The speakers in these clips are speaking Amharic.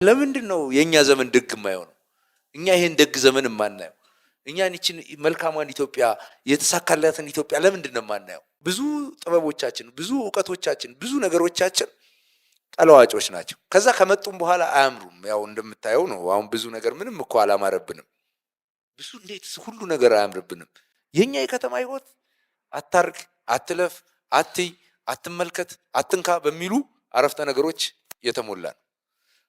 ለምንድነው የኛ ዘመን ደግ የማይሆነው? እኛ ይሄን ደግ ዘመን ማናየው? እኛን እቺን መልካሟን ኢትዮጵያ የተሳካላትን ኢትዮጵያ ለምንድነው ማናየው? ብዙ ጥበቦቻችን፣ ብዙ ዕውቀቶቻችን፣ ብዙ ነገሮቻችን ጠለዋጮች ናቸው። ከዛ ከመጡም በኋላ አያምሩም። ያው እንደምታየው ነው። አሁን ብዙ ነገር ምንም እኮ አላማረብንም። ብዙ እንዴት ሁሉ ነገር አያምርብንም። የኛ የከተማ ህይወት አታርቅ፣ አትለፍ፣ አትይ፣ አትመልከት፣ አትንካ በሚሉ አረፍተ ነገሮች የተሞላ ነው።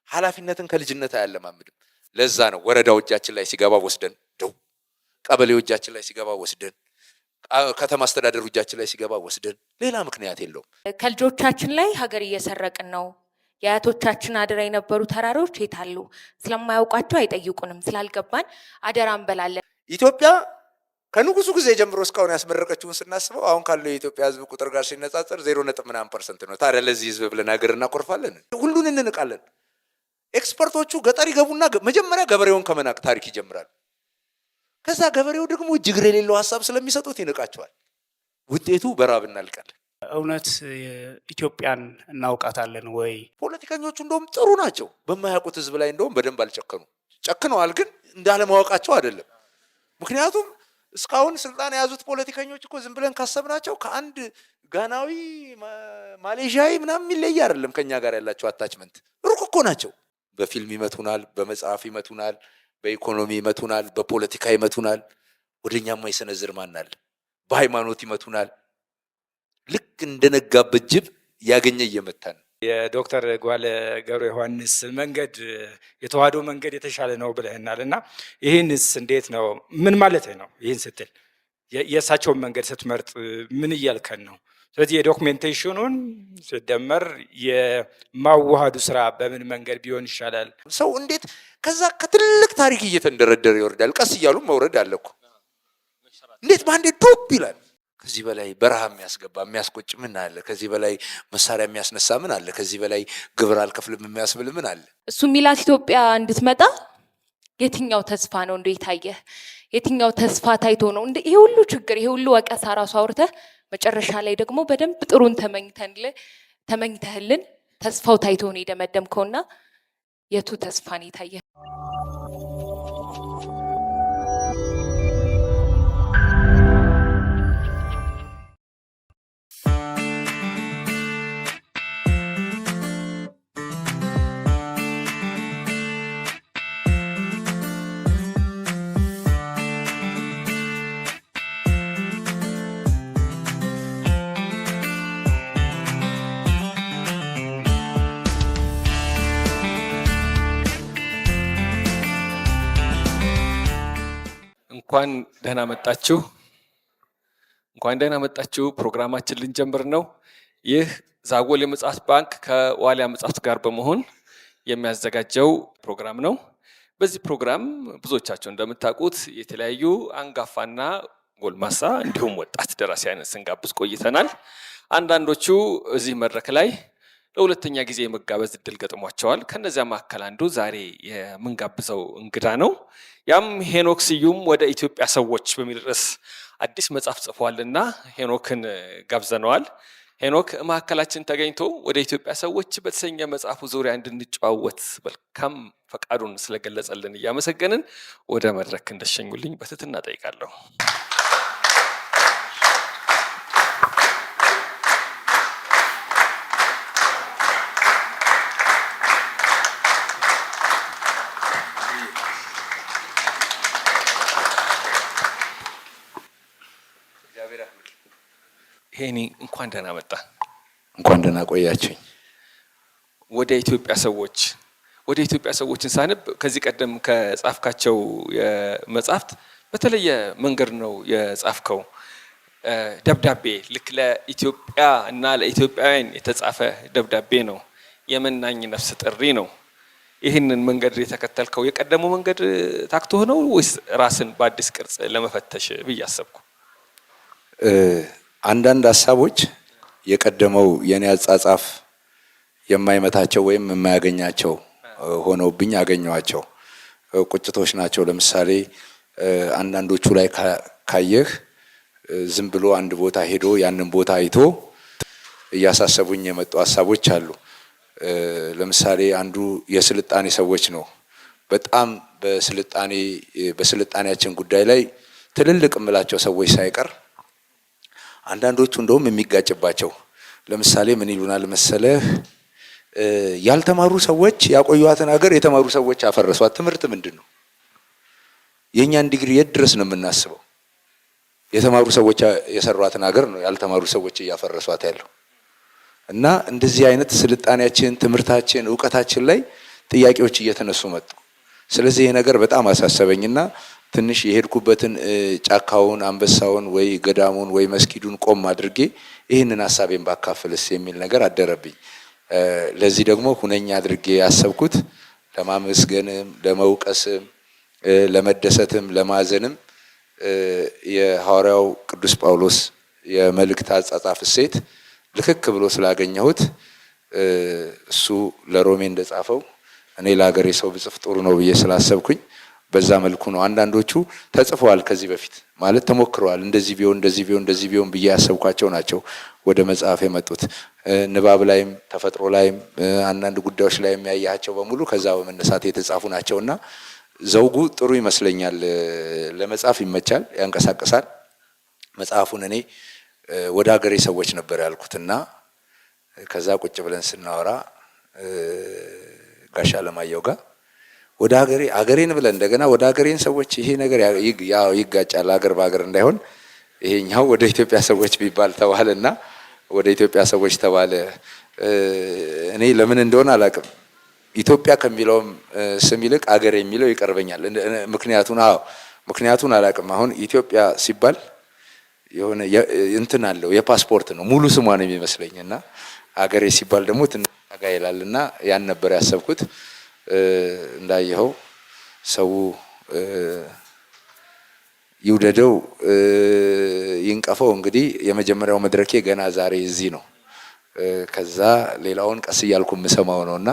ኃላፊነትን ከልጅነት አያለማምድም። ለዛ ነው ወረዳዎቻችን ላይ ሲገባ ወስደን ደው፣ ቀበሌዎቻችን ላይ ሲገባ ወስደን፣ ከተማ አስተዳደሮቻችን ላይ ሲገባ ወስደን፣ ሌላ ምክንያት የለውም። ከልጆቻችን ላይ ሀገር እየሰረቅን ነው። የአያቶቻችን አደራ የነበሩ ተራሮች የታሉ? ስለማያውቋቸው አይጠይቁንም። ስላልገባን አደራ እንበላለን። ኢትዮጵያ ከንጉሱ ጊዜ ጀምሮ እስካሁን ያስመረቀችውን ስናስበው አሁን ካለው የኢትዮጵያ ህዝብ ቁጥር ጋር ሲነጻጸር 0.ምናምን% ነው። ታዲያ ለዚህ ህዝብ ብለን ሀገር እናቆርፋለን? ሁሉን እንንቃለን። ኤክስፐርቶቹ ገጠር ይገቡና መጀመሪያ ገበሬውን ከመናቅ ታሪክ ይጀምራል። ከዛ ገበሬው ደግሞ እጅግር የሌለው ሀሳብ ስለሚሰጡት ይንቃቸዋል። ውጤቱ በራብ እናልቃለን። እውነት ኢትዮጵያን እናውቃታለን ወይ? ፖለቲከኞቹ እንደውም ጥሩ ናቸው። በማያውቁት ህዝብ ላይ እንደውም በደንብ አልጨከኑ። ጨክነዋል፣ ግን እንዳለማወቃቸው አይደለም። ምክንያቱም እስካሁን ስልጣን የያዙት ፖለቲከኞች እኮ ዝም ብለን ካሰብናቸው ከአንድ ጋናዊ ማሌዥያዊ ምናምን የሚለይ አይደለም። ከኛ ጋር ያላቸው አታችመንት ሩቅ እኮ ናቸው። በፊልም ይመቱናል፣ በመጽሐፍ ይመቱናል፣ በኢኮኖሚ ይመቱናል፣ በፖለቲካ ይመቱናል። ወደኛማ ይሰነዝር ማን አለ? በሃይማኖት ይመቱናል። ልክ እንደነጋበት ጅብ ያገኘ እየመታን። የዶክተር ጓለ ገብረ ዮሐንስ መንገድ የተዋህዶ መንገድ የተሻለ ነው ብለህናል እና ይህንስ እንዴት ነው? ምን ማለት ነው? ይህን ስትል የእሳቸውን መንገድ ስትመርጥ ምን እያልከን ነው? ስለዚህ የዶክሜንቴሽኑን ሲደመር የማዋሃዱ ስራ በምን መንገድ ቢሆን ይሻላል? ሰው እንዴት ከዛ ከትልቅ ታሪክ እየተንደረደረ ይወርዳል? ቀስ እያሉ መውረድ አለ እኮ። እንዴት በአንዴ ዱብ ይላል? ከዚህ በላይ በረሃ የሚያስገባ የሚያስቆጭ ምን አለ? ከዚህ በላይ መሳሪያ የሚያስነሳ ምን አለ? ከዚህ በላይ ግብር አልከፍልም የሚያስብል ምን አለ? እሱ ሚላት ኢትዮጵያ እንድትመጣ የትኛው ተስፋ ነው እንደ ታየህ? የትኛው ተስፋ ታይቶ ነው እንደ ይሄ ሁሉ ችግር ይሄ ሁሉ ወቀሳ ራሱ አውርተህ መጨረሻ ላይ ደግሞ በደንብ ጥሩን ተመኝተህልን ተስፋው ታይቶ ነው የደመደምከውና የቱ ተስፋ ነው የታየህ? እንኳን ደህና መጣችሁ። ፕሮግራማችን ልንጀምር ነው። ይህ ዛጎል የመጽሐፍት ባንክ ከዋሊያ መጽሐፍት ጋር በመሆን የሚያዘጋጀው ፕሮግራም ነው። በዚህ ፕሮግራም ብዙዎቻችሁ እንደምታውቁት የተለያዩ አንጋፋና ጎልማሳ እንዲሁም ወጣት ደራሲያን ስንጋብዝ ቆይተናል። አንዳንዶቹ እዚህ መድረክ ላይ ለሁለተኛ ጊዜ የመጋበዝ እድል ገጥሟቸዋል። ከነዚያ መካከል አንዱ ዛሬ የምንጋብዘው እንግዳ ነው። ያም ሄኖክ ስዩም ወደ ኢትዮጵያ ሰዎች በሚል ርዕስ አዲስ መጽሐፍ ጽፏልና ሄኖክን ጋብዘነዋል። ሄኖክ መካከላችን ተገኝቶ ወደ ኢትዮጵያ ሰዎች በተሰኘ መጽሐፉ ዙሪያ እንድንጨዋወት መልካም ፈቃዱን ስለገለጸልን እያመሰገንን ወደ መድረክ እንደሸኙልኝ በትህትና ጠይቃለሁ። ሄኒ እንኳን ደህና መጣ። እንኳን ደህና ቆያችሁኝ። ወደ ኢትዮጵያ ሰዎችን ሳነብ ከዚህ ቀደም ከጻፍካቸው መጽሐፍት በተለየ መንገድ ነው የጻፍከው። ደብዳቤ ልክ ለኢትዮጵያ እና ለኢትዮጵያውያን የተጻፈ ደብዳቤ ነው። የመናኝ ነፍስ ጥሪ ነው። ይህንን መንገድ የተከተልከው የቀደመው መንገድ ታክቶህ ነው ወይስ ራስን በአዲስ ቅርጽ ለመፈተሽ ብዬ አሰብኩ? አንዳንድ ሀሳቦች የቀደመው የኔ አጻጻፍ የማይመታቸው ወይም የማያገኛቸው ሆነውብኝ አገኘዋቸው ቁጭቶች ናቸው። ለምሳሌ አንዳንዶቹ ላይ ካየህ ዝም ብሎ አንድ ቦታ ሄዶ ያንን ቦታ አይቶ እያሳሰቡኝ የመጡ ሀሳቦች አሉ። ለምሳሌ አንዱ የስልጣኔ ሰዎች ነው። በጣም በስልጣኔያችን ጉዳይ ላይ ትልልቅ እምላቸው ሰዎች ሳይቀር አንዳንዶቹ እንደውም የሚጋጭባቸው ለምሳሌ ምን ይሉናል መሰለህ? ያልተማሩ ሰዎች ያቆዩዋትን ሀገር የተማሩ ሰዎች አፈረሷት። ትምህርት ምንድን ነው? የእኛን ዲግሪ የት ድረስ ነው የምናስበው? የተማሩ ሰዎች የሰሯትን ሀገር ነው ያልተማሩ ሰዎች እያፈረሷት ያለው። እና እንደዚህ አይነት ስልጣኔያችን፣ ትምህርታችን፣ እውቀታችን ላይ ጥያቄዎች እየተነሱ መጡ። ስለዚህ ይሄ ነገር በጣም አሳሰበኝና ትንሽ የሄድኩበትን ጫካውን፣ አንበሳውን ወይ ገዳሙን ወይ መስጊዱን ቆም አድርጌ ይህንን ሀሳቤን ባካፍልስ የሚል ነገር አደረብኝ። ለዚህ ደግሞ ሁነኛ አድርጌ ያሰብኩት ለማመስገንም፣ ለመውቀስም፣ ለመደሰትም፣ ለማዘንም የሐዋርያው ቅዱስ ጳውሎስ የመልእክት አጻጻፍ እሴት ልክክ ብሎ ስላገኘሁት እሱ ለሮሜ እንደጻፈው እኔ ለሀገሬ ሰው ብጽፍ ጥሩ ነው ብዬ ስላሰብኩኝ በዛ መልኩ ነው። አንዳንዶቹ ተጽፈዋል ከዚህ በፊት ማለት ተሞክረዋል። እንደዚህ ቢሆን እንደዚህ ቢሆን እንደዚህ ቢሆን ብዬ ያሰብኳቸው ናቸው ወደ መጽሐፍ የመጡት። ንባብ ላይም ተፈጥሮ ላይም አንዳንድ ጉዳዮች ላይ የሚያያቸው በሙሉ ከዛ በመነሳት የተጻፉ ናቸውና ዘውጉ ጥሩ ይመስለኛል። ለመጻፍ ይመቻል፣ ያንቀሳቅሳል። መጽሐፉን እኔ ወደ ሀገሬ ሰዎች ነበር ያልኩትና ከዛ ቁጭ ብለን ስናወራ ጋሻ ለማየው ጋር ወደ ሀገሬን ብለን እንደገና ወደ ሀገሬን ሰዎች ይሄ ነገር ይጋጫል፣ ሀገር በሀገር እንዳይሆን ይሄኛው ወደ ኢትዮጵያ ሰዎች ቢባል ተባለና ወደ ኢትዮጵያ ሰዎች ተባለ። እኔ ለምን እንደሆነ አላውቅም። ኢትዮጵያ ከሚለውም ስም ይልቅ አገር የሚለው ይቀርበኛል። ምክንያቱን አላውቅም። አሁን ኢትዮጵያ ሲባል የሆነ እንትን አለው የፓስፖርት ነው ሙሉ ስሟ ነው የሚመስለኝና አገሬ ሲባል ደግሞ ትንሽ ጠጋ ይላልና ያን ነበር ያሰብኩት። እንዳየኸው ሰው ይውደደው ይንቀፈው። እንግዲህ የመጀመሪያው መድረኬ ገና ዛሬ እዚህ ነው። ከዛ ሌላውን ቀስ እያልኩ የምሰማው ነውና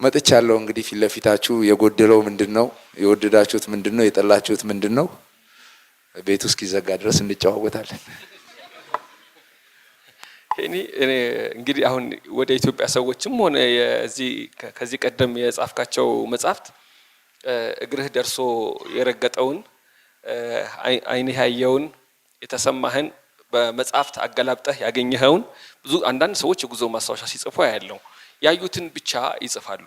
መጥቻለሁ። እንግዲህ ፊት ለፊታችሁ የጎደለው ምንድነው? የወደዳችሁት ምንድነው? የጠላችሁት ምንድነው? ቤቱ እስኪዘጋ ድረስ እንጨዋወታለን። እኔ እንግዲህ አሁን ወደ ኢትዮጵያ ሰዎችም ሆነ ከዚህ ቀደም የጻፍካቸው መጽሐፍት እግርህ ደርሶ የረገጠውን ዓይንህ ያየውን የተሰማህን በመጽሐፍት አገላብጠህ ያገኘኸውን ብዙ አንዳንድ ሰዎች የጉዞ ማስታወሻ ሲጽፉ ያለው ያዩትን ብቻ ይጽፋሉ።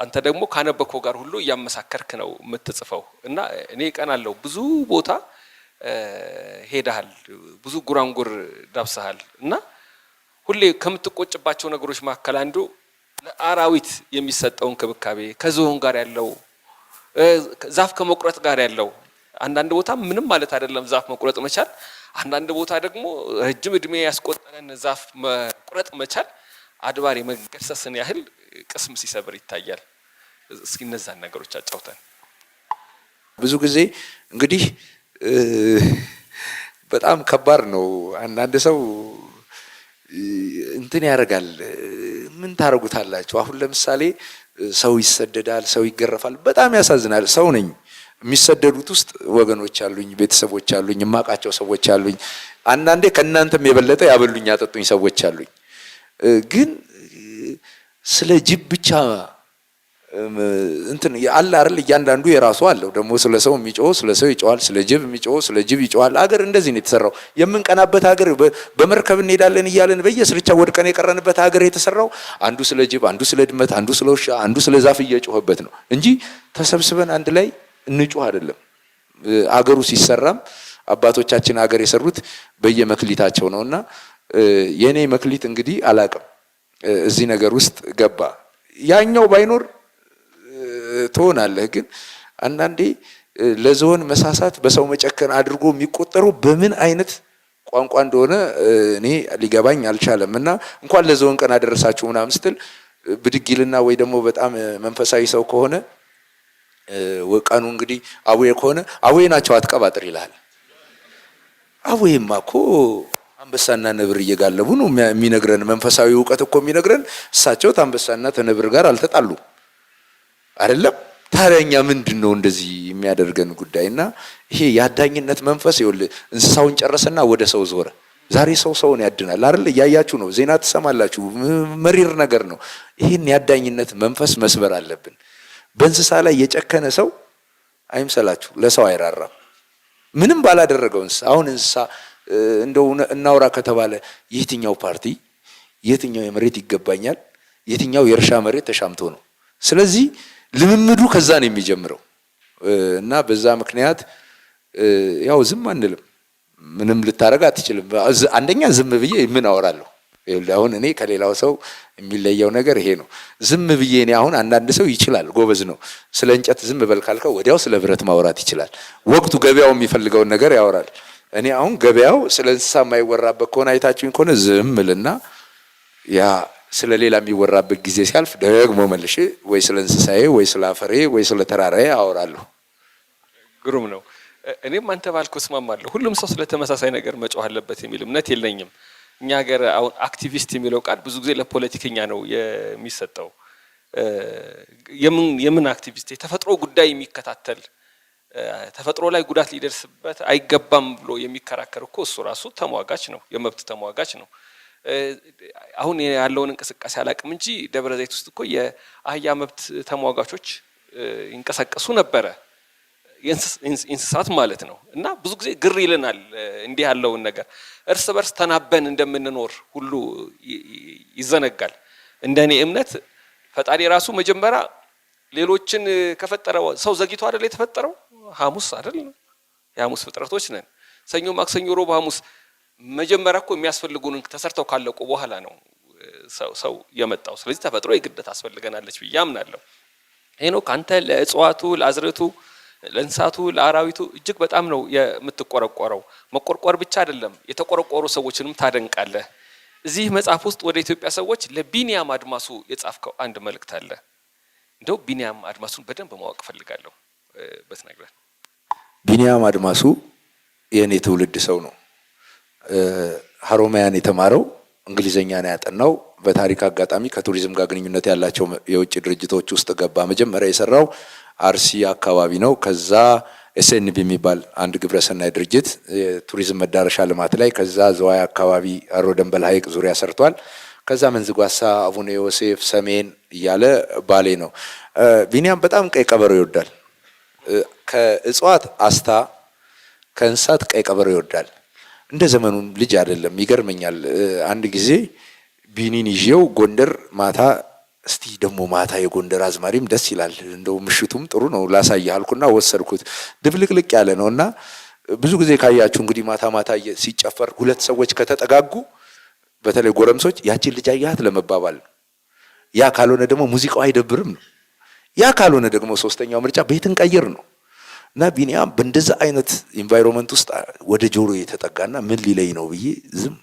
አንተ ደግሞ ካነበብከው ጋር ሁሉ እያመሳከርክ ነው የምትጽፈው እና እኔ ቀናለሁ። ብዙ ቦታ ሄደሃል፣ ብዙ ጉራንጉር ዳብሰሃል እና ሁሌ ከምትቆጭባቸው ነገሮች መካከል አንዱ ለአራዊት የሚሰጠው እንክብካቤ ከዝሆን ጋር ያለው ዛፍ ከመቁረጥ ጋር ያለው አንዳንድ ቦታ ምንም ማለት አይደለም ዛፍ መቁረጥ መቻል፣ አንዳንድ ቦታ ደግሞ ረጅም እድሜ ያስቆጠረን ዛፍ መቁረጥ መቻል አድባር የመገሰስን ያህል ቅስም ሲሰብር ይታያል። እስኪ እነዛን ነገሮች አጫውተን። ብዙ ጊዜ እንግዲህ በጣም ከባድ ነው። አንዳንድ ሰው እንትን ያደርጋል። ምን ታረጉታላችሁ? አሁን ለምሳሌ ሰው ይሰደዳል፣ ሰው ይገረፋል። በጣም ያሳዝናል። ሰው ነኝ። የሚሰደዱት ውስጥ ወገኖች አሉኝ፣ ቤተሰቦች አሉኝ፣ የማውቃቸው ሰዎች አሉኝ። አንዳንዴ ከእናንተም የበለጠ ያበሉኝ ያጠጡኝ ሰዎች አሉኝ። ግን ስለ ጅብ ብቻ እንትን አለ አይደል? እያንዳንዱ የራሱ አለው። ደግሞ ስለ ሰው የሚጮህ ስለ ሰው ይጮሃል፣ ስለ ጅብ የሚጮህ ስለ ጅብ ይጮሃል። አገር እንደዚህ ነው የተሰራው። የምንቀናበት ሀገር በመርከብ እንሄዳለን እያለን በየስርቻ ወድቀን የቀረንበት ሀገር የተሰራው አንዱ ስለ ጅብ፣ አንዱ ስለ ድመት፣ አንዱ ስለ ውሻ፣ አንዱ ስለ ዛፍ እየጮህበት ነው እንጂ ተሰብስበን አንድ ላይ እንጮህ አይደለም። አገሩ ሲሰራም አባቶቻችን ሀገር የሰሩት በየመክሊታቸው ነውና የኔ መክሊት እንግዲህ አላቅም እዚህ ነገር ውስጥ ገባ። ያኛው ባይኖር ትሆናለህ። ግን አንዳንዴ ለዝሆን መሳሳት በሰው መጨከን አድርጎ የሚቆጠረው በምን አይነት ቋንቋ እንደሆነ እኔ ሊገባኝ አልቻለም። እና እንኳን ለዝሆን ቀን አደረሳችሁ ምናምን ስትል ብድጊልና ወይ ደግሞ በጣም መንፈሳዊ ሰው ከሆነ ቀኑ እንግዲህ አቡዬ ከሆነ አቡዬ ናቸው አትቀባጥር ይልሃል። አቡዬማ እኮ አንበሳና ነብር እየጋለቡ ነው የሚነግረን። መንፈሳዊ እውቀት እኮ የሚነግረን እሳቸው አንበሳና ተነብር ጋር አልተጣሉ አይደለም። ታዲያኛ ምንድን ነው እንደዚህ የሚያደርገን ጉዳይና ይሄ የአዳኝነት መንፈስ ይኸውልህ እንስሳውን ጨረሰና ወደ ሰው ዞረ። ዛሬ ሰውን ያድናል አይደል? እያያችሁ ነው፣ ዜና ትሰማላችሁ። መሪር ነገር ነው። ይህን ያዳኝነት መንፈስ መስበር አለብን። በእንስሳ ላይ የጨከነ ሰው አይምሰላችሁ፣ ለሰው አይራራም። ምንም ባላደረገው እንስሳ። አሁን እንስሳ እንደው እናውራ ከተባለ የትኛው ፓርቲ የትኛው የመሬት ይገባኛል የትኛው የእርሻ መሬት ተሻምቶ ነው? ስለዚህ ልምምዱ ከዛ ነው የሚጀምረው እና በዛ ምክንያት ያው ዝም አንልም። ምንም ልታረጋ አትችልም። አንደኛ ዝም ብዬ ምን አወራለሁ? አሁን እኔ ከሌላው ሰው የሚለየው ነገር ይሄ ነው። ዝም ብዬ እኔ አሁን አንዳንድ ሰው ይችላል፣ ጎበዝ ነው። ስለ እንጨት ዝም በል ካልከው ወዲያው ስለ ብረት ማውራት ይችላል። ወቅቱ ገበያው የሚፈልገውን ነገር ያወራል። እኔ አሁን ገበያው ስለ እንስሳ የማይወራበት ከሆነ አይታችሁኝ ከሆነ ዝም ልና ያ ስለ ሌላ የሚወራበት ጊዜ ሲያልፍ ደግሞ መልሼ ወይ ስለ እንስሳዬ ወይ ስለ አፈሬ ወይ ስለ ተራራዬ አወራለሁ። ግሩም ነው። እኔም አንተ ባልኩ እስማማለሁ። ሁሉም ሰው ስለተመሳሳይ ነገር መጮህ አለበት የሚል እምነት የለኝም። እኛ ሀገር አሁን አክቲቪስት የሚለው ቃል ብዙ ጊዜ ለፖለቲከኛ ነው የሚሰጠው። የምን አክቲቪስት? የተፈጥሮ ጉዳይ የሚከታተል ተፈጥሮ ላይ ጉዳት ሊደርስበት አይገባም ብሎ የሚከራከር እኮ እሱ ራሱ ተሟጋች ነው፣ የመብት ተሟጋች ነው። አሁን ያለውን እንቅስቃሴ አላቅም እንጂ ደብረ ዘይት ውስጥ እኮ የአህያ መብት ተሟጋቾች ይንቀሳቀሱ ነበረ፣ እንስሳት ማለት ነው። እና ብዙ ጊዜ ግር ይለናል እንዲህ ያለውን ነገር። እርስ በርስ ተናበን እንደምንኖር ሁሉ ይዘነጋል። እንደኔ እምነት ፈጣሪ ራሱ መጀመሪያ ሌሎችን ከፈጠረ ሰው ዘግይቶ አይደል የተፈጠረው? ሐሙስ አይደል? የሐሙስ ፍጥረቶች ነን። ሰኞ፣ ማክሰኞ፣ ሮብ፣ ሐሙስ መጀመሪያ እኮ የሚያስፈልጉን ተሰርተው ካለቁ በኋላ ነው ሰው የመጣው። ስለዚህ ተፈጥሮ የግድ ታስፈልገናለች ብዬ አምናለሁ። ሄኖክ አንተ ለእጽዋቱ፣ ለአዝርዕቱ፣ ለእንስሳቱ፣ ለአራዊቱ እጅግ በጣም ነው የምትቆረቆረው። መቆርቆር ብቻ አይደለም፣ የተቆረቆሩ ሰዎችንም ታደንቃለህ። እዚህ መጽሐፍ ውስጥ ወደ ኢትዮጵያ ሰዎች ለቢኒያም አድማሱ የጻፍከው አንድ መልእክት አለ። እንደው ቢኒያም አድማሱን በደንብ ማወቅ ፈልጋለሁ በትነግረን። ቢኒያም አድማሱ የኔ ትውልድ ሰው ነው። ሀሮማያን የተማረው እንግሊዘኛ ነው ያጠናው። በታሪክ አጋጣሚ ከቱሪዝም ጋር ግንኙነት ያላቸው የውጭ ድርጅቶች ውስጥ ገባ። መጀመሪያ የሰራው አርሲ አካባቢ ነው። ከዛ ኤስኤንቢ የሚባል አንድ ግብረሰናይ ድርጅት የቱሪዝም መዳረሻ ልማት ላይ፣ ከዛ ዘዋይ አካባቢ አሮ ደንበል ሐይቅ ዙሪያ ሰርቷል። ከዛ መንዝጓሳ፣ አቡነ ዮሴፍ፣ ሰሜን እያለ ባሌ ነው። ቢኒያም በጣም ቀይ ቀበሮ ይወዳል። ከእጽዋት አስታ፣ ከእንስሳት ቀይ ቀበሮ ይወዳል። እንደ ዘመኑም ልጅ አይደለም። ይገርመኛል። አንድ ጊዜ ቢኒን ይዤው ጎንደር ማታ፣ እስቲ ደግሞ ማታ የጎንደር አዝማሪም ደስ ይላል፣ እንደው ምሽቱም ጥሩ ነው ላሳይህ አልኩና ወሰድኩት። ድብልቅልቅ ያለ ነው እና ብዙ ጊዜ ካያችሁ እንግዲህ ማታ ማታ ሲጨፈር ሁለት ሰዎች ከተጠጋጉ በተለይ ጎረምሶች ያቺን ልጅ አያት ለመባባል ነው። ያ ካልሆነ ደግሞ ሙዚቃው አይደብርም ነው። ያ ካልሆነ ደግሞ ሶስተኛው ምርጫ ቤትን ቀይር ነው። እና ቢኒያም በእንደዛ አይነት ኢንቫይሮንመንት ውስጥ ወደ ጆሮ የተጠጋና ምን ሊለኝ ነው ብዬ ዝም።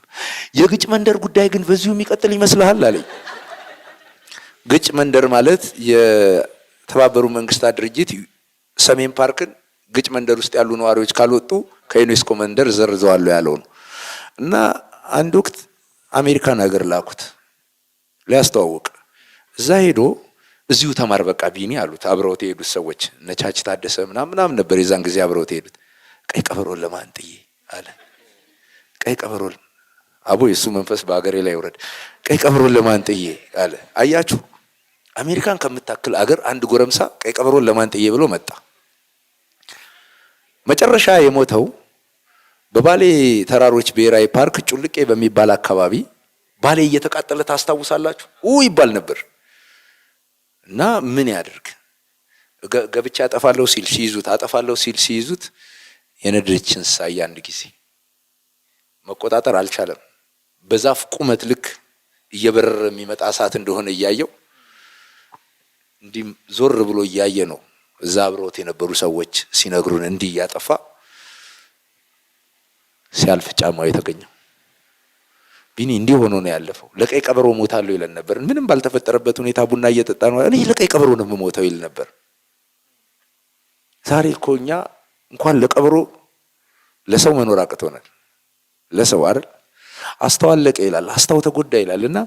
የግጭ መንደር ጉዳይ ግን በዚሁ የሚቀጥል ይመስልሃል አለኝ። ግጭ መንደር ማለት የተባበሩ መንግስታት ድርጅት ሰሜን ፓርክን ግጭ መንደር ውስጥ ያሉ ነዋሪዎች ካልወጡ ከዩኔስኮ መንደር ዘርዘዋለሁ ያለው ነው። እና አንድ ወቅት አሜሪካን ሀገር ላኩት ሊያስተዋውቅ። እዛ ሄዶ እዚሁ ተማር በቃ ቢኒ አሉት አብረውት የሄዱት ሰዎች ነቻች ታደሰ ምናምን ነበር የዛን ጊዜ አብረውት የሄዱት። ቀይ ቀበሮን ለማን ጥዬ አለ። ቀይ ቀበሮን አቦ የሱ መንፈስ በአገሬ ላይ ይውረድ። ቀይ ቀበሮን ለማን ጥዬ አለ። አያችሁ አሜሪካን ከምታክል አገር አንድ ጎረምሳ ቀይ ቀበሮን ለማን ጥዬ ብሎ መጣ። መጨረሻ የሞተው በባሌ ተራሮች ብሔራዊ ፓርክ ጩልቄ በሚባል አካባቢ ባሌ እየተቃጠለ ታስታውሳላችሁ ይባል ነበር። እና ምን ያድርግ ገብቻ አጠፋለሁ ሲል ሲይዙት፣ አጠፋለሁ ሲል ሲይዙት የነደደች እንስሳ አንድ ጊዜ መቆጣጠር አልቻለም። በዛፍ ቁመት ልክ እየበረረ የሚመጣ እሳት እንደሆነ እያየው እንዲህ ዞር ብሎ እያየ ነው እዛ አብረውት የነበሩ ሰዎች ሲነግሩን እንዲህ እያጠፋ ሲያልፍ ጫማው የተገኘው። ቢኒ እንዲህ ሆኖ ነው ያለፈው። ለቀይ ቀበሮ ሞታለሁ ይለን ነበር። ምንም ባልተፈጠረበት ሁኔታ ቡና እየጠጣ ነው እኔ ለቀይ ቀበሮ ነው የምሞተው ይል ነበር። ዛሬ እኮ እኛ እንኳን ለቀበሮ ለሰው መኖር አቅቶናል። ለሰው አይደል አስተዋለቀ ይላል፣ አስታው ተጎዳ ይላል። እና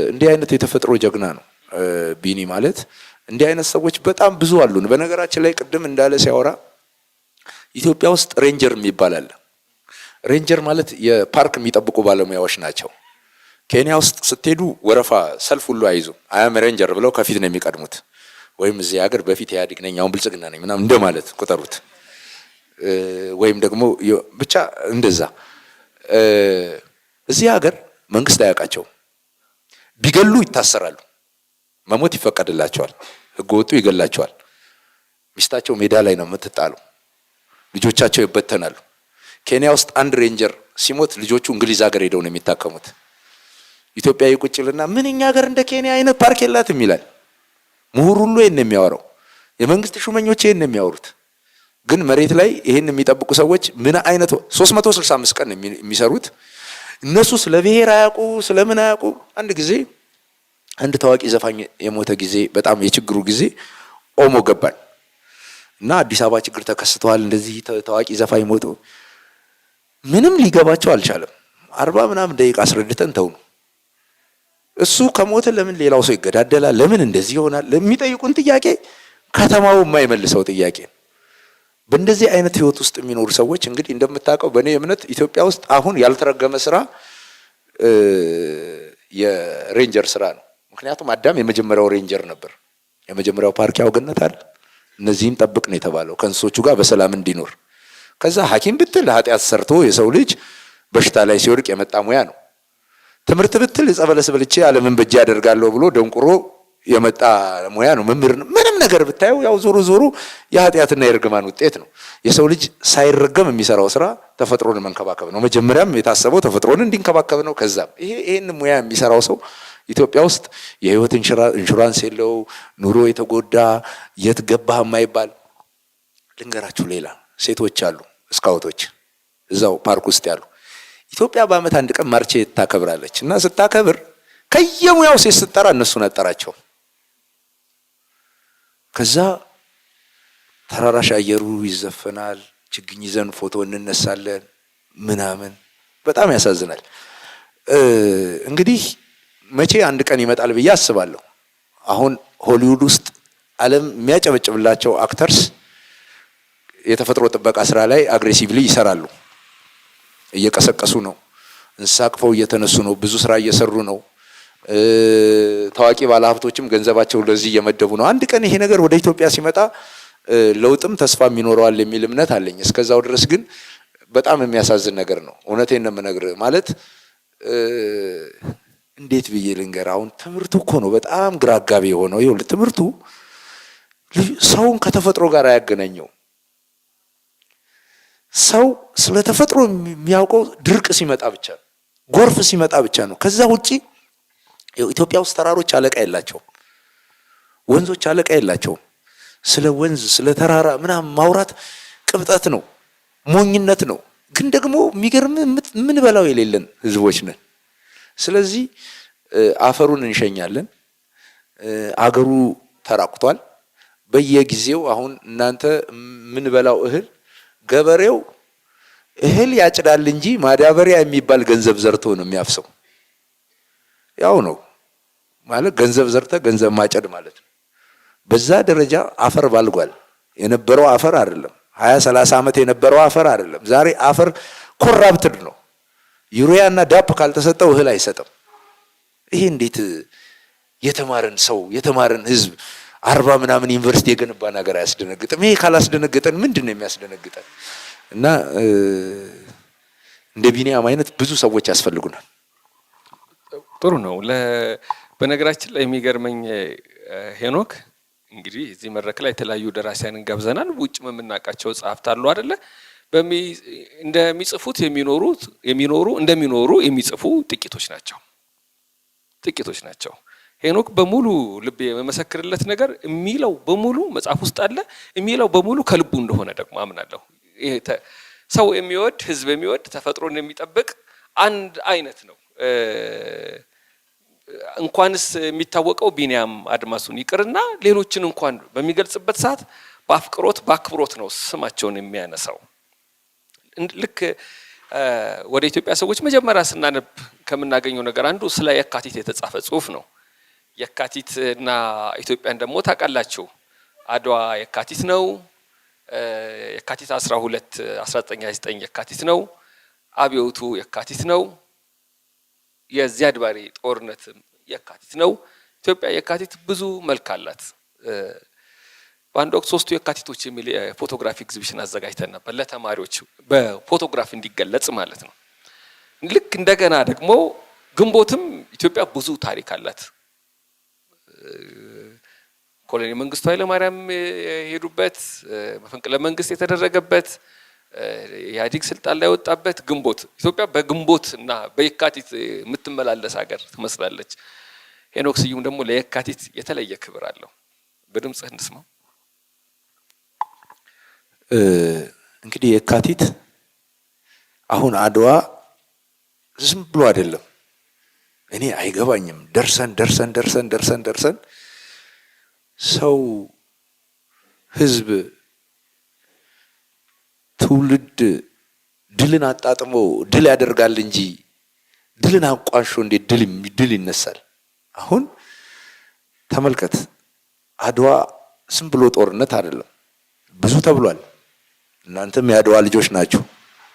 እንዲህ አይነት የተፈጥሮ ጀግና ነው ቢኒ ማለት። እንዲህ አይነት ሰዎች በጣም ብዙ አሉን። በነገራችን ላይ ቅድም እንዳለ ሲያወራ ኢትዮጵያ ውስጥ ሬንጀር የሚባል አለ። ሬንጀር ማለት የፓርክ የሚጠብቁ ባለሙያዎች ናቸው። ኬንያ ውስጥ ስትሄዱ ወረፋ ሰልፍ ሁሉ አይዙም። አያም ሬንጀር ብለው ከፊት ነው የሚቀድሙት። ወይም እዚህ ሀገር በፊት ኢህአዴግ ነኝ አሁን ብልጽግና ነኝ ምናምን እንደማለት ቁጠሩት። ወይም ደግሞ ብቻ እንደዛ። እዚህ ሀገር መንግስት አያውቃቸውም። ቢገሉ ይታሰራሉ፣ መሞት ይፈቀድላቸዋል፣ ህገ ወጡ ይገላቸዋል። ሚስታቸው ሜዳ ላይ ነው የምትጣለው፣ ልጆቻቸው ይበተናሉ። ኬንያ ውስጥ አንድ ሬንጀር ሲሞት ልጆቹ እንግሊዝ ሀገር ሄደው ነው የሚታከሙት። ኢትዮጵያዊ ቁጭልና ምን እኛ ሀገር እንደ ኬንያ አይነት ፓርክ የላትም ይላል። ምሁር ሁሉ ይሄን የሚያወራው፣ የመንግስት ሹመኞች ይሄን የሚያወሩት። ግን መሬት ላይ ይሄን የሚጠብቁ ሰዎች ምን አይነት 365 ቀን የሚሰሩት እነሱ ስለ ብሔር አያውቁ ስለምን አያውቁ። አንድ ጊዜ አንድ ታዋቂ ዘፋኝ የሞተ ጊዜ በጣም የችግሩ ጊዜ ኦሞ ገባን እና አዲስ አበባ ችግር ተከስተዋል። እንደዚህ ታዋቂ ዘፋኝ ሞቶ ምንም ሊገባቸው አልቻለም። 40 ምናምን ደቂቃ አስረድተን ተው ነው። እሱ ከሞተ ለምን ሌላው ሰው ይገዳደላል? ለምን እንደዚህ ይሆናል? ለሚጠይቁን ጥያቄ ከተማው የማይመልሰው ጥያቄ ነው። በእንደዚህ አይነት ህይወት ውስጥ የሚኖሩ ሰዎች እንግዲህ እንደምታውቀው በእኔ እምነት ኢትዮጵያ ውስጥ አሁን ያልተረገመ ስራ የሬንጀር ስራ ነው። ምክንያቱም አዳም የመጀመሪያው ሬንጀር ነበር። የመጀመሪያው ፓርክ ያው ገነት አይደል? እነዚህን ጠብቅ ነው የተባለው ከእንስሶቹ ጋር በሰላም እንዲኖር። ከዛ ሐኪም ብትል ኃጢአት ሰርቶ የሰው ልጅ በሽታ ላይ ሲወድቅ የመጣ ሙያ ነው። ትምህርት ብትል ጸበለስ በልቼ ዓለምን በእጄ ያደርጋለሁ ብሎ ደንቁሮ የመጣ ሙያ ነው። መምህር ነው። ምንም ነገር ብታየው ያው ዞሮ ዞሮ የኃጢአትና የርግማን ውጤት ነው። የሰው ልጅ ሳይረገም የሚሰራው ስራ ተፈጥሮን መንከባከብ ነው። መጀመሪያም የታሰበው ተፈጥሮን እንዲንከባከብ ነው። ከዛም ይሄን ሙያ የሚሰራው ሰው ኢትዮጵያ ውስጥ የህይወት ኢንሹራንስ የለው፣ ኑሮ የተጎዳ የት ገባህ የማይባል። ልንገራችሁ፣ ሌላ ሴቶች አሉ ስካውቶች እዛው ፓርክ ውስጥ ያሉ። ኢትዮጵያ በአመት አንድ ቀን ማርቼት ታከብራለች እና ስታከብር ከየሙያው ሴት ስትጠራ እነሱን አጠራቸው። ከዛ ተራራሽ አየሩ ይዘፈናል፣ ችግኝ ይዘን ፎቶ እንነሳለን ምናምን። በጣም ያሳዝናል። እንግዲህ መቼ አንድ ቀን ይመጣል ብዬ አስባለሁ። አሁን ሆሊውድ ውስጥ ዓለም የሚያጨበጭብላቸው አክተርስ የተፈጥሮ ጥበቃ ስራ ላይ አግሬሲቭሊ ይሰራሉ። እየቀሰቀሱ ነው፣ እንስሳ አቅፈው እየተነሱ ነው፣ ብዙ ስራ እየሰሩ ነው። ታዋቂ ባለሀብቶችም ገንዘባቸው ለዚህ እየመደቡ ነው። አንድ ቀን ይሄ ነገር ወደ ኢትዮጵያ ሲመጣ ለውጥም ተስፋም ይኖረዋል የሚል እምነት አለኝ። እስከዛው ድረስ ግን በጣም የሚያሳዝን ነገር ነው። እውነቴን ነው የምነግርህ። ማለት እንዴት ብዬ ልንገር? አሁን ትምህርቱ እኮ ነው በጣም ግራ አጋቢ የሆነው። ይኸውልህ ትምህርቱ ሰውን ከተፈጥሮ ጋር አያገናኘው። ሰው ስለ ተፈጥሮ የሚያውቀው ድርቅ ሲመጣ ብቻ ነው፣ ጎርፍ ሲመጣ ብቻ ነው። ከዛ ውጪ ኢትዮጵያ ውስጥ ተራሮች አለቃ የላቸውም፣ ወንዞች አለቃ የላቸውም። ስለ ወንዝ ስለ ተራራ ምናምን ማውራት ቅብጠት ነው፣ ሞኝነት ነው። ግን ደግሞ የሚገርም ምን በላው የሌለን ህዝቦች ነን። ስለዚህ አፈሩን እንሸኛለን። አገሩ ተራቁቷል በየጊዜው። አሁን እናንተ ምን በላው እህል ገበሬው እህል ያጭዳል እንጂ ማዳበሪያ የሚባል ገንዘብ ዘርቶ ነው የሚያፍሰው። ያው ነው ማለት ገንዘብ ዘርተ ገንዘብ ማጨድ ማለት ነው። በዛ ደረጃ አፈር ባልጓል። የነበረው አፈር አይደለም፣ 20-30 ዓመት የነበረው አፈር አይደለም። ዛሬ አፈር ኮራፕትድ ነው። ዩሪያና ዳፕ ካልተሰጠው እህል አይሰጥም። ይሄ እንዴት የተማረን ሰው የተማረን ህዝብ 40 ምናምን ዩኒቨርሲቲ የገነባ ነገር አያስደነግጥም? ይሄ ካላስደነገጠን ምንድን ነው የሚያስደነግጠን? እና እንደ ቢኒያም አይነት ብዙ ሰዎች ያስፈልጉናል። ጥሩ ነው። በነገራችን ላይ የሚገርመኝ ሄኖክ እንግዲህ እዚህ መድረክ ላይ የተለያዩ ደራሲያንን ጋብዘናል። ውጭ የምናውቃቸው ጸሐፍት አሉ አይደለ? እንደሚጽፉት እንደሚኖሩ የሚጽፉ ጥቂቶች ናቸው። ሄኖክ በሙሉ ልብ የመሰክርለት ነገር የሚለው በሙሉ መጽሐፍ ውስጥ አለ። የሚለው በሙሉ ከልቡ እንደሆነ ደግሞ አምናለሁ። ሰው የሚወድ ህዝብ የሚወድ ተፈጥሮን የሚጠብቅ አንድ አይነት ነው። እንኳንስ የሚታወቀው ቢኒያም አድማሱን ይቅርና ሌሎችን እንኳን በሚገልጽበት ሰዓት በአክብሮት ነው ስማቸውን የሚያነሳው። ልክ ወደ ኢትዮጵያ ሰዎች መጀመሪያ ስናነብ ከምናገኘው ነገር አንዱ ስለ የካቲት የተጻፈ ጽሁፍ ነው። የካቲት እና ኢትዮጵያን ደግሞ ታውቃላችሁ። አድዋ የካቲት ነው። የካቲት 12 1929 የካቲት ነው። አብዮቱ የካቲት ነው። የዚያድ ባሬ ጦርነትም የካቲት ነው። ኢትዮጵያ የካቲት ብዙ መልክ አላት። በአንድ ወቅት 3ቱ የካቲቶች የሚል የፎቶግራፊ ኤግዚቢሽን አዘጋጅተን ነበር ለተማሪዎች በፎቶግራፍ እንዲገለጽ ማለት ነው። ልክ እንደገና ደግሞ ግንቦትም ኢትዮጵያ ብዙ ታሪክ አላት። ኮሎኔል መንግስቱ ኃይለማርያም የሄዱበት፣ መፈንቅለ መንግስት የተደረገበት፣ ኢህአዴግ ስልጣን ላይ ወጣበት ግንቦት። ኢትዮጵያ በግንቦት እና በየካቲት የምትመላለስ ሀገር ትመስላለች። ሄኖክ ስዩም ደግሞ ለየካቲት የተለየ ክብር አለው። በድምጽህ እንስማው። እንግዲህ የካቲት አሁን አድዋ ዝም ብሎ አይደለም። እኔ አይገባኝም። ደርሰን ሰው ህዝብ ትውልድ ድልን አጣጥሞ ድል ያደርጋል እንጂ ድልን አንቋሾ እንዴት ድል ይነሳል? አሁን ተመልከት፣ አድዋ ዝም ብሎ ጦርነት አይደለም። ብዙ ተብሏል። እናንተም የአድዋ ልጆች ናችሁ፣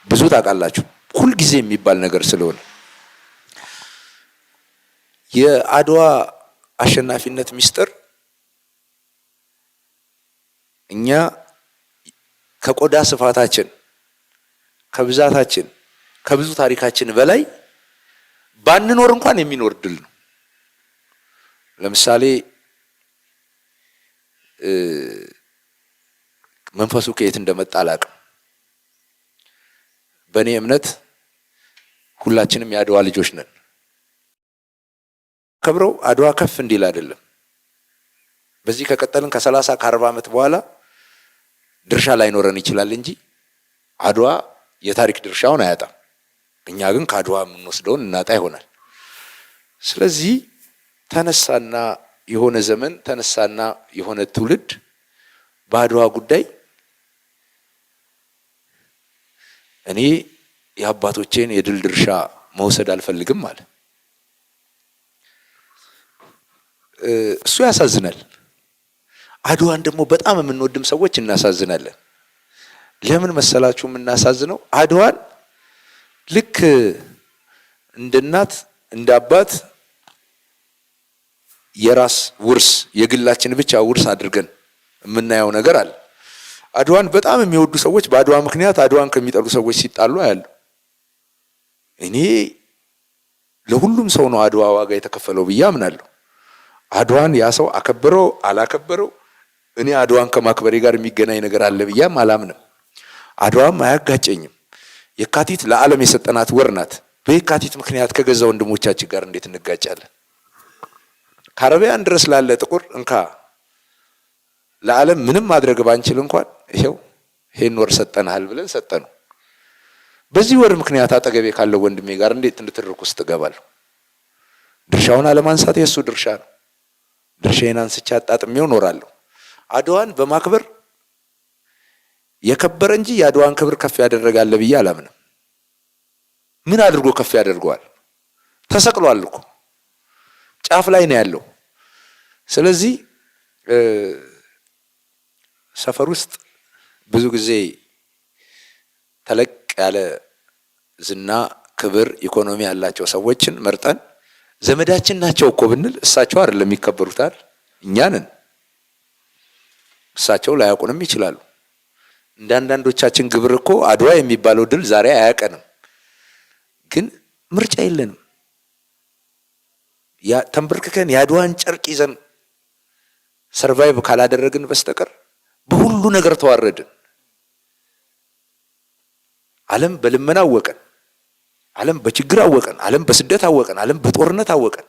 ብዙ ታውቃላችሁ። ሁልጊዜ የሚባል ነገር ስለሆነ የአድዋ አሸናፊነት ሚስጥር እኛ ከቆዳ ስፋታችን፣ ከብዛታችን፣ ከብዙ ታሪካችን በላይ ባንኖር እንኳን የሚኖር ድል ነው። ለምሳሌ መንፈሱ ከየት እንደመጣ አላውቅም። በእኔ እምነት ሁላችንም የአድዋ ልጆች ነን። ከብረው አድዋ ከፍ እንዲል አይደለም። በዚህ ከቀጠልን ከ30 ከ40 ዓመት በኋላ ድርሻ ላይኖረን ይችላል እንጂ አድዋ የታሪክ ድርሻውን አያጣም። እኛ ግን ከአድዋ የምንወስደውን እናጣ ይሆናል። ስለዚህ ተነሳና የሆነ ዘመን ተነሳና የሆነ ትውልድ በአድዋ ጉዳይ እኔ የአባቶቼን የድል ድርሻ መውሰድ አልፈልግም አለ። እሱ ያሳዝናል። አድዋን ደግሞ በጣም የምንወድም ሰዎች እናሳዝናለን። ለምን መሰላችሁ የምናሳዝነው? አድዋን ልክ እንደ እናት እንደ አባት የራስ ውርስ የግላችን ብቻ ውርስ አድርገን የምናየው ነገር አለ። አድዋን በጣም የሚወዱ ሰዎች በአድዋ ምክንያት አድዋን ከሚጠሉ ሰዎች ሲጣሉ አያሉ። እኔ ለሁሉም ሰው ነው አድዋ ዋጋ የተከፈለው ብዬ አምናለሁ። አድዋን ያ ሰው አከበረው አላከበረው እኔ አድዋን ከማክበሬ ጋር የሚገናኝ ነገር አለ ብዬም አላምንም። አድዋም አያጋጨኝም። የካቲት ለዓለም የሰጠናት ወር ናት። በየካቲት ምክንያት ከገዛ ወንድሞቻችን ጋር እንዴት እንጋጫለን? ከአረቢያን ድረስ ላለ ጥቁር እንካ ለዓለም ምንም ማድረግ ባንችል እንኳን ይሄን ወር ሰጠናል ብለን ሰጠነው። በዚህ ወር ምክንያት አጠገቤ ካለው ወንድሜ ጋር እንዴት እንድትርቅ ውስጥ እገባለሁ? ድርሻውን አለማንሳት የእሱ ድርሻ ነው። ድርሻዬን አንስቼ አጣጥሜው እኖራለሁ። አድዋን በማክበር የከበረ እንጂ የአድዋን ክብር ከፍ ያደረጋል ብዬ አላምንም። ምን አድርጎ ከፍ ያደርገዋል? ተሰቅሏል እኮ ጫፍ ላይ ነው ያለው። ስለዚህ ሰፈር ውስጥ ብዙ ጊዜ ተለቅ ያለ ዝና፣ ክብር፣ ኢኮኖሚ ያላቸው ሰዎችን መርጠን ዘመዳችን ናቸው እኮ ብንል እሳቸው አይደለም የሚከበሩታል፣ እኛ ነን። እሳቸው ላያውቁንም ይችላሉ። እንደ አንዳንዶቻችን ግብር እኮ አድዋ የሚባለው ድል ዛሬ አያውቀንም፣ ግን ምርጫ የለንም። ተንበርክከን የአድዋን ጨርቅ ይዘን ሰርቫይቭ ካላደረግን በስተቀር በሁሉ ነገር ተዋረድን። ዓለም በልመና አወቀን፣ ዓለም በችግር አወቀን፣ ዓለም በስደት አወቀን፣ ዓለም በጦርነት አወቀን።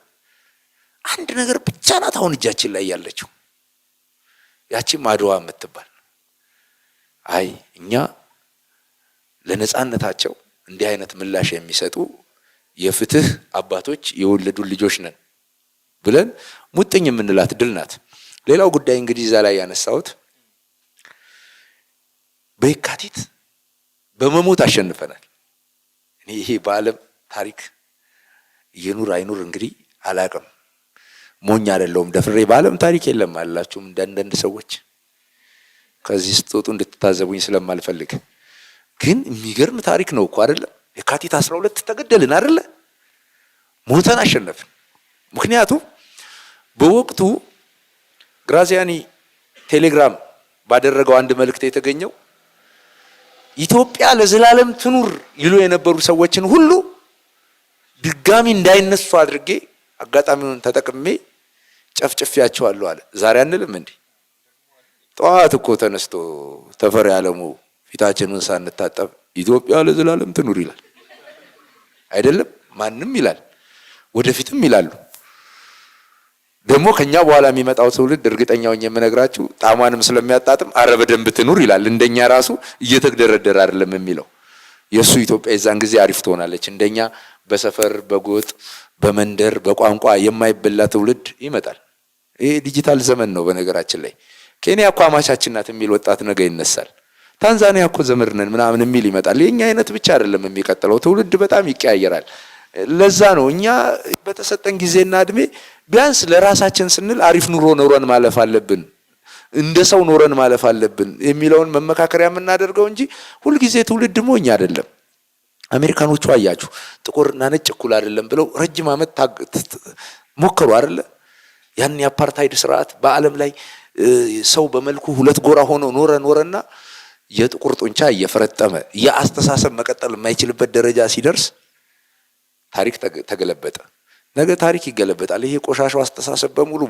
አንድ ነገር ብቻ ናት አሁን እጃችን ላይ ያለችው፣ ያቺም አድዋ የምትባል። አይ እኛ ለነጻነታቸው እንዲህ አይነት ምላሽ የሚሰጡ የፍትህ አባቶች የወለዱን ልጆች ነን ብለን ሙጥኝ የምንላት ድል ናት። ሌላው ጉዳይ እንግዲህ እዛ ላይ ያነሳሁት በየካቲት በመሞት አሸንፈናል። እኔ ይሄ በዓለም ታሪክ ይኑር አይኑር እንግዲህ አላቅም፣ ሞኝ አይደለሁም። ደፍሬ በዓለም ታሪክ የለም አላችሁም እንዳንዳንድ ሰዎች ከዚህ ስትወጡ እንድትታዘቡኝ ስለማልፈልግ፣ ግን የሚገርም ታሪክ ነው እኮ አይደለም? የካቲት 12 ተገደልን አይደለ? ሞተን አሸነፍን። ምክንያቱም በወቅቱ ግራዚያኒ ቴሌግራም ባደረገው አንድ መልእክት የተገኘው ኢትዮጵያ ለዘላለም ትኑር ይሉ የነበሩ ሰዎችን ሁሉ ድጋሚ እንዳይነሱ አድርጌ አጋጣሚውን ተጠቅሜ ጨፍጭፌያቸዋለሁ አለ። ዛሬ አንልም እንዴ? ጠዋት እኮ ተነስቶ ተፈሪ ዓለሙ ፊታችንን ሳንታጠብ ኢትዮጵያ ለዘላለም ትኑር ይላል አይደለም? ማንም ይላል፣ ወደፊትም ይላሉ። ደግሞ ከኛ በኋላ የሚመጣው ትውልድ እርግጠኛው የምነግራችሁ ጣሟንም ስለሚያጣጥም አረ በደንብ ትኑር ይላል። እንደኛ ራሱ እየተግደረደረ አይደለም የሚለው። የሱ ኢትዮጵያ የዛን ጊዜ አሪፍ ትሆናለች። እንደኛ በሰፈር በጎጥ በመንደር በቋንቋ የማይበላ ትውልድ ይመጣል። ይሄ ዲጂታል ዘመን ነው። በነገራችን ላይ ኬንያ እኮ አማቻችን ናት የሚል ወጣት ነገ ይነሳል። ታንዛኒያ እኮ ዘመድ ነን ምናምን የሚል ይመጣል። የኛ አይነት ብቻ አይደለም የሚቀጥለው ትውልድ በጣም ይቀያየራል። ለዛ ነው እኛ በተሰጠን ጊዜና እድሜ ቢያንስ ለራሳችን ስንል አሪፍ ኑሮ ኖረን ማለፍ አለብን፣ እንደ ሰው ኖረን ማለፍ አለብን የሚለውን መመካከሪያ የምናደርገው እንጂ ሁልጊዜ ትውልድ ሞኝ አይደለም። አሜሪካኖቹ አያችሁ ጥቁርና ነጭ እኩል አይደለም ብለው ረጅም ዓመት ሞከሩ አይደለ? ያን የአፓርታይድ ስርዓት በዓለም ላይ ሰው በመልኩ ሁለት ጎራ ሆኖ ኖረና የጥቁር ጡንቻ እየፈረጠመ የአስተሳሰብ መቀጠል የማይችልበት ደረጃ ሲደርስ ታሪክ ተገለበጠ። ነገ ታሪክ ይገለበጣል። ይሄ ቆሻሻው አስተሳሰብ በሙሉ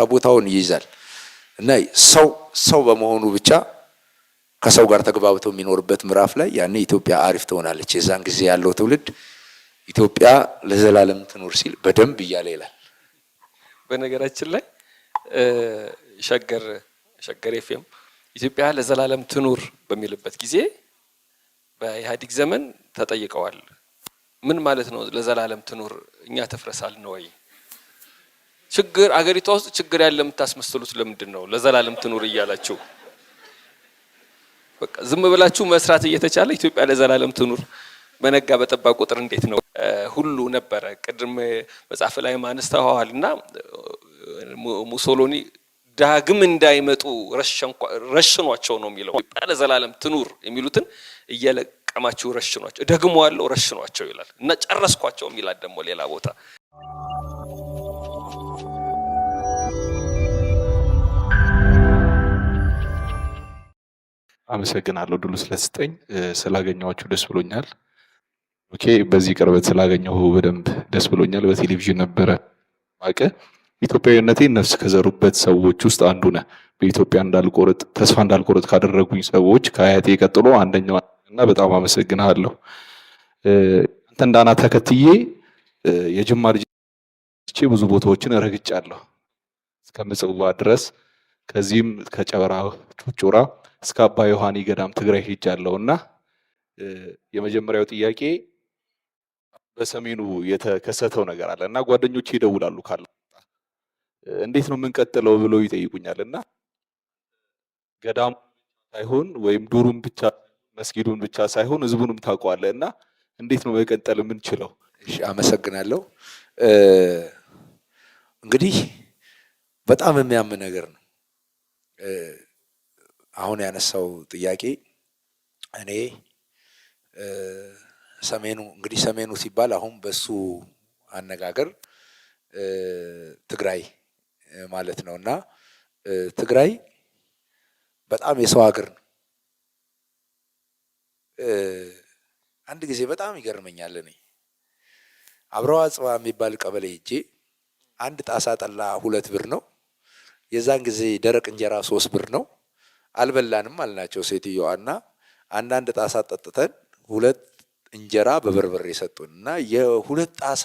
ቦታውን ይይዛል እና ሰው በመሆኑ ብቻ ከሰው ጋር ተግባብቶ የሚኖርበት ምዕራፍ ላይ ያኔ ኢትዮጵያ አሪፍ ትሆናለች። የዛን ጊዜ ያለው ትውልድ ኢትዮጵያ ለዘላለም ትኑር ሲል በደንብ እያለ ይላል። በነገራችን ላይ ሸገር ኤፍኤም ኢትዮጵያ ለዘላለም ትኑር በሚልበት ጊዜ በኢህአዴግ ዘመን ተጠይቀዋል። ምን ማለት ነው ለዘላለም ትኑር? እኛ ተፍረሳል ነው ወይ? ችግር አገሪቷ ውስጥ ችግር ያለ የምታስመስሉት ለምንድን ነው? ለዘላለም ትኑር እያላችሁ በቃ ዝም ብላችሁ መስራት እየተቻለ ኢትዮጵያ ለዘላለም ትኑር በነጋ በጠባ ቁጥር እንዴት ነው ሁሉ ነበረ። ቅድም መጽሐፍ ላይ ማንስተዋልና ሙሶሎኒ ዳግም እንዳይመጡ ረሽኗቸው ነው የሚለው። ኢትዮጵያ ለዘላለም ትኑር የሚሉትን እየለቀማችሁ ረሽኗቸው፣ ደግሞ ያለው ረሽኗቸው ይላል እና ጨረስኳቸው ይላል ደግሞ ሌላ ቦታ። አመሰግናለሁ ድሉ ስለሰጠኝ። ስላገኘኋችሁ ደስ ብሎኛል። ኦኬ፣ በዚህ ቅርበት ስላገኘሁ በደንብ ደስ ብሎኛል። በቴሌቪዥን ነበረ ማቀ ኢትዮጵያዊነቴን ነፍስ ከዘሩበት ሰዎች ውስጥ አንዱ ነህ። በኢትዮጵያ ተስፋ እንዳልቆረጥ ካደረጉኝ ሰዎች ከአያቴ ቀጥሎ አንደኛው እና በጣም አመሰግናለሁ። አንተ እንዳና ተከትዬ የጅማ ልጅ ብዙ ቦታዎችን ረግጫለሁ እስከ ምጽዋ ድረስ። ከዚህም ከጨበራ ጩርጩራ እስከ አባ ዮሐኒ ገዳም ትግራይ ሄጃለሁና የመጀመሪያው ጥያቄ በሰሜኑ የተከሰተው ነገር አለ እና ጓደኞቼ ይደውላሉ ካለ እንዴት ነው የምንቀጥለው ብለው ይጠይቁኛልና ገዳሙ ሳይሆን ወይም ዱሩም ብቻ መስጊዱን ብቻ ሳይሆን ህዝቡንም ታውቀዋለህ እና እንዴት ነው መቀጠል የምንችለው? እሺ፣ አመሰግናለሁ። እንግዲህ በጣም የሚያም ነገር ነው አሁን ያነሳው ጥያቄ። እኔ ሰሜኑ ሲባል አሁን በሱ አነጋገር ትግራይ ማለት ነው እና ትግራይ በጣም የሰው ሀገር ነው። አንድ ጊዜ በጣም ይገርመኛል። እኔ አብረዋ ጽዋ የሚባል ቀበሌ ሄጄ አንድ ጣሳ ጠላ 2 ብር ነው። የዛን ጊዜ ደረቅ እንጀራ 3 ብር ነው። አልበላንም አልናቸው ሴትዮዋና አንዳንድ ጣሳ ጠጥተን 2 እንጀራ በበርበሬ ሰጡን እና የ2 ጣሳ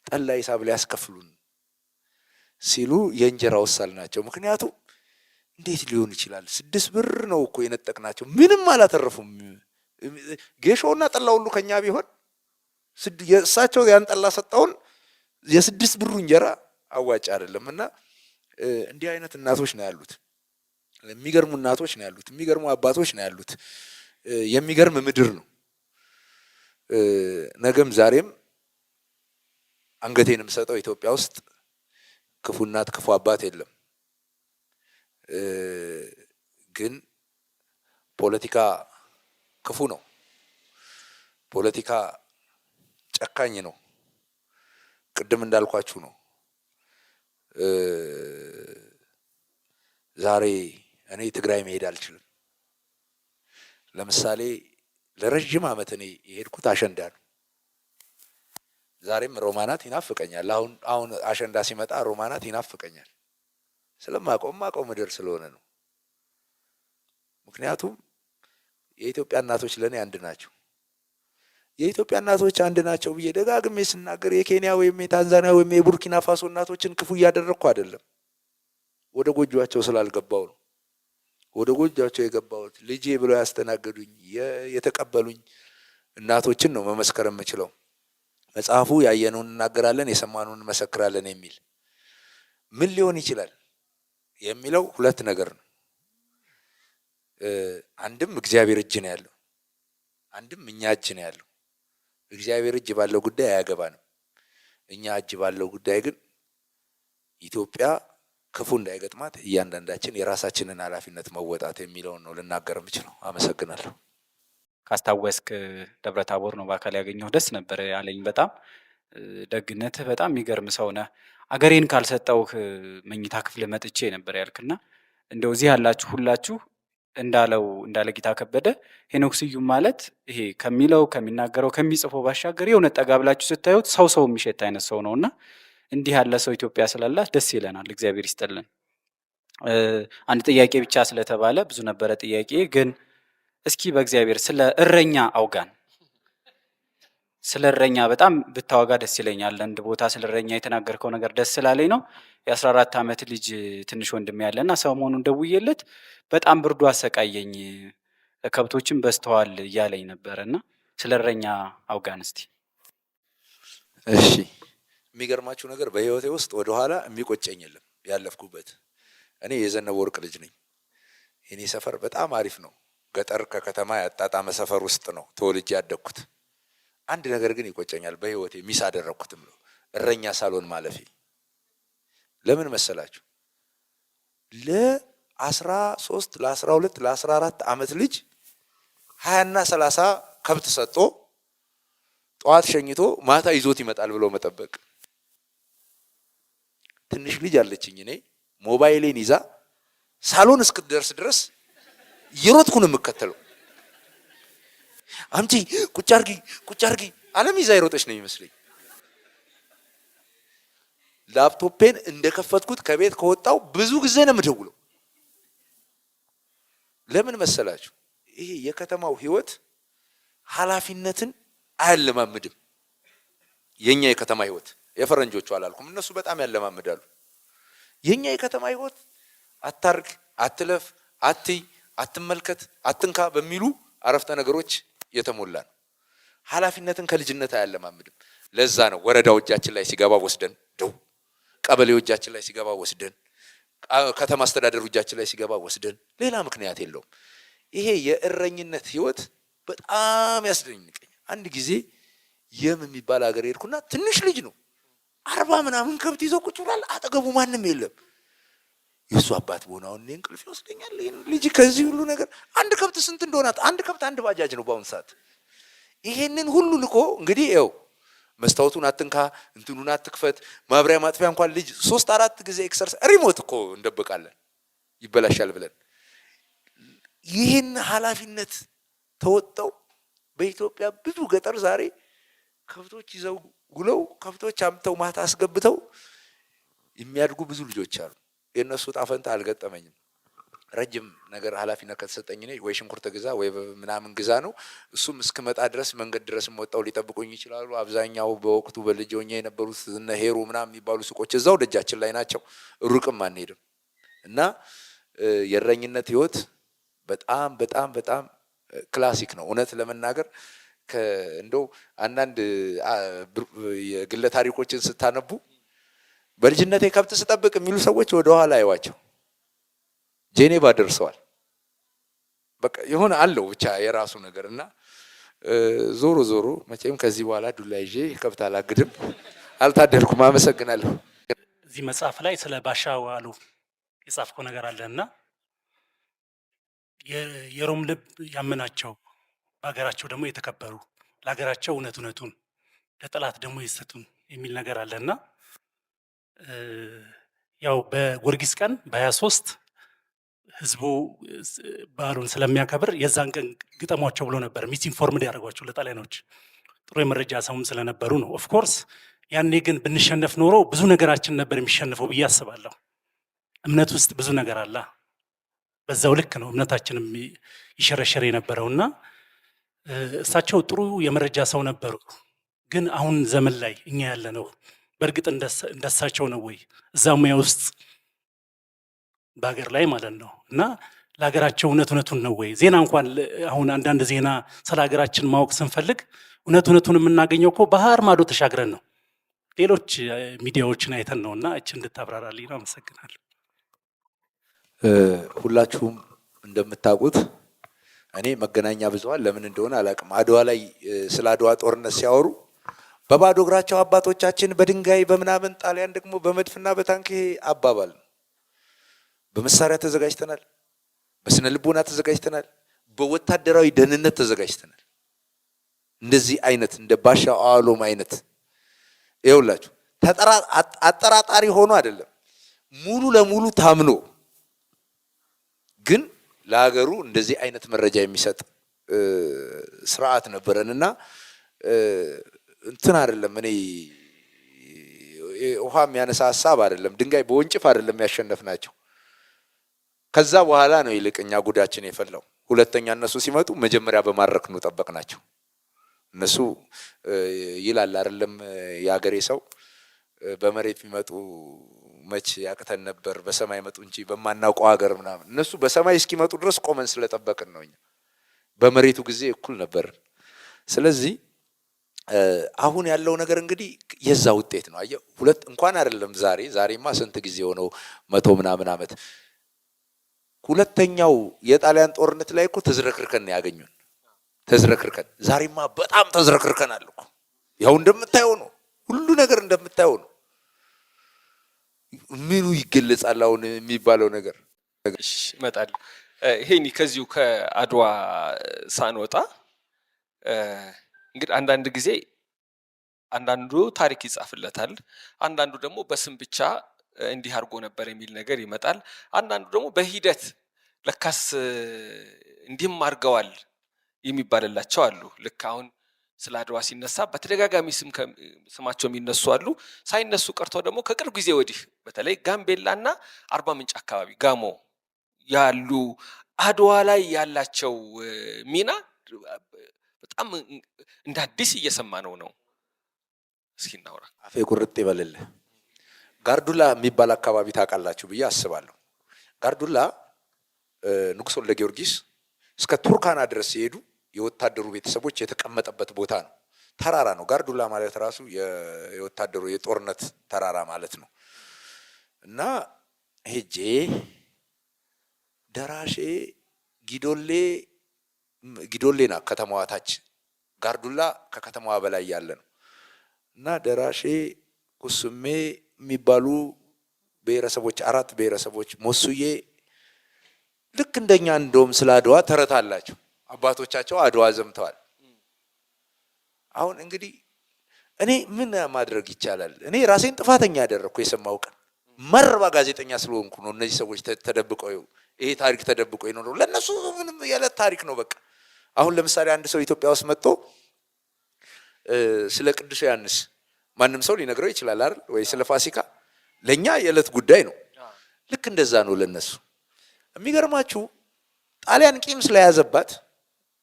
ጠላ ሂሳብ ሊያስከፍሉን ሲሉ የእንጀራ ወሳል ናቸው። ምክንያቱም እንዴት ሊሆን ይችላል? 6 ብር ነው እኮ የነጠቅናቸው፣ ምንም አላተረፉም። ጌሾና ጠላ ሁሉ ከኛ ቢሆን እሳቸው ያን ጠላ ሰጠውን፣ የ6 ብሩ እንጀራ አዋጭ አይደለም። እና እንዲህ አይነት እናቶች ነው ያሉት፣ የሚገርሙ እናቶች ነው ያሉት፣ የሚገርሙ አባቶች ነው ያሉት። የሚገርም ምድር ነው። ነገም ዛሬም አንገቴንም ሰጠው ኢትዮጵያ ውስጥ ክፉ እናት ክፉ አባት የለም። ግን ፖለቲካ ክፉ ነው። ፖለቲካ ጨካኝ ነው። ቅድም እንዳልኳችሁ ነው። ዛሬ እኔ ትግራይ መሄድ አልችልም። ለምሳሌ ለረጅም ዓመት እኔ የሄድኩት አሸንዳ ነው። ዛሬም ሮማናት ይናፍቀኛል። አሁን አሸንዳ ሲመጣ ሮማናት ይናፍቀኛል። ስለማውቀው ምድር ስለሆነ ነው። ምክንያቱም የኢትዮጵያ እናቶች ለእኔ አንድ ናቸው። የኢትዮጵያ እናቶች አንድ ናቸው ብዬ ደጋግሜ ስናገር የኬንያ ወይም የታንዛኒያ ወይም የቡርኪና ፋሶ እናቶችን ክፉ እያደረግኩ አይደለም። ወደ ጎጆአቸው ስላልገባው ነው። ወደ ጎጆአቸው የገባሁት ልጄ ብለው ያስተናገዱኝ የተቀበሉኝ እናቶችን ነው መመስከር የምችለው። መጽሐፉ ያየነውን እናገራለን፣ የሰማነውን እንመሰክራለን የሚል ምን ሊሆን ይችላል የሚለው ሁለት ነገር ነው። አንድም እግዚአብሔር እጅ ነው ያለው፣ አንድም እኛ እጅ ነው ያለው። እግዚአብሔር እጅ ባለው ጉዳይ አያገባንም። እኛ እጅ ባለው ጉዳይ ግን ኢትዮጵያ ክፉ እንዳይገጥማት እያንዳንዳችን የራሳችንን ኃላፊነት መወጣት የሚለውን ነው ልናገር የምችለው። አመሰግናለሁ። ካስታወስክ ደብረ ታቦር ነው በአካል ያገኘሁ። ደስ ነበር ያለኝ። በጣም ደግነትህ በጣም የሚገርም ሰው ነህ። አገሬን ካልሰጠውህ መኝታ ክፍል መጥቼ ነበር ያልክና እንደው እዚህ ያላችሁ ሁላችሁ እንዳለ ጌታ ከበደ ሄኖክ ስዩም ማለት ይሄ ከሚለው ከሚናገረው ከሚጽፈው ባሻገር የሆነ ጠጋ ብላችሁ ስታዩት ሰው የሚሸት አይነት ሰው ነውና እንዲህ ያለ ሰው ኢትዮጵያ ስላላት ደስ ይለናል። እግዚአብሔር ይስጥልን። አንድ ጥያቄ ብቻ ስለተባለ ብዙ ነበረ ጥያቄ፣ ግን እስኪ በእግዚአብሔር ስለ እረኛ አውጋን። ስለ እረኛ በጣም ብታወጋ ደስ ይለኛል። አንድ ቦታ ስለ እረኛ የተናገርከው ነገር ደስ ስላለኝ ነው። የ14 ዓመት ልጅ ትንሽ ወንድም ያለና ሰሞኑን ደውዬለት በጣም ብርዱ አሰቃየኝ፣ ከብቶችም በዝተዋል እያለኝ ነበረና ስለ እረኛ አውጋን እስቲ። እሺ፣ የሚገርማችሁ ነገር በህይወቴ ውስጥ ወደኋላ የሚቆጨኝ የለም ያለፍኩበት። እኔ የዘነበ ወርቅ ልጅ ነኝ። የኔ ሰፈር በጣም አሪፍ ነው። ገጠር ከከተማ ያጣጣመ ሰፈር ውስጥ ነው ተወልጄ ያደግኩት። አንድ ነገር ግን ይቆጨኛል በህይወቴ ሚስ አደረግኩትም ነው እረኛ ሳልሆን ማለፌ። ለምን መሰላችሁ? ለ13 ለ12 ለ14 ዓመት ልጅ 20 እና 30 ከብት ሰጥቶ ጠዋት ሸኝቶ ማታ ይዞት ይመጣል ብሎ መጠበቅ። ትንሽ ልጅ አለችኝ እኔ ሞባይሌን ይዛ ሳሎን እስክትደርስ ድረስ እየሮጥኩ ነው የምከተለው። አምጪ፣ ቁጭ አርጊ አለም ይዛ ይሮጠች ነው የሚመስለኝ። ላፕቶፔን እንደከፈትኩት ከቤት ከወጣው ብዙ ጊዜ ነው የምደውለው። ለምን መሰላችሁ? ይሄ የከተማው ህይወት ኃላፊነትን አያለማምድም። የኛ የከተማ ህይወት የፈረንጆቹ አላልኩም፣ እነሱ በጣም ያለማምዳሉ። የኛ የከተማ ህይወት አታርግ፣ አትለፍ፣ አትይ፣ አትመልከት፣ አትንካ በሚሉ አረፍተ ነገሮች የተሞላ ነው። ኃላፊነትን ከልጅነት አያለማምድም። ለዛ ነው ወረዳው እጃችን ላይ ሲገባ ወስደን ደው፣ ቀበሌው እጃችን ላይ ሲገባ ወስደን፣ ከተማ አስተዳደሩ እጃችን ላይ ሲገባ ወስደን፣ ሌላ ምክንያት የለውም። ይሄ የእረኝነት ህይወት በጣም ያስደንቀኝ። አንድ ጊዜ የሚባል ሀገር ሄድኩና ትንሽ ልጅ ነው 40 ምናምን ከብት ይዞ ቁጭ ብሏል። አጠገቡ ማንም የለም። የሱ አባት በሆነው እኔ እንቅልፍ ይወስደኛል። ልጅ ከዚህ ሁሉ ነገር አንድ ከብት ስንት እንደሆናት፣ አንድ ከብት አንድ ባጃጅ ነው በአሁኑ ሰዓት። ይሄንን ሁሉ ልኮ እንግዲህ ይኸው መስታወቱን አትንካ፣ እንትኑን አትክፈት፣ ማብሪያ ማጥፊያ እንኳን ልጅ 3-4 ጊዜ ኤክሰርሳይዝ ሪሞት እኮ እንደብቃለን ይበላሻል ብለን ይህን ኃላፊነት ተወጣው። በኢትዮጵያ ብዙ ገጠር ዛሬ ከብቶች ይዘው ጉለው ከብቶች አምተው ማታ አስገብተው የሚያድጉ ብዙ ልጆች አሉ። የእነሱ ጣፈንታ አልገጠመኝም። ረጅም ነገር ኃላፊነት ከተሰጠኝ እኔ ወይ ሽንኩርት ግዛ ወይ ምናምን ግዛ ነው። እሱም እስክመጣ ድረስ መንገድ ድረስ ወጣው ሊጠብቁኝ ይችላሉ። አብዛኛው በወቅቱ በልጅ ሆኜ የነበሩት እነ ሄሩ ምናምን የሚባሉ ሱቆች እዛው ደጃችን ላይ ናቸው። ሩቅም አንሄድም እና የእረኝነት ህይወት በጣም በጣም በጣም ክላሲክ ነው። እውነት ለመናገር እንደው አንዳንድ የግለ ታሪኮችን ስታነቡ በልጅነቴ ከብት ስጠብቅ የሚሉ ሰዎች ወደ ኋላ አይዋቸው ጄኔቫ ደርሰዋል። በቃ የሆነ አለው ብቻ የራሱ ነገር እና ዞሮ ዞሮ መቼም ከዚህ በኋላ ዱላ ይዤ ከብት አላግድም። አልታደልኩም። አመሰግናለሁ። እዚህ መጽሐፍ ላይ ስለ ባሻ ዋሉ የጻፍከው ነገር አለና የሮም ልብ ያመናቸው በሀገራቸው ደግሞ የተከበሩ ለሀገራቸው እውነቱን ለጠላት ደግሞ ይሰጡን የሚል ነገር አለና ያው በጊዮርጊስ ቀን በ23 ህዝቡ በዓሉን ስለሚያከብር የዛን ቀን ግጠሟቸው ብሎ ነበር ሚስኢንፎርምድ ያደረጓቸው ለጣሊያኖች ጥሩ የመረጃ ሰውም ስለነበሩ ነው። ኦፍኮርስ ያኔ ግን ብንሸነፍ ኖሮ ብዙ ነገራችን ነበር የሚሸነፈው ብዬ አስባለሁ። እምነት ውስጥ ብዙ ነገር አለ። በዛው ልክ ነው እምነታችንም ይሸረሸር የነበረውና እሳቸው ጥሩ የመረጃ ሰው ነበሩ። ግን አሁን ዘመን ላይ እኛ ያለ ነው በእርግጥ እንደሳቸው ነው ወይ እዛ ሙያ ውስጥ በሀገር ላይ ማለት ነው እና ለሀገራቸው እውነቱን ነው ወይ? ዜና እንኳን አሁን አንዳንድ ዜና ስለ ሀገራችን ማወቅ ስንፈልግ እውነቱን የምናገኘው እኮ ባህር ማዶ ተሻግረን ነው፣ ሌሎች ሚዲያዎችን አይተን ነው። እና እቺ እንድታብራራልኝ ነው። አመሰግናለሁ። ሁላችሁም እንደምታውቁት እኔ መገናኛ ብዙሃን ለምን እንደሆነ አላውቅም፣ አድዋ ላይ ስለ አድዋ ጦርነት ሲያወሩ በባዶ እግራቸው አባቶቻችን በድንጋይ በምናምን ጣሊያን ደግሞ በመድፍና በታንክ አባባል ነው። በመሳሪያ ተዘጋጅተናል፣ በስነ ልቦና ተዘጋጅተናል፣ በወታደራዊ ደህንነት ተዘጋጅተናል። እንደዚህ አይነት እንደ ባሻ አዋሎም አይነት ይኸውላችሁ አጠራጣሪ ሆኖ አይደለም ሙሉ ለሙሉ ታምኖ ግን ለሀገሩ እንደዚህ አይነት መረጃ የሚሰጥ ስርዓት ነበረንና እንትን አይደለም እኔ ውሃ የሚያነሳ ሀሳብ አይደለም፣ ድንጋይ በወንጭፍ አይደለም ያሸነፍናቸው። ከዛ በኋላ ነው ይልቅኛ ጉዳችን የፈላው። ሁለተኛ እነሱ ሲመጡ መጀመሪያ በማድረክ ነው ጠበቅናቸው። እነሱ ይላል አይደለም የሀገሬ ሰው በመሬት የሚመጡ መች ያቅተን ነበር በሰማይ መጡ እንጂ በማናውቀው ሀገር ምናምን። እነሱ በሰማይ እስኪመጡ ድረስ ቆመን ስለጠበቅን ነው። እኛ በመሬቱ ጊዜ እኩል ነበር። ስለዚህ አሁን ያለው ነገር እንግዲህ የዛ ውጤት ነው። አየህ ሁለት እንኳን አይደለም ዛሬማ ስንት ጊዜ ሆነው 100 ምናምን ዓመት። ሁለተኛው የጣሊያን ጦርነት ላይ እኮ ተዝረክርከን ያገኙን ተዝረክርከን። ዛሬማ በጣም ተዝረክርከናል እኮ ያው እንደምታየው ነው፣ ሁሉ ነገር እንደምታየው ነው። ምኑ ይገለጻል አሁን የሚባለው ነገር? እሺ እመጣለሁ። ይሄኒ ከዚሁ ከአድዋ ሳንወጣ እንግዲህ አንዳንድ ጊዜ አንዳንዱ ታሪክ ይጻፍለታል፣ አንዳንዱ ደግሞ በስም ብቻ እንዲህ አድርጎ ነበር የሚል ነገር ይመጣል። አንዳንዱ ደግሞ በሂደት ለካስ እንዲህም አድርገዋል የሚባልላቸው አሉ። ልክ አሁን ስለ አድዋ ሲነሳ በተደጋጋሚ ስማቸው የሚነሱ አሉ። ሳይነሱ ቀርተው ደግሞ ከቅርብ ጊዜ ወዲህ በተለይ ጋምቤላና አርባ ምንጭ አካባቢ ጋሞ ያሉ አድዋ ላይ ያላቸው ሚና በጣም እንደ አዲስ እየሰማ ነው። እስኪ እናውራ። አፌ ቁርጥ ይበልልህ። ጋርዱላ የሚባል አካባቢ ታውቃላችሁ ብዬ አስባለሁ። ጋርዱላ ንጉሥ ወልደ ጊዮርጊስ እስከ ቱርካና ድረስ ሲሄዱ የወታደሩ ቤተሰቦች የተቀመጠበት ቦታ ነው። ተራራ ነው። ጋርዱላ ማለት ራሱ የወታደሩ የጦርነት ተራራ ማለት ነው። እና ሄጄ ደራሼ ጊዶሌና ከተማዋ ታች፣ ጋርዱላ ከከተማዋ በላይ ያለ ነው። እና ደራሼ ኩሱሜ የሚባሉ ብሔረሰቦች 4 ብሔረሰቦች ሞሱዬ ልክ እንደኛ እንደውም ስለ አድዋ ተረት አላቸው። አባቶቻቸው አድዋ ዘምተዋል። አሁን እንግዲህ እኔ ምን ማድረግ ይቻላል? እኔ ራሴን ጥፋተኛ ያደረኩ የሰማው ቀን መርባ ጋዜጠኛ ስለሆንኩ ነው። እነዚህ ሰዎች ተደብቀው ይሄ ታሪክ ተደብቀው ይኖረው ለነሱ ምንም የዕለት ታሪክ ነው በቃ። አሁን ለምሳሌ አንድ ሰው ኢትዮጵያ ውስጥ መጥቶ ስለ ቅዱስ ዮሐንስ ማንም ሰው ሊነግረው ይችላል አይደል ወይ? ስለ ፋሲካ ለኛ የዕለት ጉዳይ ነው። ልክ እንደዛ ነው ለነሱ። የሚገርማችሁ ጣሊያን ቂም ስለያዘባት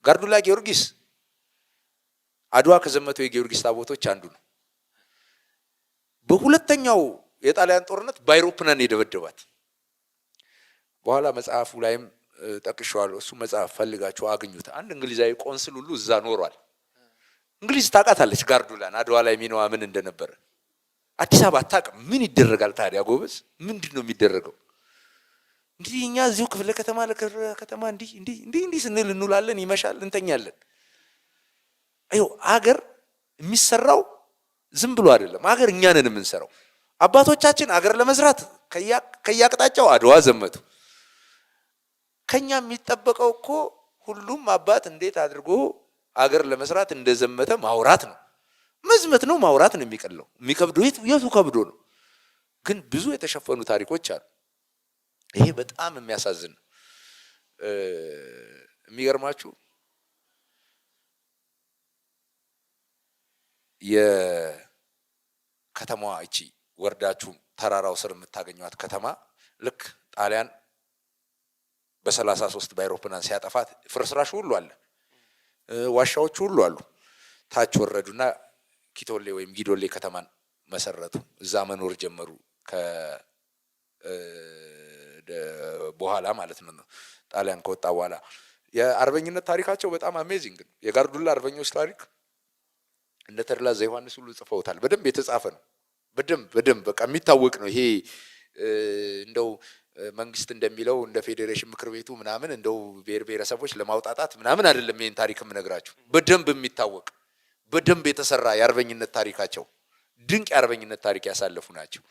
ጋርዱላ ጊዮርጊስ አድዋ ከዘመቱ የጊዮርጊስ ታቦቶች አንዱ ነው። በሁለተኛው የጣሊያን ጦርነት በአይሮፕላን የደበደባት። በኋላ መጽሐፉ ላይም ጠቅሼዋለሁ። እሱ መጽሐፍ ፈልጋችሁ አግኙት። አንድ እንግሊዛዊ ቆንስል ሁሉ እዛ ኖሯል። እንግሊዝ ታውቃታለች ጋርዱላን፣ አድዋ ላይ ሚናዋ ምን እንደነበረ። አዲስ አበባ አታውቅም። ምን ይደረጋል ታዲያ ጎበዝ? ምንድን ነው የሚደረገው? እንግዲህ እኛ እዚሁ ክፍለ ከተማ ለክፍለ ከተማ እንዲህ ስንል እንውላለን፣ ይመሻል፣ እንተኛለን። አዩ አገር የሚሰራው ዝም ብሎ አይደለም። አገር እኛ ነን የምንሰራው። አባቶቻችን አገር ለመስራት ከያቅጣጫው አድዋ ዘመቱ። ከኛ የሚጠበቀው እኮ ሁሉም አባት እንዴት አድርጎ አገር ለመስራት እንደዘመተ ማውራት ነው። መዝመት ነው ማውራት ነው የሚቀለው። የሚከብደው የቱ ከብዶ ነው። ግን ብዙ የተሸፈኑ ታሪኮች አሉ። ይሄ በጣም የሚያሳዝን ነው። የሚገርማችሁ የከተማዋ እቺ ወርዳችሁ ተራራው ስር የምታገኟት ከተማ ልክ ጣሊያን በ33 በአውሮፕላን ሲያጠፋት ፍርስራሹ ሁሉ አለ፣ ዋሻዎቹ ሁሉ አሉ። ታች ወረዱና ኪቶሌ ወይም ጊዶሌ ከተማን መሰረቱ። እዛ መኖር ጀመሩ በኋላ ማለት ነው። ጣሊያን ከወጣ በኋላ የአርበኝነት ታሪካቸው በጣም አሜዚንግ ነው። የጋርዱላ አርበኞች ታሪክ እነ ተድላ ዘዮሐንስ ሁሉ ጽፈውታል። በደንብ የተጻፈ ነው። በደንብ በቃ የሚታወቅ ነው። ይሄ እንደው መንግስት እንደሚለው እንደ ፌዴሬሽን ምክር ቤቱ ምናምን እንደው ብሔር ብሔረሰቦች ለማውጣጣት ምናምን አይደለም። ይሄን ታሪክ የምነግራችሁ በደንብ የሚታወቅ በደንብ የተሰራ የአርበኝነት ታሪካቸው ድንቅ የአርበኝነት ታሪክ ያሳለፉ ናቸው።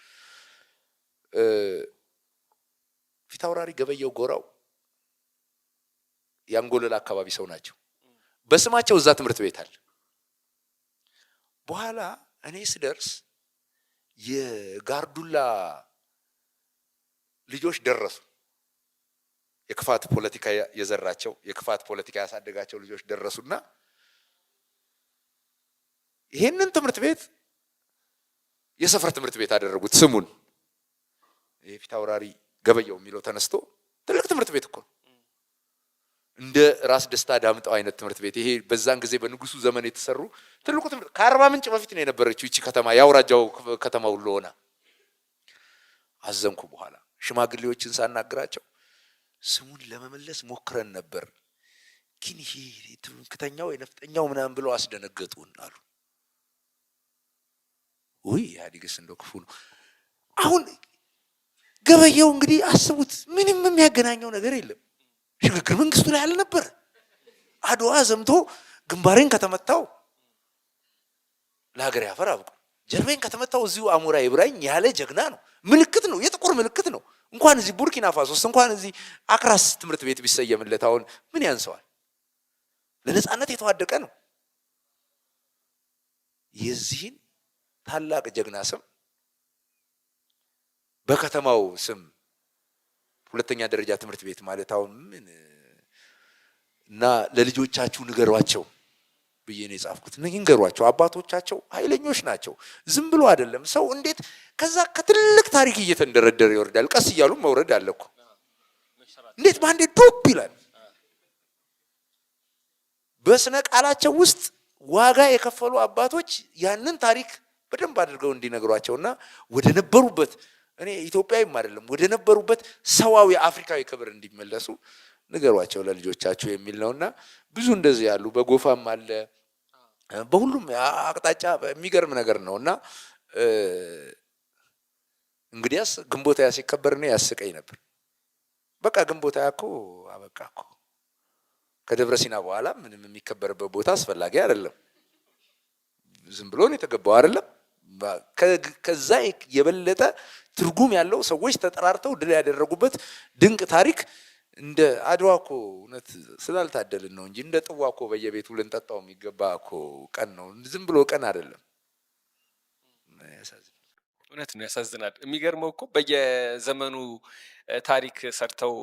ፊታውራሪ ገበየው ጎራው የአንጎለላ አካባቢ ሰው ናቸው። በስማቸው እዛ ትምህርት ቤት አለ። በኋላ እኔ ስደርስ የጋርዱላ ልጆች ደረሱ። የክፋት ፖለቲካ የዘራቸው የክፋት ፖለቲካ ያሳደጋቸው ልጆች ደረሱና ይሄንን ትምህርት ቤት የሰፈር ትምህርት ቤት አደረጉት። ስሙን የፊታውራሪ ገበየው የሚለው ተነስቶ ትልቅ ትምህርት ቤት እኮ እንደ ራስ ደስታ ዳምጠው አይነት ትምህርት ቤት። ይሄ በዛን ጊዜ በንጉሱ ዘመን የተሰሩ ትልቁ ትምህርት ከአርባ ምንጭ በፊት ነው የነበረችው እቺ ከተማ፣ ያውራጃው ከተማ ሁሉ ሆና። አዘንኩ። በኋላ ሽማግሌዎችን ሳናግራቸው ስሙን ለመመለስ ሞክረን ነበር፣ ግን ይሄ ትምክተኛው የነፍጠኛው ምናምን ብለው አስደነገጡን አሉ። ውይ ኢህአዴግስ እንደው ክፉ ነው። አሁን ገበየው እንግዲህ አስቡት፣ ምንም የሚያገናኘው ነገር የለም። ሽግግር መንግስቱ ላይ አልነበር። አድዋ ዘምቶ ግንባሬን ከተመታው ለሀገር ያፈር አብቁ፣ ጀርባዬን ከተመታው እዚሁ አሞራ ይብራኝ ያለ ጀግና ነው። ምልክት ነው፣ የጥቁር ምልክት ነው። እንኳን እዚህ ቡርኪና ፋሶስ እንኳን እዚህ አክራስ ትምህርት ቤት ቢሰየምለት አሁን ምን ያንሰዋል? ለነጻነት የተዋደቀ ነው። የዚህን ታላቅ ጀግና ስም በከተማው ስም ሁለተኛ ደረጃ ትምህርት ቤት ማለት አሁን ምን እና ለልጆቻችሁ ንገሯቸው ብዬ ነው የጻፍኩት። ንገሯቸው፣ አባቶቻቸው ኃይለኞች ናቸው። ዝም ብሎ አይደለም ሰው እንዴት ከዛ ከትልቅ ታሪክ እየተንደረደረ ይወርዳል። ቀስ እያሉ መውረድ አለ እኮ። እንዴት ባንዴ ዶብ ይላል። በስነ ቃላቸው ውስጥ ዋጋ የከፈሉ አባቶች ያንን ታሪክ በደንብ አድርገው እንዲነግሯቸውና ወደ ነበሩበት እኔ ኢትዮጵያዊም አይደለም ወደ ነበሩበት ሰዋዊ አፍሪካዊ ክብር እንዲመለሱ ንገሯቸው ለልጆቻቸው የሚል ነውና ብዙ እንደዚህ ያሉ በጎፋም አለ በሁሉም አቅጣጫ የሚገርም ነገር ነውና እንግዲያስ ግንቦት ሃያ ሲከበር ነው ያስቀኝ ነበር። በቃ ግንቦት ሃያ እኮ አበቃ እኮ ከደብረ ሲና በኋላ ምንም የሚከበርበት ቦታ አስፈላጊ አይደለም። ዝም ብሎ ነው የተገባው አይደለም። ከዛ የበለጠ ትርጉም ያለው ሰዎች ተጠራርተው ድል ያደረጉበት ድንቅ ታሪክ እንደ አድዋ እኮ እውነት ስላልታደልን ነው እንጂ እንደ ጥዋ እኮ በየቤቱ ልንጠጣው የሚገባ እኮ ቀን ነው። ዝም ብሎ ቀን አይደለም። ያሳዝናል። እውነት ነው፣ ያሳዝናል። የሚገርመው እኮ በየዘመኑ ታሪክ ሰርተው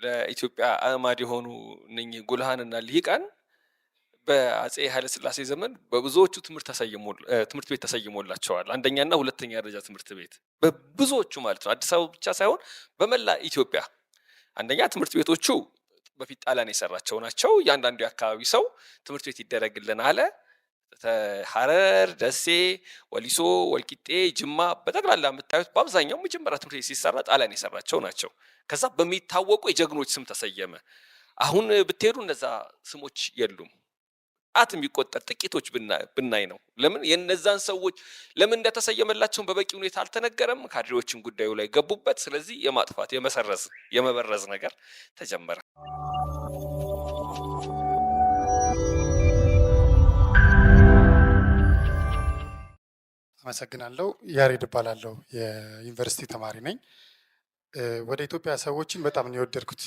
ለኢትዮጵያ አዕማድ የሆኑ እነኚህ ጉልሃንና ልሂቃን በአጼ ኃይለሥላሴ ዘመን በብዙዎቹ ትምህርት ቤት ተሰይሞላቸዋል። አንደኛና ሁለተኛ ደረጃ ትምህርት ቤት በብዙዎቹ ማለት ነው። አዲስ አበባ ብቻ ሳይሆን በመላ ኢትዮጵያ አንደኛ ትምህርት ቤቶቹ በፊት ጣሊያን የሰራቸው ናቸው። እያንዳንዱ የአካባቢ ሰው ትምህርት ቤት ይደረግልን አለ። ሐረር፣ ደሴ፣ ወሊሶ፣ ወልቂጤ፣ ጅማ በጠቅላላ የምታዩት በአብዛኛው መጀመሪያ ትምህርት ቤት ሲሰራ ጣሊያን የሰራቸው ናቸው። ከዛ በሚታወቁ የጀግኖች ስም ተሰየመ። አሁን ብትሄዱ እነዛ ስሞች የሉም። ጣት የሚቆጠር ጥቂቶች ብናይ ነው። ለምን የነዛን ሰዎች ለምን እንደተሰየመላቸው በበቂ ሁኔታ አልተነገረም። ካድሬዎችን ጉዳዩ ላይ ገቡበት። ስለዚህ የማጥፋት የመበረዝ ነገር ተጀመረ። አመሰግናለሁ። ያሬድ እባላለሁ። የዩኒቨርሲቲ ተማሪ ነኝ። ወደ ኢትዮጵያ ሰዎችን በጣም ነው የወደድኩት።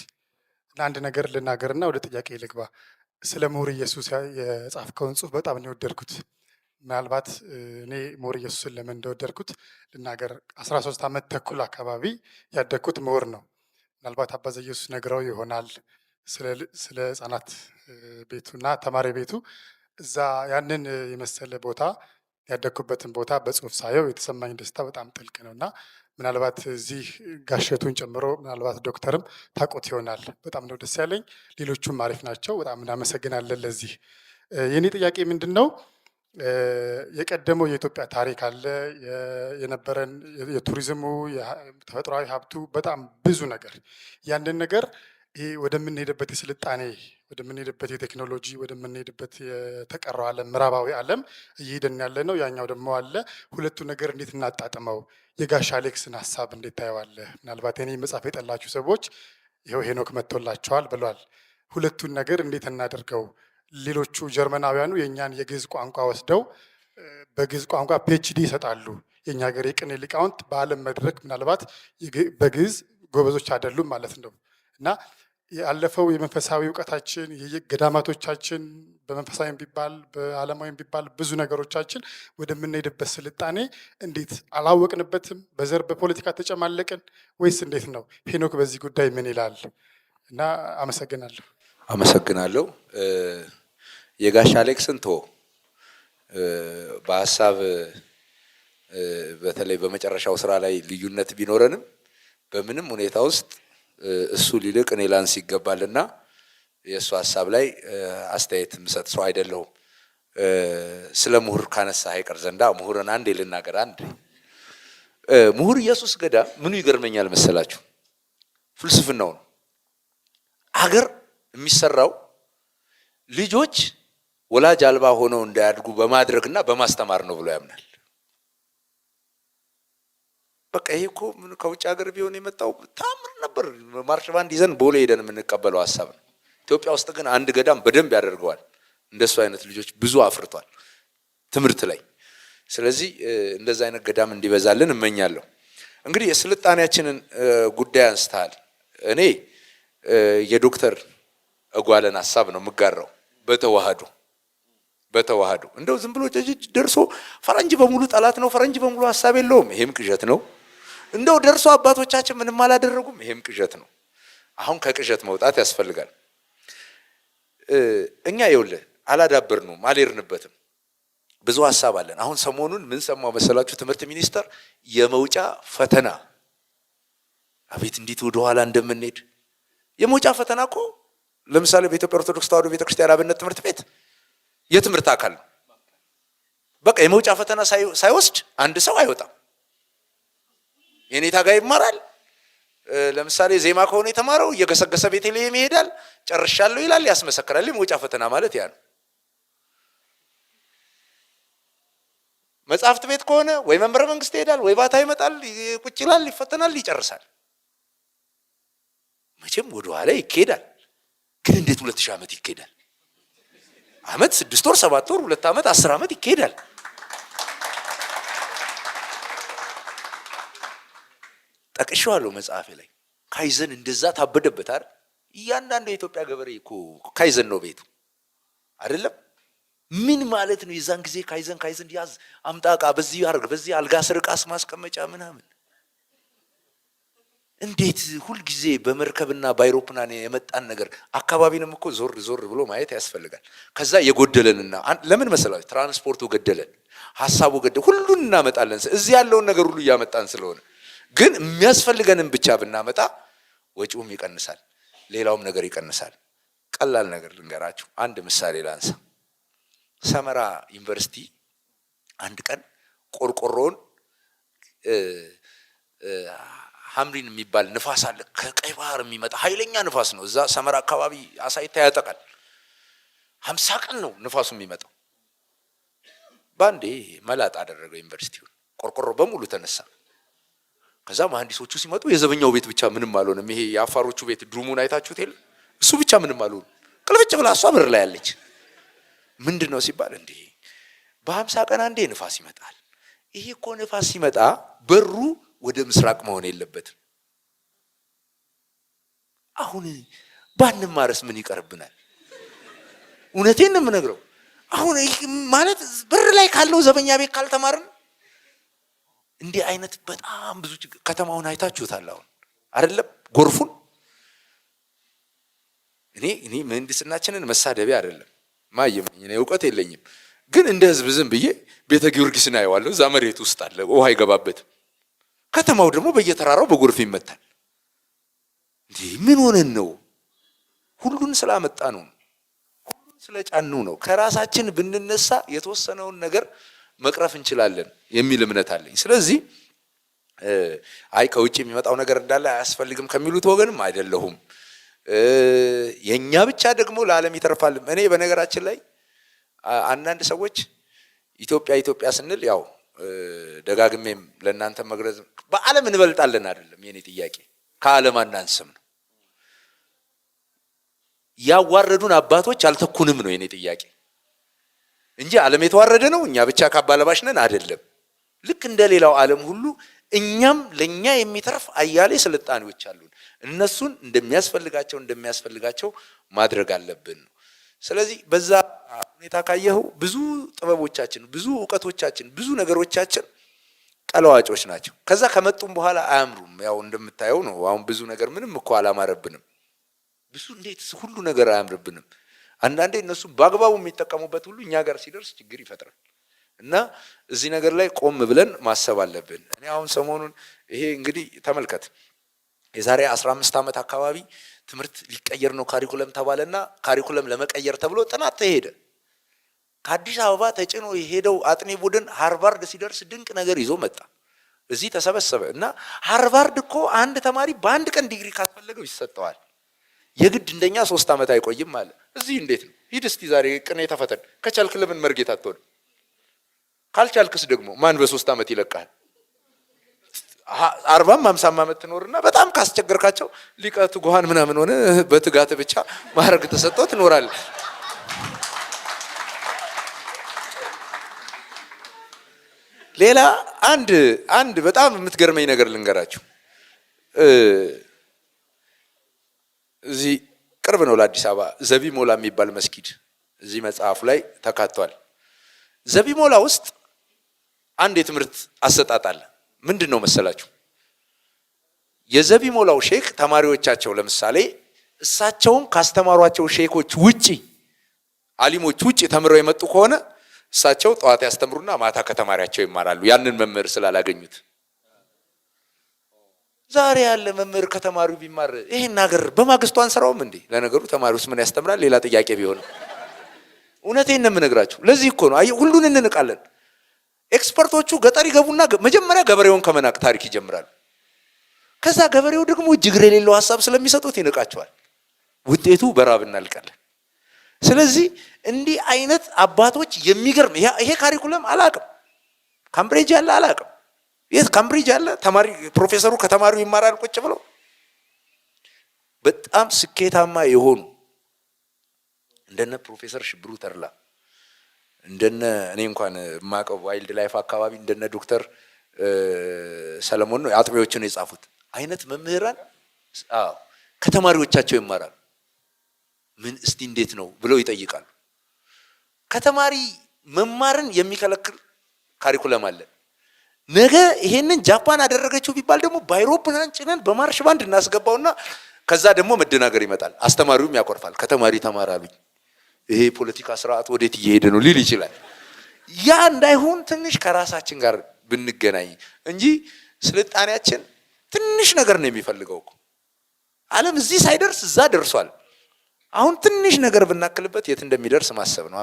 ለአንድ ነገር ልናገርና ወደ ጥያቄ ልግባ። ስለ ምሁር ኢየሱስ የጻፍከውን ጽሁፍ በጣም ነው የወደድኩት። ምናልባት እኔ ምሁር ኢየሱስን ለምን እንደወደድኩት ልናገር። 13 ዓመት ተኩል አካባቢ ያደግኩት ምሁር ነው። ምናልባት አባ ዘኢየሱስ ነግረው ይሆናል ስለ ህጻናት ቤቱና ተማሪ ቤቱ። እዛ ያንን የመሰለ ቦታ ያደግኩበትን ቦታ በጽሁፍ ሳየው የተሰማኝ ደስታ በጣም ጥልቅ ነው እና ምናልባት እዚህ ጋሸቱን ጨምሮ ምናልባት ዶክተርም ታውቁት ይሆናል። በጣም ነው ደስ ያለኝ። ሌሎቹም አሪፍ ናቸው። በጣም እናመሰግናለን። ለዚህ የኔ ጥያቄ ምንድን ነው? የቀደመው የኢትዮጵያ ታሪክ አለ፣ የነበረን የቱሪዝሙ፣ ተፈጥሯዊ ሀብቱ በጣም ብዙ ነገር ያንን ነገር ይሄ ወደምንሄድበት የስልጣኔ ወደምንሄድበት የቴክኖሎጂ ወደምንሄድበት የተቀረው ዓለም ምዕራባዊ ዓለም እየሄድን ያለ ነው። ያኛው ደግሞ አለ። ሁለቱ ነገር እንዴት እናጣጥመው? የጋሽ አሌክስን ሀሳብ እንዴት ታየዋለህ? ምናልባት የኔ መጽሐፍ የጠላችሁ ሰዎች ይኸው ሄኖክ መጥቶላቸዋል ብሏል። ሁለቱን ነገር እንዴት እናደርገው? ሌሎቹ ጀርመናውያኑ የእኛን የግዕዝ ቋንቋ ወስደው በግዕዝ ቋንቋ ፒኤችዲ ይሰጣሉ። የእኛ ሀገር የቅኔ ሊቃውንት በዓለም መድረክ ምናልባት በግዕዝ ጎበዞች አይደሉም ማለት ነው እና ያለፈው የመንፈሳዊ እውቀታችን ገዳማቶቻችን በመንፈሳዊም ቢባል በዓለማዊም ቢባል ብዙ ነገሮቻችን ወደምንሄድበት ስልጣኔ እንዴት አላወቅንበትም? በዘር በፖለቲካ ተጨማለቅን ወይስ እንዴት ነው? ሄኖክ በዚህ ጉዳይ ምን ይላል? እና አመሰግናለሁ። አመሰግናለሁ። የጋሽ አሌክስን በሀሳብ በተለይ በመጨረሻው ስራ ላይ ልዩነት ቢኖረንም በምንም ሁኔታ ውስጥ እሱ ሊልቅ እኔ ላንስ ይገባልና የእሱ ሀሳብ ላይ አስተያየት የምሰጥ ሰው አይደለሁም። ስለ ምሁር ካነሳ አይቀር ዘንዳ ምሁርን አንዴ ልናገር። ምሁር ኢየሱስ ገዳ ምኑ ይገርመኛል መሰላችሁ? ፍልስፍናው ነው። አገር የሚሰራው ልጆች ወላጅ አልባ ሆነው እንዳያድጉ በማድረግና በማስተማር ነው ብሎ ያምናል። በቃ ይሄ እኮ ከውጭ ሀገር ቢሆን የመጣው ታምር ነበር። ማርሽ ባንድ ይዘን ቦሌ ሄደን የምንቀበለው ሀሳብ ነው። ኢትዮጵያ ውስጥ ግን አንድ ገዳም በደንብ ያደርገዋል። እንደሱ አይነት ልጆች ብዙ አፍርቷል ትምህርት ላይ። ስለዚህ እንደዛ አይነት ገዳም እንዲበዛልን እመኛለሁ። እንግዲህ የስልጣኔያችንን ጉዳይ አንስተሃል። እኔ የዶክተር እጓለን ሀሳብ ነው የምጋራው። በተዋህዶ እንደው ዝም ብሎ ደርሶ ፈረንጅ በሙሉ ጠላት ነው፣ ፈረንጅ በሙሉ ሀሳብ የለውም፣ ይሄም ቅዠት ነው። እንደው ደርሶ አባቶቻችን ምንም አላደረጉም፣ ይሄም ቅዠት ነው። አሁን ከቅዠት መውጣት ያስፈልጋል። እኛ ይኸውልህ አላዳበርነውም፣ አልሄድንበትም። ብዙ ሀሳብ አለን። አሁን ሰሞኑን ምን ሰማው መሰላችሁ? ትምህርት ሚኒስቴር የመውጫ ፈተና፣ አቤት እንዴት ወደኋላ እንደምንሄድ። የመውጫ ፈተና እኮ ለምሳሌ በኢትዮጵያ ኦርቶዶክስ ተዋሕዶ ቤተክርስቲያን አብነት ትምህርት ቤት የትምህርት አካል ነው። በቃ የመውጫ ፈተና ሳይወስድ አንድ ሰው አይወጣም። የኔታ ጋር ይማራል። ለምሳሌ ዜማ ከሆነ የተማረው እየገሰገሰ ቤተልሔም ይሄዳል፣ ጨርሻለሁ ይላል፣ ያስመሰክራል። የመውጫ ፈተና ማለት ያ ነው። መጽሐፍት ቤት ከሆነ ወይ መምህረ መንግስት ይሄዳል፣ ወይ ባታ ይመጣል፣ ቁጭ ይላል፣ ይፈተናል፣ ይጨርሳል። መቼም ወደኋላ ይኬዳል። ግን እንዴት 2000 ዓመት ይኬዳል? ዓመት 6 ወር 7 ወር 2 ዓመት 10 ዓመት ይኬዳል። ጠቅሼዋለሁ መጽሐፌ ላይ። ካይዘን እንደዛ ታበደበት አይደል? እያንዳንዱ የኢትዮጵያ ገበሬ እኮ ካይዘን ነው ቤቱ አይደለም? ምን ማለት ነው? የዛን ጊዜ ካይዘን ያዝ፣ አምጣቃ፣ በዚህ አርግ፣ በዚህ አልጋ ስር ዕቃስ ማስቀመጫ ምናምን። እንዴት ሁልጊዜ በመርከብና በአይሮፕላን የመጣን ነገር አካባቢንም እኮ ዞር ብሎ ማየት ያስፈልጋል። ከዛ የጎደለንና ለምን መሰላችሁ? ትራንስፖርቱ ገደለን፣ ሀሳቡ ገደለን፣ ሁሉን እናመጣለን። እዚህ ያለውን ነገር ሁሉ እያመጣን ስለሆነ ግን የሚያስፈልገንን ብቻ ብናመጣ ወጪውም ይቀንሳል፣ ሌላውም ነገር ይቀንሳል። ቀላል ነገር ልንገራችሁ፣ አንድ ምሳሌ ላንሳ። ሰመራ ዩኒቨርሲቲ አንድ ቀን ቆርቆሮውን ሐምሪን የሚባል ንፋስ አለ፣ ከቀይ ባህር የሚመጣ ኃይለኛ ንፋስ ነው። እዛ ሰመራ አካባቢ አሳይታ ያጠቃል። 50 ቀን ነው ንፋሱ የሚመጣው። ባንዴ መላጥ አደረገው ዩኒቨርሲቲውን፣ ቆርቆሮ በሙሉ ተነሳ። ከዛ መሐንዲሶቹ ሲመጡ የዘበኛው ቤት ብቻ ምንም አልሆነም። ይሄ የአፋሮቹ ቤት ዱሙን አይታችሁት የለ? እሱ ብቻ ምንም አልሆነም። ቅልብጭ ብላ እሷ በር ላይ ያለች። ምንድን ነው ሲባል እንዴ በ50 ቀን አንዴ ንፋስ ይመጣል። ይሄ እኮ ንፋስ ሲመጣ በሩ ወደ ምስራቅ መሆን የለበትም። አሁን ባንማረስ ምን ይቀርብናል? እውነቴን ነው የምነግረው። አሁን ማለት በር ላይ ካለው ዘበኛ ቤት ካልተማርን እንዲህ አይነት በጣም ብዙ ችግር። ከተማውን አይታችሁታል አሁን አይደለም ጎርፉን። እኔ ምህንድስናችንን መሳደቢያ አይደለም ማየም እኔ እውቀት የለኝም፣ ግን እንደ ህዝብ ዝም ብዬ ቤተ ጊዮርጊስን አየዋለሁ። እዛ መሬት ውስጥ አለ ውሃ አይገባበትም። ከተማው ደግሞ በየተራራው በጎርፍ ይመታል። እንዴ ምን ሆነን ነው? ሁሉን ስላመጣ ነው፣ ሁሉን ስለጫኑ ነው። ከራሳችን ብንነሳ የተወሰነውን ነገር መቅረፍ እንችላለን የሚል እምነት አለኝ። ስለዚህ አይ ከውጭ የሚመጣው ነገር እንዳለ አያስፈልግም ከሚሉት ወገንም አይደለሁም። የኛ ብቻ ደግሞ ለዓለም ይተርፋል። እኔ በነገራችን ላይ አንዳንድ ሰዎች ኢትዮጵያ ስንል ያው ደጋግሜም ለእናንተ መግለጽ በዓለም እንበልጣለን አይደለም የኔ ጥያቄ፣ ከዓለም አናንስም ነው። ያዋረዱን አባቶች አልተኩንም ነው የኔ ጥያቄ እንጂ ዓለም የተዋረደ ነው እኛ ብቻ ካባለባሽ ነን አይደለም። ልክ እንደ ሌላው ዓለም ሁሉ እኛም ለኛ የሚተርፍ አያሌ ስልጣኔዎች አሉን። እነሱን እንደሚያስፈልጋቸው ማድረግ አለብን ነው። ስለዚህ በዛ ሁኔታ ካየኸው ብዙ ጥበቦቻችን፣ ብዙ እውቀቶቻችን፣ ብዙ ነገሮቻችን ቀለዋጮች ናቸው። ከዛ ከመጡም በኋላ አያምሩም። ያው እንደምታየው ነው። አሁን ብዙ ነገር ምንም እኮ አላማረብንም። ብዙ እንዴት ሁሉ ነገር አያምርብንም። አንዳንዴ እነሱ በአግባቡ የሚጠቀሙበት ሁሉ እኛ ጋር ሲደርስ ችግር ይፈጥራል። እና እዚህ ነገር ላይ ቆም ብለን ማሰብ አለብን። እኔ አሁን ሰሞኑን ይሄ እንግዲህ ተመልከት፣ የዛሬ 15 ዓመት አካባቢ ትምህርት ሊቀየር ነው ካሪኩለም ተባለና ካሪኩለም ለመቀየር ተብሎ ጥናት ተሄደ። ከአዲስ አበባ ተጭኖ የሄደው አጥኒ ቡድን ሃርቫርድ ሲደርስ ድንቅ ነገር ይዞ መጣ። እዚህ ተሰበሰበ እና ሃርቫርድ እኮ አንድ ተማሪ በአንድ ቀን ዲግሪ ካስፈለገው ይሰጠዋል። የግድ እንደኛ 3 ዓመት አይቆይም አለ። እዚህ እንዴት ነው? ሂድ እስቲ ዛሬ ቅኔ ተፈተን፣ ከቻልክ ለምን መርጌታ አትሆንም? ካልቻልክስ ደግሞ ማን በ3 ዓመት ይለቃል? 40 50 ዓመት ትኖርና በጣም ካስቸገርካቸው ሊቀ ትጉሃን ምናምን ሆነ በትጋት ብቻ ማዕረግ ተሰጥቶ ትኖራለህ። ሌላ አንድ በጣም የምትገርመኝ ነገር ልንገራችሁ። እዚህ ቅርብ ነው ለአዲስ አበባ ዘቢሞላ የሚባል መስጊድ እዚህ መጽሐፉ ላይ ተካቷል። ዘቢሞላ ውስጥ አንድ የትምህርት አሰጣጥ አለ። ምንድን ነው መሰላችሁ? የዘቢሞላው ሼክ ተማሪዎቻቸው ለምሳሌ እሳቸውን ካስተማሯቸው ሼኮች ውጪ አሊሞች ውጪ ተምረው የመጡ ከሆነ እሳቸው ጠዋት ያስተምሩና ማታ ከተማሪያቸው ይማራሉ፣ ያንን መምህር ስላላገኙት። ዛሬ ያለ መምህር ከተማሪው ቢማር ይሄን ነገር በማግስቱ አንሰራውም እንዴ? ለነገሩ ተማሪውስ ምን ያስተምራል? ሌላ ጥያቄ ቢሆንም እውነቴን ነው የምነግራችሁ። ለዚህ እኮ ነው ሁሉን እንንቃለን። ኤክስፐርቶቹ ገጠር ይገቡና መጀመሪያ ገበሬውን ከመናቅ ታሪክ ይጀምራሉ። ከዛ ገበሬው ደግሞ እጅግር የሌለው ሀሳብ ስለሚሰጡት ይንቃቸዋል። ውጤቱ በራብ እናልቃለን። ስለዚህ እንዲህ አይነት አባቶች የሚገርም ይሄ ካሪኩለም አላቅም፣ ካምብሪጅ ያለ አላቅም። የት ካምብሪጅ ያለ ተማሪ ፕሮፌሰሩ ከተማሪው ይማራል ቁጭ ብለው። በጣም ስኬታማ የሆኑ እንደነ ፕሮፌሰር ሽብሩ ተርላ እንደነ እኔ እንኳን ማቀው ዋይልድ ላይፍ አካባቢ እንደነ ዶክተር ሰለሞን ነው አጥቢዎችን የጻፉት አይነት መምህራን ከተማሪዎቻቸው ይማራሉ። ምን እስቲ እንዴት ነው ብለው ይጠይቃሉ። ከተማሪ መማርን የሚከለክል ካሪኩለም አለ። ነገ ይሄንን ጃፓን አደረገችው ቢባል ደግሞ በአይሮፕላን ጭነን በማርሽ ባንድ እናስገባውና ከዛ ደግሞ መደናገር ይመጣል። አስተማሪውም ያኮርፋል። ከተማሪ ተማራሉኝ ይሄ ፖለቲካ ስርዓት ወዴት እየሄደ ነው ሊል ይችላል። ያ እንዳይሆን ትንሽ ከራሳችን ጋር ብንገናኝ እንጂ ስልጣኔያችን ትንሽ ነገር ነው የሚፈልገው እኮ። ዓለም እዚህ ሳይደርስ እዛ ደርሷል። አሁን ትንሽ ነገር ብናክልበት የት እንደሚደርስ ማሰብ ነው።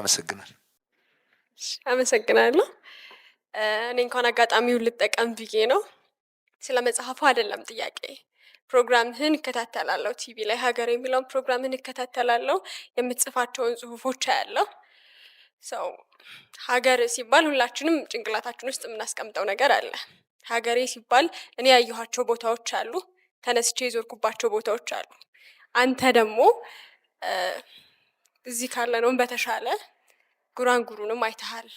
አመሰግናለሁ። እኔ እንኳን አጋጣሚውን ልጠቀም ብዬ ነው። ስለ መጽሐፉ አይደለም ጥያቄ። ፕሮግራምህን እከታተላለሁ። ቲቪ ላይ ሀገር የሚለውን ፕሮግራምህን እከታተላለሁ። የምትጽፋቸውን ጽሁፎች አያለሁ። ሰው ሀገር ሲባል ሁላችንም ጭንቅላታችን ውስጥ የምናስቀምጠው ነገር አለ። ሀገሬ ሲባል እኔ ያየኋቸው ቦታዎች አሉ፣ ተነስቼ የዞርኩባቸው ቦታዎች አሉ። አንተ ደግሞ እዚህ ካለነውም በተሻለ ጉራንጉሩንም አይተሃል።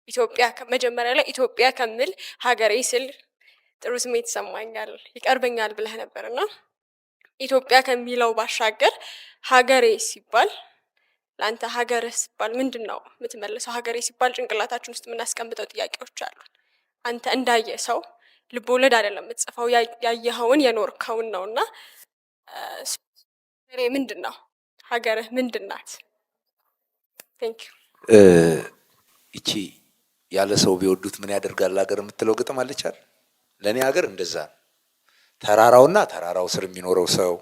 ኢትዮጵያ መጀመሪያ ላይ ኢትዮጵያ ከምል ሀገሬ ስል ጥሩ ስሜት ይሰማኛል፣ ይቀርበኛል ብለህ ነበርና ኢትዮጵያ ከሚለው ባሻገር ሀገሬ ሲባል ለአንተ ሀገርህ ሲባል ምንድን ነው የምትመልሰው? ሀገሬ ሲባል ጭንቅላታችን ውስጥ የምናስቀምጠው ጥያቄዎች አሉ። አንተ እንዳየ ሰው ልብ ወለድ አይደለም የምትጽፈው፣ ያየኸውን የኖርከውን ነው። እና ሀገሬ ምንድን ነው? ሀገርህ ምንድን ናት? ቴንክ ዩ። ይቺ ያለ ሰው ቢወዱት ምን ያደርጋል ሀገር የምትለው ግጥም አለች አይደል? ለእኔ ሀገር እንደዛ ነው። ተራራውና ተራራው ስር የሚኖረው ሰው።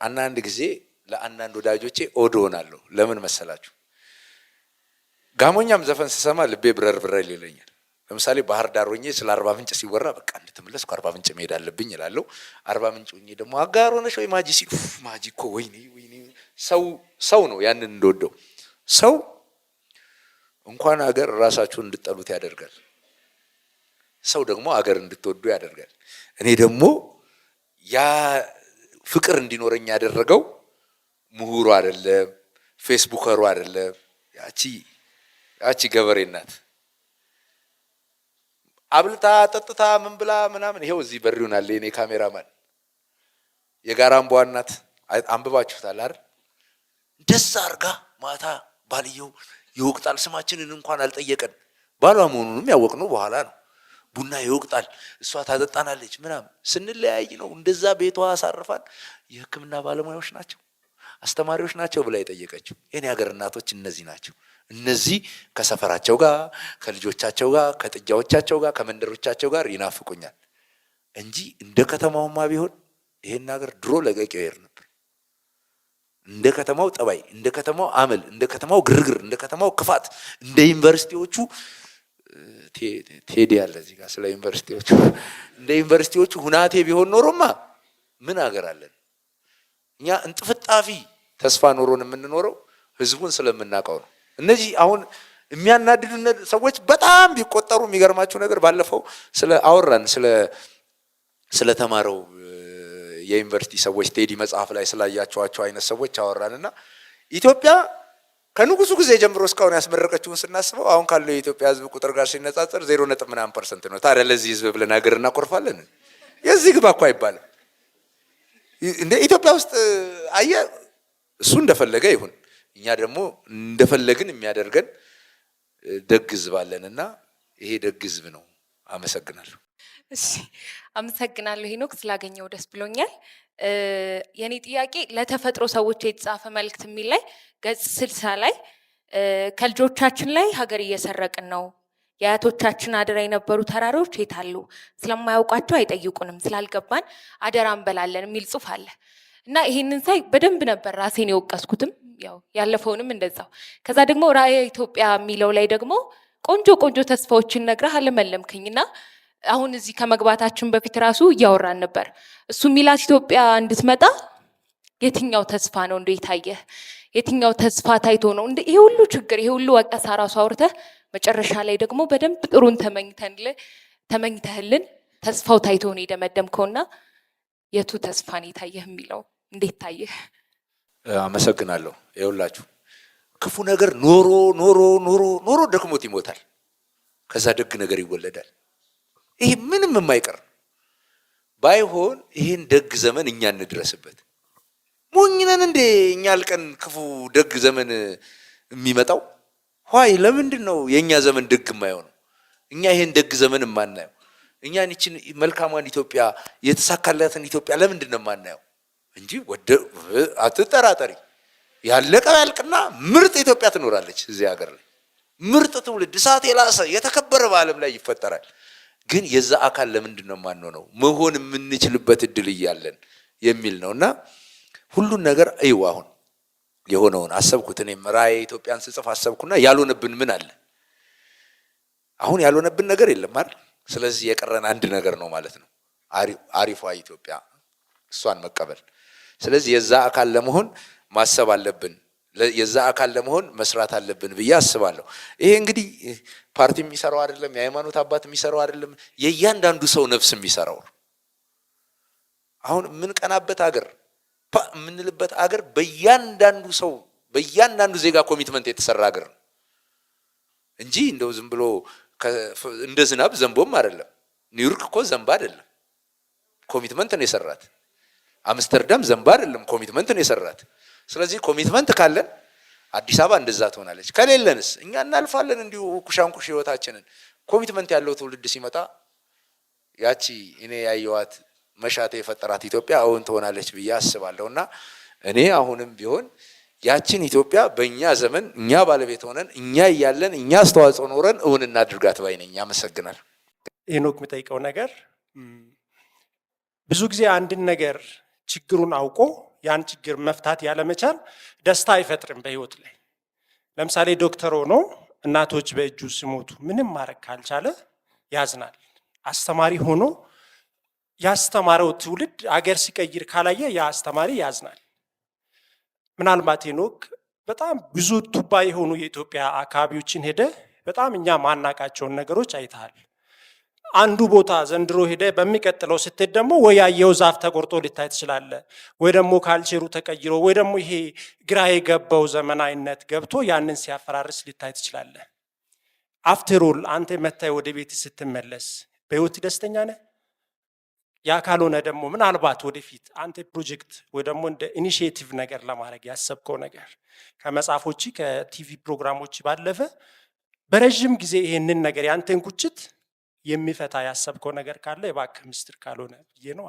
አንዳንድ ጊዜ ለአንዳንድ ወዳጆቼ ኦድ ሆናለሁ። ለምን መሰላችሁ? ጋሞኛም ዘፈን ስሰማ ልቤ ብረር ብረር ይለኛል። ለምሳሌ ባህር ዳር ሆኜ ስለ አርባ ምንጭ ሲወራ በቃ እንደተመለስኩ አርባ ምንጭ መሄድ አለብኝ እላለሁ። አርባ ምንጭ ሆኜ ደግሞ አጋር ሆነሽ ወይ ማጂ ሲሉ ማጂ እኮ ወይኔ ወይኔ። ሰው ነው ያንን እንደወደው። ሰው እንኳን ሀገር ራሳችሁን እንድጠሉት ያደርጋል። ሰው ደግሞ ሀገር እንድትወዱ ያደርጋል። እኔ ደግሞ ያ ፍቅር እንዲኖረኝ ያደረገው ምሁሩ አይደለም፣ ፌስቡከሩ አይደለም፣ ያቺ ገበሬ ናት። አብልታ ጠጥታ ምን ብላ ምናምን። ይሄው እዚህ በሪውን አለ የኔ ካሜራማን የጋራምቧ እናት አንብባችሁታል አይደል? እንደዛ አርጋ ማታ ባልየው ይወቅጣል። ስማችንን እንኳን አልጠየቀን። ባሏ መሆኑንም ያወቅነው በኋላ ነው። ቡና ይወቅጣል፣ እሷ ታጠጣናለች ምናምን። ስንለያይ ነው እንደዛ ቤቷ አሳርፋን የሕክምና ባለሙያዎች ናቸው አስተማሪዎች ናቸው ብላ የጠየቀችው። የኔ ሀገር እናቶች እነዚህ ናቸው። እነዚህ ከሰፈራቸው ጋር ከልጆቻቸው ጋር ከጥጃዎቻቸው ጋር ከመንደሮቻቸው ጋር ይናፍቁኛል እንጂ እንደ ከተማውማ ቢሆን ይሄን ሀገር ድሮ ለቀቂው ይሄድ ነበር። እንደ ከተማው ጠባይ፣ እንደ ከተማው አመል፣ እንደ ከተማው ግርግር፣ እንደ ከተማው ክፋት፣ እንደ ዩኒቨርሲቲዎቹ ቴዲ ያለ እዚህ ጋር ስለ ዩኒቨርሲቲዎቹ እንደ ዩኒቨርሲቲዎቹ ሁናቴ ቢሆን ኖሮማ ምን ሀገር አለን? እኛ እንጥፍጣፊ ተስፋ ኖሮን የምንኖረው ህዝቡን ስለምናውቀው ነው። እነዚህ አሁን የሚያናድዱ ሰዎች በጣም ቢቆጠሩ የሚገርማቸው ነገር ባለፈው ስለ አወራን ስለ ተማረው የዩኒቨርሲቲ ሰዎች ቴዲ መጽሐፍ ላይ ስላያቸዋቸው አይነት ሰዎች አወራንና ኢትዮጵያ ከንጉሱ ጊዜ ጀምሮ እስካሁን ያስመረቀችውን ስናስበው አሁን ካለው የኢትዮጵያ ህዝብ ቁጥር ጋር ሲነጻጸር 0.ምናምን% ነው። ታዲያ ለዚህ ህዝብ ብለን ሀገር እናኮርፋለን? የዚህ ግባ እኮ አይባልም። እንደ ኢትዮጵያ ውስጥ አየ እሱ እንደፈለገ ይሁን፣ እኛ ደግሞ እንደፈለግን የሚያደርገን ደግ ህዝብ አለንና ይሄ ደግ ህዝብ ነው። አመሰግናለሁ። እሺ አመሰግናለሁ ሄኖክ፣ ስላገኘው ደስ ብሎኛል። የኔ ጥያቄ ለተፈጥሮ ሰዎች የተጻፈ መልእክት የሚል ላይ ገጽ 60 ላይ ከልጆቻችን ላይ ሀገር እየሰረቅን ነው፣ የአያቶቻችን አደራ የነበሩ ተራሮች የት አሉ? ስለማያውቋቸው አይጠይቁንም፣ ስላልገባን አደራ እንበላለን የሚል ጽሑፍ አለ እና ይሄንን ሳይ በደንብ ነበር ራሴን የወቀስኩትም፣ ያው ያለፈውንም እንደዛው። ከዛ ደግሞ ራዕየ ኢትዮጵያ የሚለው ላይ ደግሞ ቆንጆ ቆንጆ ተስፋዎችን ነግረህ አለመለምከኝና አሁን እዚህ ከመግባታችን በፊት ራሱ እያወራን ነበር። እሱ ሚላት ኢትዮጵያ እንድትመጣ የትኛው ተስፋ ነው እንደ የታየህ? የትኛው ተስፋ ታይቶ ነው እንደ ይሄ ሁሉ ችግር ይሄ ሁሉ ወቀሳ ራሱ አውርተህ መጨረሻ ላይ ደግሞ በደንብ ጥሩን ተመኝተህልን ተስፋው ታይቶ ነው የደመደምከውና የቱ ተስፋ ነው የታየህ የሚለው እንዴት ታየህ? አመሰግናለሁ። ይኸውላችሁ ክፉ ነገር ኖሮ ኖሮ ኖሮ ኖሮ ደክሞት ይሞታል። ከዛ ደግ ነገር ይወለዳል። ይሄ ምንም የማይቀር ባይሆን ይሄን ደግ ዘመን እኛ እንድረስበት። ሞኝ ነን እንዴ እኛ አልቀን ክፉ ደግ ዘመን የሚመጣው? ሆይ ለምንድን ነው የኛ ዘመን ደግ የማይሆነው? እኛ ይሄን ደግ ዘመን የማናየው? እኛ እቺን መልካሟን ኢትዮጵያ የተሳካላትን ኢትዮጵያ ለምንድን ነው የማናየው? እንጂ አትጠራጠሪ፣ ያለቀው ያልቅና ምርጥ ኢትዮጵያ ትኖራለች እዚህ ሀገር ላይ። ምርጥ ትውልድ እሳት የላሰ የተከበረ በዓለም ላይ ይፈጠራል። ግን የዛ አካል ለምንድን ነው የማንሆነው? መሆን የምንችልበት እድል እያለን የሚል ነውና ሁሉን ነገር እዩ። አሁን የሆነውን አሰብኩት። እኔም ራዕየ ኢትዮጵያን ስጽፍ አሰብኩና ያልሆነብን ምን አለ? አሁን ያልሆነብን ነገር የለም አይደል? ስለዚህ የቀረን አንድ ነገር ነው ማለት ነው፣ አሪፏ ኢትዮጵያ፣ እሷን መቀበል። ስለዚህ የዛ አካል ለመሆን ማሰብ አለብን፣ የዛ አካል ለመሆን መስራት አለብን ብዬ አስባለሁ። ይሄ እንግዲህ ፓርቲ የሚሰራው አይደለም፣ የሃይማኖት አባት የሚሰራው አይደለም፣ የእያንዳንዱ ሰው ነፍስ የሚሰራው ነው። አሁን የምንቀናበት አገር የምንልበት አገር በእያንዳንዱ ሰው በእያንዳንዱ ዜጋ ኮሚትመንት የተሰራ አገር ነው እንጂ እንደው ዝም ብሎ እንደ ዝናብ ዘንቦም አይደለም። ኒውዮርክ እኮ ዘንባ አይደለም፣ ኮሚትመንት ነው የሰራት። አምስተርዳም ዘንባ አይደለም፣ ኮሚትመንት ነው የሰራት። ስለዚህ ኮሚትመንት ካለን አዲስ አበባ እንደዛ ትሆናለች። ከሌለንስ እኛ እናልፋለን እንዲሁ ኩሻንኩሽ ህይወታችንን። ኮሚትመንት ያለው ትውልድ ሲመጣ ያቺ እኔ ያየዋት መሻቴ የፈጠራት ኢትዮጵያ እውን ትሆናለች ብዬ አስባለሁና እኔ አሁንም ቢሆን ያችን ኢትዮጵያ በእኛ ዘመን እኛ ባለቤት ሆነን እኛ እያለን እኛ አስተዋጽኦ ኖረን እውን እናድርጋት ባይ ነኝ። አመሰግናለሁ። ሄኖክ የሚጠይቀው ነገር ብዙ ጊዜ አንድን ነገር ችግሩን አውቆ ያን ችግር መፍታት ያለመቻል ደስታ አይፈጥርም በህይወት ላይ። ለምሳሌ ዶክተር ሆኖ እናቶች በእጁ ሲሞቱ ምንም ማድረግ ካልቻለ ያዝናል። አስተማሪ ሆኖ ያስተማረው ትውልድ አገር ሲቀይር ካላየ ያ አስተማሪ ያዝናል። ምናልባት ሄኖክ በጣም ብዙ ቱባ የሆኑ የኢትዮጵያ አካባቢዎችን ሄደ በጣም እኛ ማናቃቸውን ነገሮች አይተሃል። አንዱ ቦታ ዘንድሮ ሄደ በሚቀጥለው ስትሄድ ደግሞ ወይ ያየው ዛፍ ተቆርጦ ልታይ ትችላለህ፣ ወይ ደግሞ ካልቸሩ ተቀይሮ፣ ወይ ደግሞ ይሄ ግራ የገባው ዘመናዊነት ገብቶ ያንን ሲያፈራርስ ልታይ ትችላለህ። አፍተር ኦል አንተ መታይ ወደ ቤት ስትመለስ በህይወት ደስተኛ ነህ? ያ ካልሆነ ደግሞ ምናልባት ወደፊት አንተ ፕሮጀክት ወይ ደግሞ እንደ ኢኒሺዬቲቭ ነገር ለማድረግ ያሰብከው ነገር ከመጽሐፎች ከቲቪ ፕሮግራሞች ባለፈ በረጅም ጊዜ ይሄንን ነገር ያንተን ቁጭት የሚፈታ ያሰብከው ነገር ካለ የባክህ ምስጢር ካልሆነ ብዬ ነው።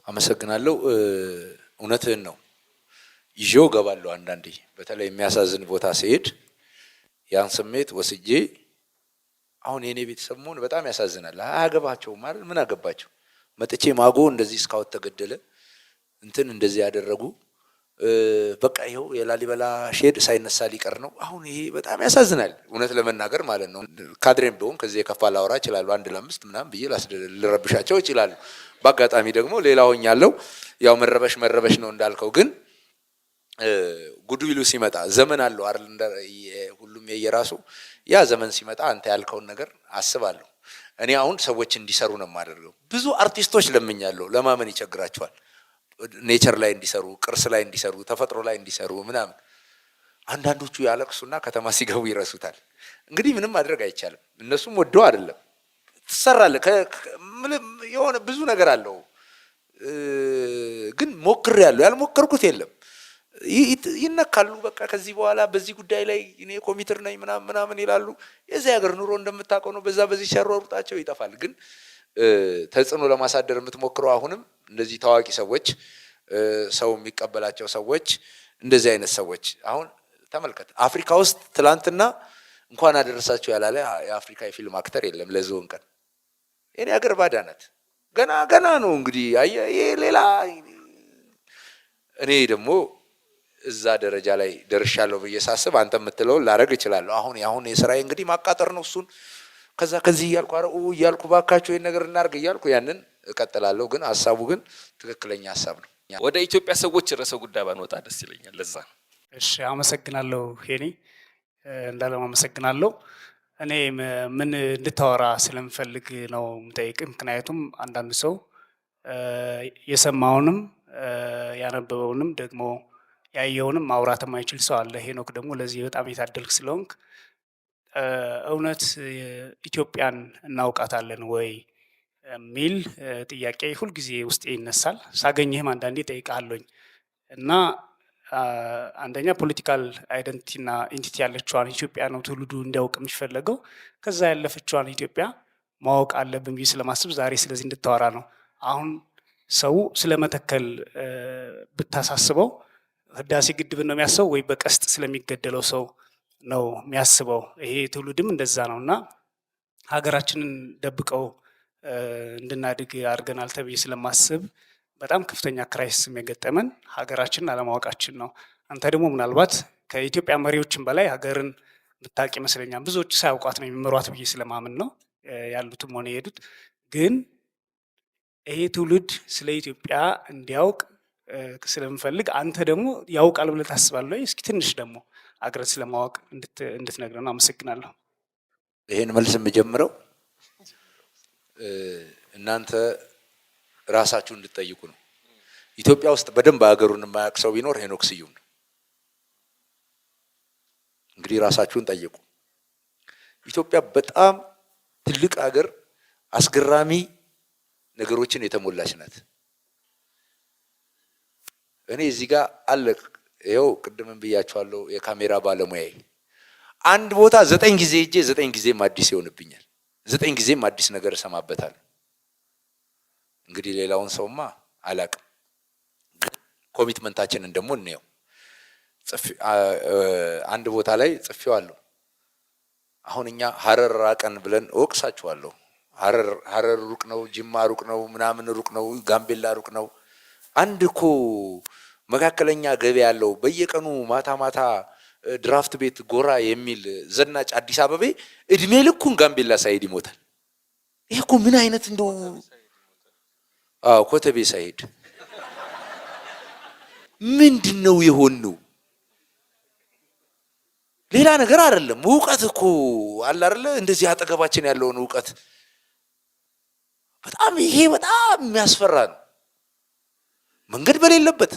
አመሰግናለሁ። እውነትህን ነው። ይዤው እገባለሁ። አንዳንዴ በተለይ የሚያሳዝን ቦታ ሲሄድ ያን ስሜት ወስጄ አሁን የኔ ቤተሰብ መሆን በጣም ያሳዝናል። አያገባቸውም ማለት ምን አገባቸው? መጥቼ ማጎ እንደዚህ እስካወት ተገደለ እንትን እንደዚህ ያደረጉ በቃ ይኸው የላሊበላ ሼድ ሳይነሳ ሊቀር ነው። አሁን ይሄ በጣም ያሳዝናል እውነት ለመናገር ማለት ነው። ካድሬም ቢሆን ከዚህ የከፋ ላወራ እችላለሁ። 1 ለ5 ምናምን ብዬ ልረብሻቸው እችላለሁ። በአጋጣሚ ደግሞ ሌላ ሆኛለሁ። ያው መረበሽ ነው እንዳልከው። ግን ጉድዊሉ ሲመጣ ዘመን አለው አይደል? ሁሉም የየራሱ ያ ዘመን ሲመጣ አንተ ያልከውን ነገር አስባለሁ። እኔ አሁን ሰዎች እንዲሰሩ ነው የማደርገው። ብዙ አርቲስቶች ለምኛለሁ፣ ለማመን ይቸግራቸዋል። ኔቸር ላይ እንዲሰሩ፣ ቅርስ ላይ እንዲሰሩ፣ ተፈጥሮ ላይ እንዲሰሩ ምናምን። አንዳንዶቹ ያለቅሱና ከተማ ሲገቡ ይረሱታል። እንግዲህ ምንም ማድረግ አይቻልም። እነሱም ወደው አይደለም። ትሰራለህ። የሆነ ብዙ ነገር አለው። ግን ሞክሬያለሁ፣ ያልሞከርኩት የለም። ይነካሉ። በቃ ከዚህ በኋላ በዚህ ጉዳይ ላይ እኔ ኮሚትር ነኝ ምናምን ይላሉ። የዚህ ሀገር ኑሮ እንደምታውቀው ነው። በዚህ ሲያሯሩጣቸው ይጠፋል። ግን ተጽዕኖ ለማሳደር የምትሞክረው አሁንም እንደዚህ ታዋቂ ሰዎች፣ ሰው የሚቀበላቸው ሰዎች፣ እንደዚህ አይነት ሰዎች። አሁን ተመልከት፣ አፍሪካ ውስጥ ትላንትና እንኳን አደረሳቸው ያላለ የአፍሪካ የፊልም አክተር የለም ለዞን ቀን። የኔ ሀገር ባዳ ናት። ገና ነው እንግዲህ ይሄ ሌላ። እኔ ደግሞ እዛ ደረጃ ላይ ደርሻለሁ ብዬ ሳስብ አንተ የምትለውን ላረግ እችላለሁ። አሁን የስራዬ እንግዲህ ማቃጠር ነው። እሱን ከዚህ እያልኩ ባካቸው ይሄን ነገር እናርግ እያልኩ ያንን እቀጥላለሁ። ግን ሀሳቡ ግን ትክክለኛ ሀሳብ ነው። ወደ ኢትዮጵያ ሰዎች ርዕሰ ጉዳይ ባንወጣ ደስ ይለኛል። ለዛ እሺ፣ አመሰግናለሁ ሄኒ፣ እንዳለም አመሰግናለሁ። እኔ ምን እንድታወራ ስለምፈልግ ነው የምጠይቅ። ምክንያቱም አንዳንድ ሰው የሰማውንም ያነበበውንም ደግሞ ያየውንም ማውራት የማይችል ሰው አለ። ሄኖክ ደግሞ ለዚህ በጣም የታደልክ ስለሆንክ እውነት ኢትዮጵያን እናውቃታለን ወይ የሚል ጥያቄ ሁልጊዜ ውስጤ ይነሳል። ሳገኝህም አንዳንዴ ጠይቃለኝ እና አንደኛ ፖለቲካል አይደንቲቲና ኢንቲቲ ያለችዋን ኢትዮጵያ ነው ትውልዱ እንዲያውቅ የሚፈለገው። ከዛ ያለፈችዋን ኢትዮጵያ ማወቅ አለብን ብዬ ስለማስብ ዛሬ ስለዚህ እንድታወራ ነው። አሁን ሰው ስለመተከል ብታሳስበው ህዳሴ ግድብን ነው የሚያስበው ወይ በቀስት ስለሚገደለው ሰው ነው የሚያስበው? ይሄ ትውልድም እንደዛ ነው እና ሀገራችንን ደብቀው እንድናድግ አድርገናል ተብዬ ስለማስብ በጣም ከፍተኛ ክራይሲስ የገጠመን ሀገራችንን አለማወቃችን ነው። አንተ ደግሞ ምናልባት ከኢትዮጵያ መሪዎችን በላይ ሀገርን ብታውቅ ይመስለኛል። ብዙዎች ሳያውቋት ነው የሚመሯት ብዬ ስለማምን ነው ያሉትም ሆነ የሄዱት። ግን ይሄ ትውልድ ስለ ኢትዮጵያ እንዲያውቅ ስለምፈልግ አንተ ደግሞ ያውቃል ብለህ ታስባለህ? እስኪ ትንሽ ደግሞ አገርን ስለማወቅ እንድትነግረን ነው። አመሰግናለሁ። ይሄን መልስ የምጀምረው እናንተ ራሳችሁ እንድትጠይቁ ነው። ኢትዮጵያ ውስጥ በደንብ ሀገሩን የማያውቅ ሰው ቢኖር ሄኖክ ስዩም ነው። እንግዲህ ራሳችሁን ጠይቁ። ኢትዮጵያ በጣም ትልቅ ሀገር፣ አስገራሚ ነገሮችን የተሞላች ናት። እኔ እዚህ ጋር አለ ይኸው ቅድምም ብያችኋለሁ የካሜራ ባለሙያዬ አንድ ቦታ 9 ጊዜ ሄጄ 9 ጊዜም አዲስ ይሆንብኛል 9 ጊዜም አዲስ ነገር እሰማበታለሁ እንግዲህ ሌላውን ሰውማ አላቅም ኮሚትመንታችንን ደግሞ እንየው አንድ ቦታ ላይ ጽፌዋለሁ አሁን እኛ ሀረር ራቀን ብለን እወቅሳችኋለሁ ሀረር ሩቅ ነው ጅማ ሩቅ ነው ምናምን ሩቅ ነው ጋምቤላ ሩቅ ነው አንድ እኮ መካከለኛ ገበያ ያለው በየቀኑ ማታ ማታ ድራፍት ቤት ጎራ የሚል ዘናጭ አዲስ አበባ እድሜ ልኩን ጋምቤላ ሳይሄድ ይሞታል ይሄ እኮ ምን አይነት እንደው ኮተቤ ሳይሄድ ምንድነው የሆነው ሌላ ነገር አይደለም ዕውቀት እኮ አለ አይደለ እንደዚህ አጠገባችን ያለውን ዕውቀት በጣም ይሄ በጣም የሚያስፈራ ነው መንገድ በሌለበት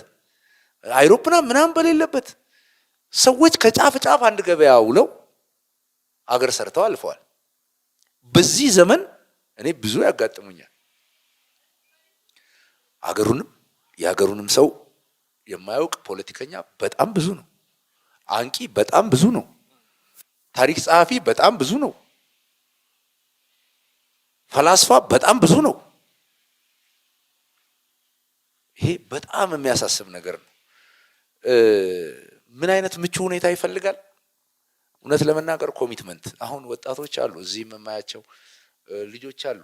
አይሮፕላን ምናምን በሌለበት ሰዎች ከጫፍ ጫፍ አንድ ገበያ ውለው አገር ሰርተው አልፈዋል በዚህ ዘመን እኔ ብዙ ያጋጥሙኛል የሀገሩንም ሰው የማያውቅ ፖለቲከኛ በጣም ብዙ ነው አንቂ በጣም ብዙ ነው ታሪክ ጸሐፊ በጣም ብዙ ነው ፈላስፋ በጣም ብዙ ነው ይሄ በጣም የሚያሳስብ ነገር ነው ምን አይነት ምቹ ሁኔታ ይፈልጋል እውነት ለመናገር ኮሚትመንት አሁን ወጣቶች አሉ እዚህ የማያቸው ልጆች አሉ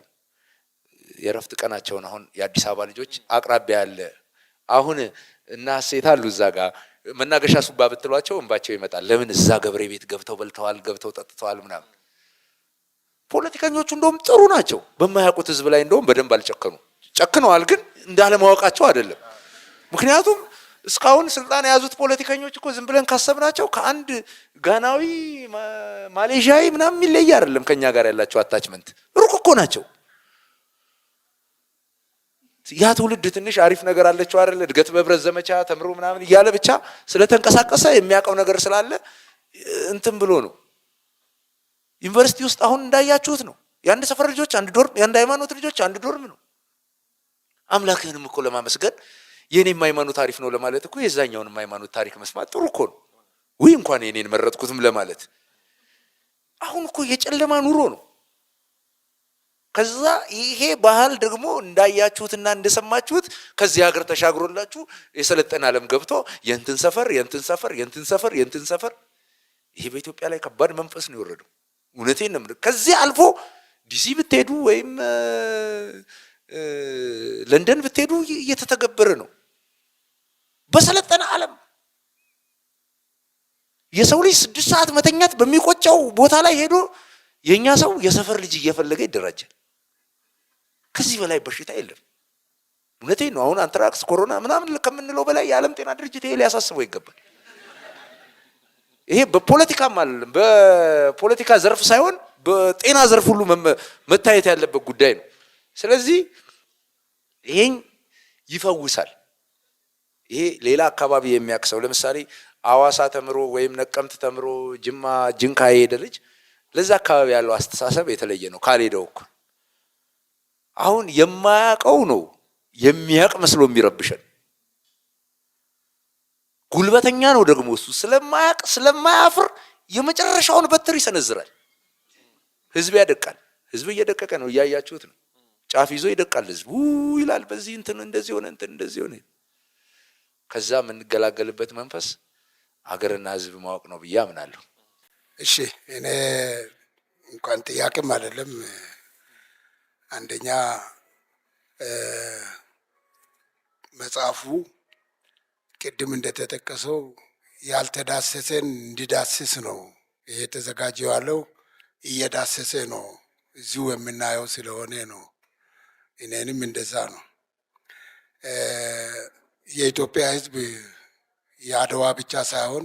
የረፍት ቀናቸውን አሁን የአዲስ አበባ ልጆች አቅራቢያ ያለ አሁን እና ሴት አሉ እዛ ጋር መናገሻ ሱባ ብትሏቸው እንባቸው ይመጣል ለምን እዛ ገብሬ ቤት ገብተው በልተዋል ገብተው ጠጥተዋል ምናምን ፖለቲከኞቹ እንደውም ጥሩ ናቸው በማያውቁት ህዝብ ላይ እንደውም በደንብ አልጨከኑ ጨክነዋል ግን እንዳለማወቃቸው አይደለም ምክንያቱም እስካሁን ስልጣን የያዙት ፖለቲከኞች እኮ ዝም ብለን ካሰብናቸው ከአንድ ጋናዊ ማሌዥያዊ ምናምን የሚለይ አይደለም ከኛ ጋር ያላቸው አታችመንት ሩቅ እኮ ናቸው ያ ትውልድ ትንሽ አሪፍ ነገር አለችው አይደል እድገት በህብረት ዘመቻ ተምሮ ምናምን እያለ ብቻ ስለተንቀሳቀሰ የሚያውቀው ነገር ስላለ እንትን ብሎ ነው ዩኒቨርሲቲ ውስጥ አሁን እንዳያችሁት ነው የአንድ ሰፈር ልጆች አንድ ዶርም የአንድ ሃይማኖት ልጆች አንድ ዶርም ነው አምላክህንም እኮ ለማመስገን የኔም ሃይማኖት ታሪፍ ነው ለማለት እኮ የዛኛውንም ሃይማኖት ታሪክ መስማት ጥሩ እኮ ነው ወይ እንኳን የኔን መረጥኩትም ለማለት አሁን እኮ የጨለማ ኑሮ ነው ከዛ ይሄ ባህል ደግሞ እንዳያችሁትና እንደሰማችሁት ከዚህ ሀገር ተሻግሮላችሁ የሰለጠነ ዓለም ገብቶ የንትን ሰፈር ይሄ በኢትዮጵያ ላይ ከባድ መንፈስ ነው የወረደው እውነቴን ነው ከዚህ አልፎ ዲሲ ብትሄዱ ወይም ለንደን ብትሄዱ እየተተገበረ ነው በሰለጠነ ዓለም የሰው ልጅ 6 ሰዓት መተኛት በሚቆጨው ቦታ ላይ ሄዶ የኛ ሰው የሰፈር ልጅ እየፈለገ ይደራጃል ከዚህ በላይ በሽታ የለም እውነቴን ነው አሁን አንትራክስ ኮሮና ምናምን ከምንለው በላይ የዓለም ጤና ድርጅት ይሄ ሊያሳስበው ይገባል ይሄ በፖለቲካም አይደለም በፖለቲካ ዘርፍ ሳይሆን በጤና ዘርፍ ሁሉ መታየት ያለበት ጉዳይ ነው ስለዚህ ይሄን ይፈውሳል ይሄ ሌላ አካባቢ የሚያክሰው ለምሳሌ አዋሳ ተምሮ ወይም ነቀምት ተምሮ ጅማ ጅንካ የሄደ ልጅ ለዛ አካባቢ ያለው አስተሳሰብ የተለየ ነው ካልሄደው እኮ አሁን የማያውቀው ነው የሚያውቅ መስሎ የሚረብሸን ጉልበተኛ ነው ደግሞ እሱ ስለማያውቅ ስለማያፍር የመጨረሻውን በትር ይሰነዝራል ህዝብ ያደቃል ህዝብ እየደቀቀ ነው እያያችሁት ነው ጫፍ ይዞ ይደቃል ህዝብ ይላል በዚህ እንትን እንደዚህ ሆነ ከዛ የምንገላገልበት መንፈስ ሀገርና ህዝብ ማወቅ ነው ብዬ አምናለሁ እሺ እኔ እንኳን ጥያቄም አይደለም አንደኛ መጽሐፉ ቅድም እንደተጠቀሰው ያልተዳሰሰን እንዲዳስስ ነው ይሄ ተዘጋጀው ያለው እየዳሰሰ ነው እዚሁ የምናየው ስለሆነ ነው እኔንም እንደዛ ነው የኢትዮጵያ ህዝብ የአድዋ ብቻ ሳይሆን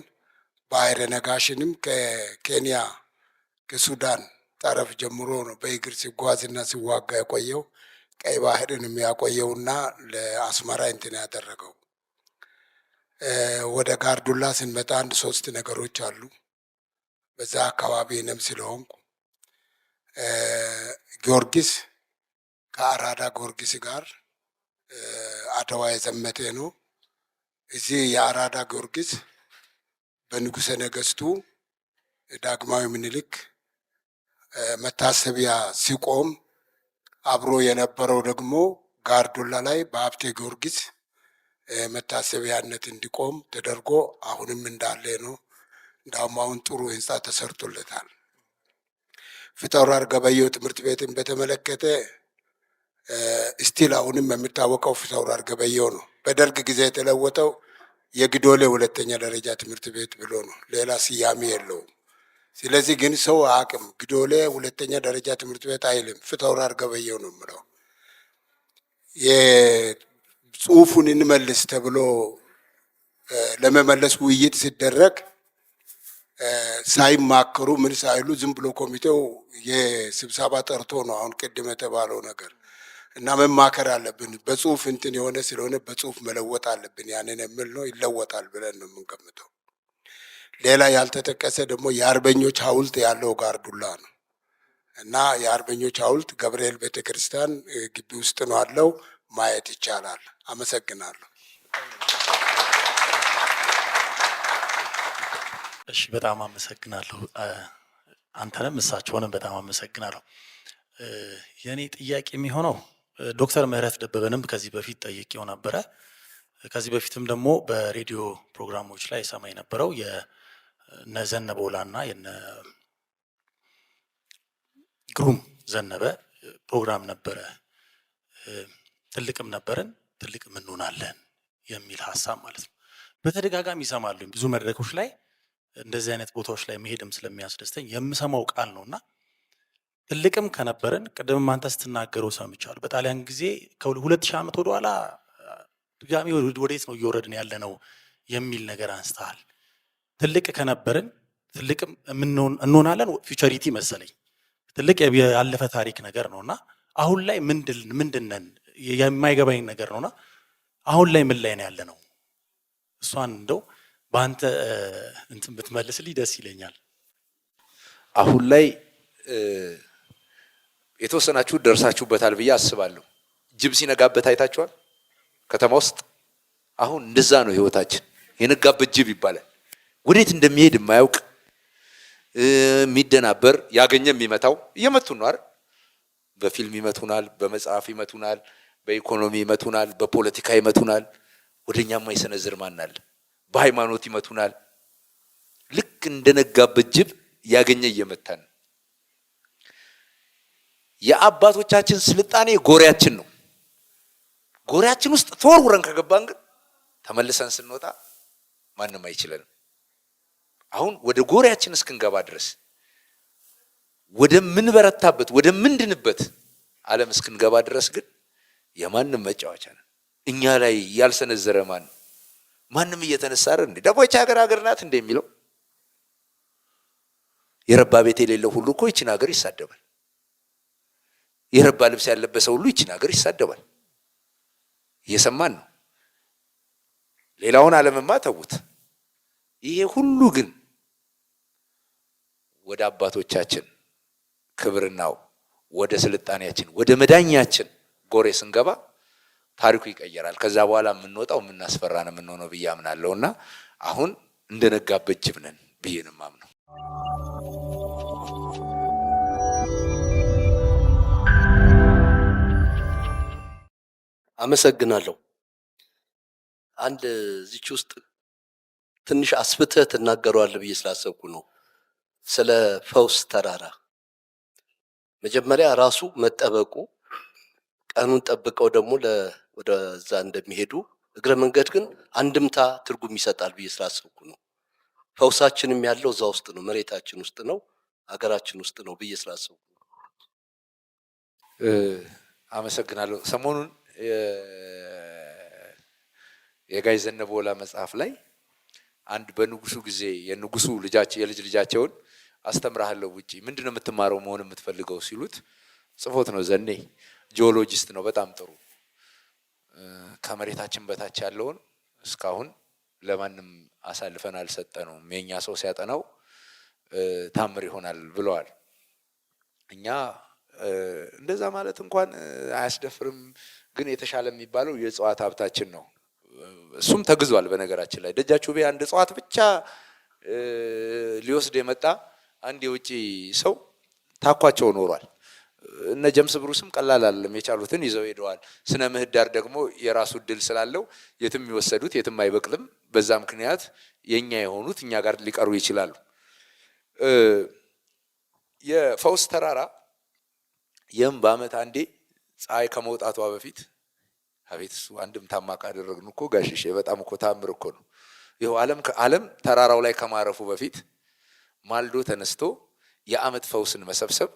ባህረ ነጋሽንም ከኬንያ ከሱዳን ጠረፍ ጀምሮ ነው በእግር ሲጓዝና ሲዋጋ የቆየው ቀይ ባህርን የሚያቆየውና ለአስመራ እንትን ያደረገው ወደ ጋርዱላ ስንመጣ 3 ነገሮች አሉ በዛ አካባቢ እኔም ስለሆንኩ ጊዮርጊስ ከአራዳ ጊዮርጊስ ጋር አድዋ የዘመተ ነው እዚህ የአራዳ ጊዮርጊስ በንጉሠ ነገሥቱ ዳግማዊ ምኒልክ መታሰቢያ ሲቆም አብሮ የነበረው ደግሞ ጋርዱላ ላይ በሀብቴ ጊዮርጊስ መታሰቢያነት እንዲቆም ተደርጎ አሁንም እንዳለ ነው። እንዳውም አሁን ጥሩ ህንፃ ተሰርቶለታል። ፊታውራሪ ገበየሁ ትምህርት ቤትን በተመለከተ ስቲል አሁንም የሚታወቀው ፊታውራሪ ገበየሁ ነው። በደርግ ጊዜ የተለወጠው የግዶሌ ሁለተኛ ደረጃ ትምህርት ቤት ብሎ ነው። ሌላ ስያሜ የለውም። ስለዚህ ግን ሰው አቅም ግዶሌ ሁለተኛ ደረጃ ትምህርት ቤት አይልም፣ ፊታውራሪ ገበየሁ ነው የምለው። የጽሁፉን እንመልስ ተብሎ ለመመለስ ውይይት ሲደረግ ሳይማከሩ ምን ሳይሉ ዝም ብሎ ኮሚቴው የስብሰባ ጠርቶ ነው አሁን ቅድም የተባለው ነገር እና መማከር አለብን። በጽሁፍ እንትን የሆነ ስለሆነ በጽሁፍ መለወጥ አለብን። ያንን የሚል ነው። ይለወጣል ብለን ነው የምንገምተው። ሌላ ያልተጠቀሰ ደግሞ የአርበኞች ሐውልት ያለው ጋርዱላ ነው እና የአርበኞች ሐውልት ገብርኤል ቤተክርስቲያን ግቢ ውስጥ ነው አለው። ማየት ይቻላል። አመሰግናለሁ። እሺ፣ በጣም አመሰግናለሁ። አንተንም እሳቸውንም በጣም አመሰግናለሁ። የኔ ጥያቄ የሚሆነው ዶክተር ምህረት ደበበንም ከዚህ በፊት ጠይቄው ነበረ። ከዚህ በፊትም ደግሞ በሬዲዮ ፕሮግራሞች ላይ ሰማ የነበረው የነ ዘነበ ወላና የነ ግሩም ዘነበ ፕሮግራም ነበረ። ትልቅም ነበርን ትልቅም እንሆናለን የሚል ሀሳብ ማለት ነው። በተደጋጋሚ ይሰማሉ። ብዙ መድረኮች ላይ እንደዚህ አይነት ቦታዎች ላይ መሄድም ስለሚያስደስተኝ የምሰማው ቃል ነውና ትልቅም ከነበርን ቅድም አንተ ስትናገረው ሰምቻለሁ። በጣሊያን ጊዜ ከ2000 ዓመት ወደ ኋላ ድጋሚ ወዴት ነው እየወረድን ያለ ነው የሚል ነገር አንስተሃል። ትልቅ ከነበርን ትልቅም እንሆናለን ፊውቸሪቲ መሰለኝ። ትልቅ ያለፈ ታሪክ ነገር ነውና አሁን ላይ ምንድነን የማይገባኝ ነገር ነውና አሁን ላይ ምን ላይ ነው ያለ ነው? እሷን እንደው በአንተ እንትን ብትመልስልኝ ደስ ይለኛል። አሁን ላይ የተወሰናችሁ ደርሳችሁበታል ብዬ አስባለሁ። ጅብ ሲነጋበት አይታችኋል ከተማ ውስጥ። አሁን እንደዛ ነው ህይወታችን። የነጋበት ጅብ ይባላል። ወዴት እንደሚሄድ የማያውቅ የሚደናበር ያገኘ የሚመታው እየመቱን ነው አይደል? በፊልም ይመቱናል፣ በመጽሐፍ ይመቱናል፣ በኢኮኖሚ ይመቱናል፣ በፖለቲካ ይመቱናል። ወደኛማ ይሰነዝር ማን አለ? በሃይማኖት ይመቱናል። ልክ እንደነጋበት ጅብ ያገኘ እየመታን ነው። የአባቶቻችን ስልጣኔ ጎሪያችን ነው። ጎሪያችን ውስጥ ተወርውረን ከገባን ግን ተመልሰን ስንወጣ ማንም አይችለንም። አሁን ወደ ጎሪያችን እስክንገባ ድረስ ወደ ምንበረታበት ወደ ምንድንበት ዓለም እስክንገባ ድረስ ግን የማንም መጫወቻ ነን። እኛ ላይ ያልሰነዘረ ማንም እየተነሳ አይደል እንዴ? ደቦች ሀገር ናት እንደ የሚለው የረባ ቤት የሌለው ሁሉ እኮ ይችን ሀገር ይሳደባል። የረባ ልብስ ያለበሰ ሁሉ ይችን ሀገር ይሳደባል። እየሰማን ነው። ሌላውን ዓለምማ ተውት። ይሄ ሁሉ ግን ወደ አባቶቻችን ክብርናው ወደ ስልጣኔያችን ወደ መዳኛችን ጎሬ ስንገባ ታሪኩ ይቀየራል። ከዛ በኋላ የምንወጣው የምናስፈራ ነው የምንሆነው ብዬ አምናለሁና አሁን እንደነጋበት ጅብ ነን ብዬ ነው የማምነው። አመሰግናለሁ። አንድ እዚች ውስጥ ትንሽ አስፍተህ ትናገረዋለህ ብዬ ስላሰብኩ ነው። ስለ ፈውስ ተራራ መጀመሪያ ራሱ መጠበቁ ቀኑን ጠብቀው ደግሞ ወደዛ እንደሚሄዱ እግረ መንገድ ግን አንድምታ ትርጉም ይሰጣል ብዬ ስላሰብኩ ነው። ፈውሳችንም ያለው እዛ ውስጥ ነው፣ መሬታችን ውስጥ ነው፣ አገራችን ውስጥ ነው ብዬ ስላሰብኩ ነው። አመሰግናለሁ። ሰሞኑን የጋሽ ዘነበ ወላ መጽሐፍ ላይ አንድ በንጉሱ ጊዜ የንጉሱ የልጅ ልጃቸውን አስተምራለሁ ውጪ ምንድነው የምትማረው መሆን የምትፈልገው ሲሉት ጽፎት ነው። ዘኔ ጂኦሎጂስት ነው። በጣም ጥሩ። ከመሬታችን በታች ያለውን እስካሁን ለማንም አሳልፈን አልሰጠነውም። የኛ ሰው ሲያጠናው ታምር ይሆናል ብለዋል። እኛ እንደዛ ማለት እንኳን አያስደፍርም። ግን የተሻለ የሚባለው የእጽዋት ሀብታችን ነው። እሱም ተግዟል። በነገራችን ላይ ደጃችሁ ቤ አንድ እጽዋት ብቻ ሊወስድ የመጣ አንድ የውጭ ሰው ታኳቸው ኖሯል። እነ ጀምስ ብሩስም ቀላል አይደለም፣ የቻሉትን ይዘው ሄደዋል። ስነ ምህዳር ደግሞ የራሱ እድል ስላለው የትም የሚወሰዱት የትም አይበቅልም። በዛ ምክንያት የኛ የሆኑት እኛ ጋር ሊቀሩ ይችላሉ። የፈውስ ተራራ ይህም በአመት አንዴ ፀሐይ ከመውጣቷ በፊት አቤት እሱ አንድም ታማቅ አደረግን እኮ ጋሽሽ፣ በጣም እኮ ታምር እኮ ነው። ይኸው ዓለም ተራራው ላይ ከማረፉ በፊት ማልዶ ተነስቶ የአመት ፈውስን መሰብሰብ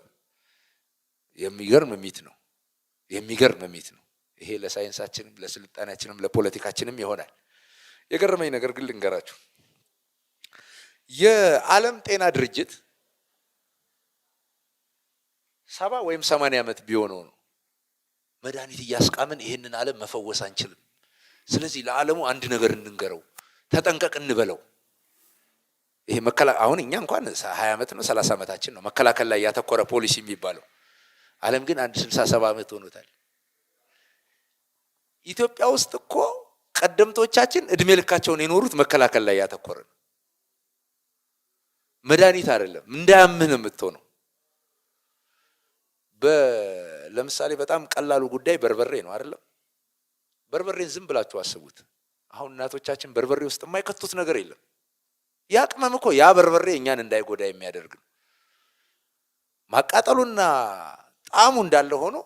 የሚገርም ሚት ነው። የሚገርም ሚት ነው። ይሄ ለሳይንሳችንም ለስልጣኔያችንም ለፖለቲካችንም ይሆናል። የገረመኝ ነገር ግን ልንገራችሁ። የዓለም ጤና ድርጅት 70 ወይም 80 ዓመት ቢሆነው ነው መድኃኒት እያስቃምን ይህንን ዓለም መፈወስ አንችልም። ስለዚህ ለዓለሙ አንድ ነገር እንንገረው፣ ተጠንቀቅ እንበለው። ይሄ አሁን እኛ እንኳን 20 ዓመት ነው 30 ዓመታችን ነው መከላከል ላይ ያተኮረ ፖሊሲ የሚባለው። ዓለም ግን 167 ዓመት ሆኖታል። ኢትዮጵያ ውስጥ እኮ ቀደምቶቻችን እድሜ ልካቸውን የኖሩት መከላከል ላይ ያተኮረ ነው። መድኃኒት አይደለም፣ እንዳያምህ ነው የምትሆነው። ለምሳሌ በጣም ቀላሉ ጉዳይ በርበሬ ነው አይደለም? በርበሬን ዝም ብላችሁ አስቡት። አሁን እናቶቻችን በርበሬ ውስጥ የማይከቱት ነገር የለም። ያ ቅመም እኮ ያ በርበሬ እኛን እንዳይጎዳ የሚያደርግ ነው። ማቃጠሉና ጣዕሙ እንዳለ ሆኖ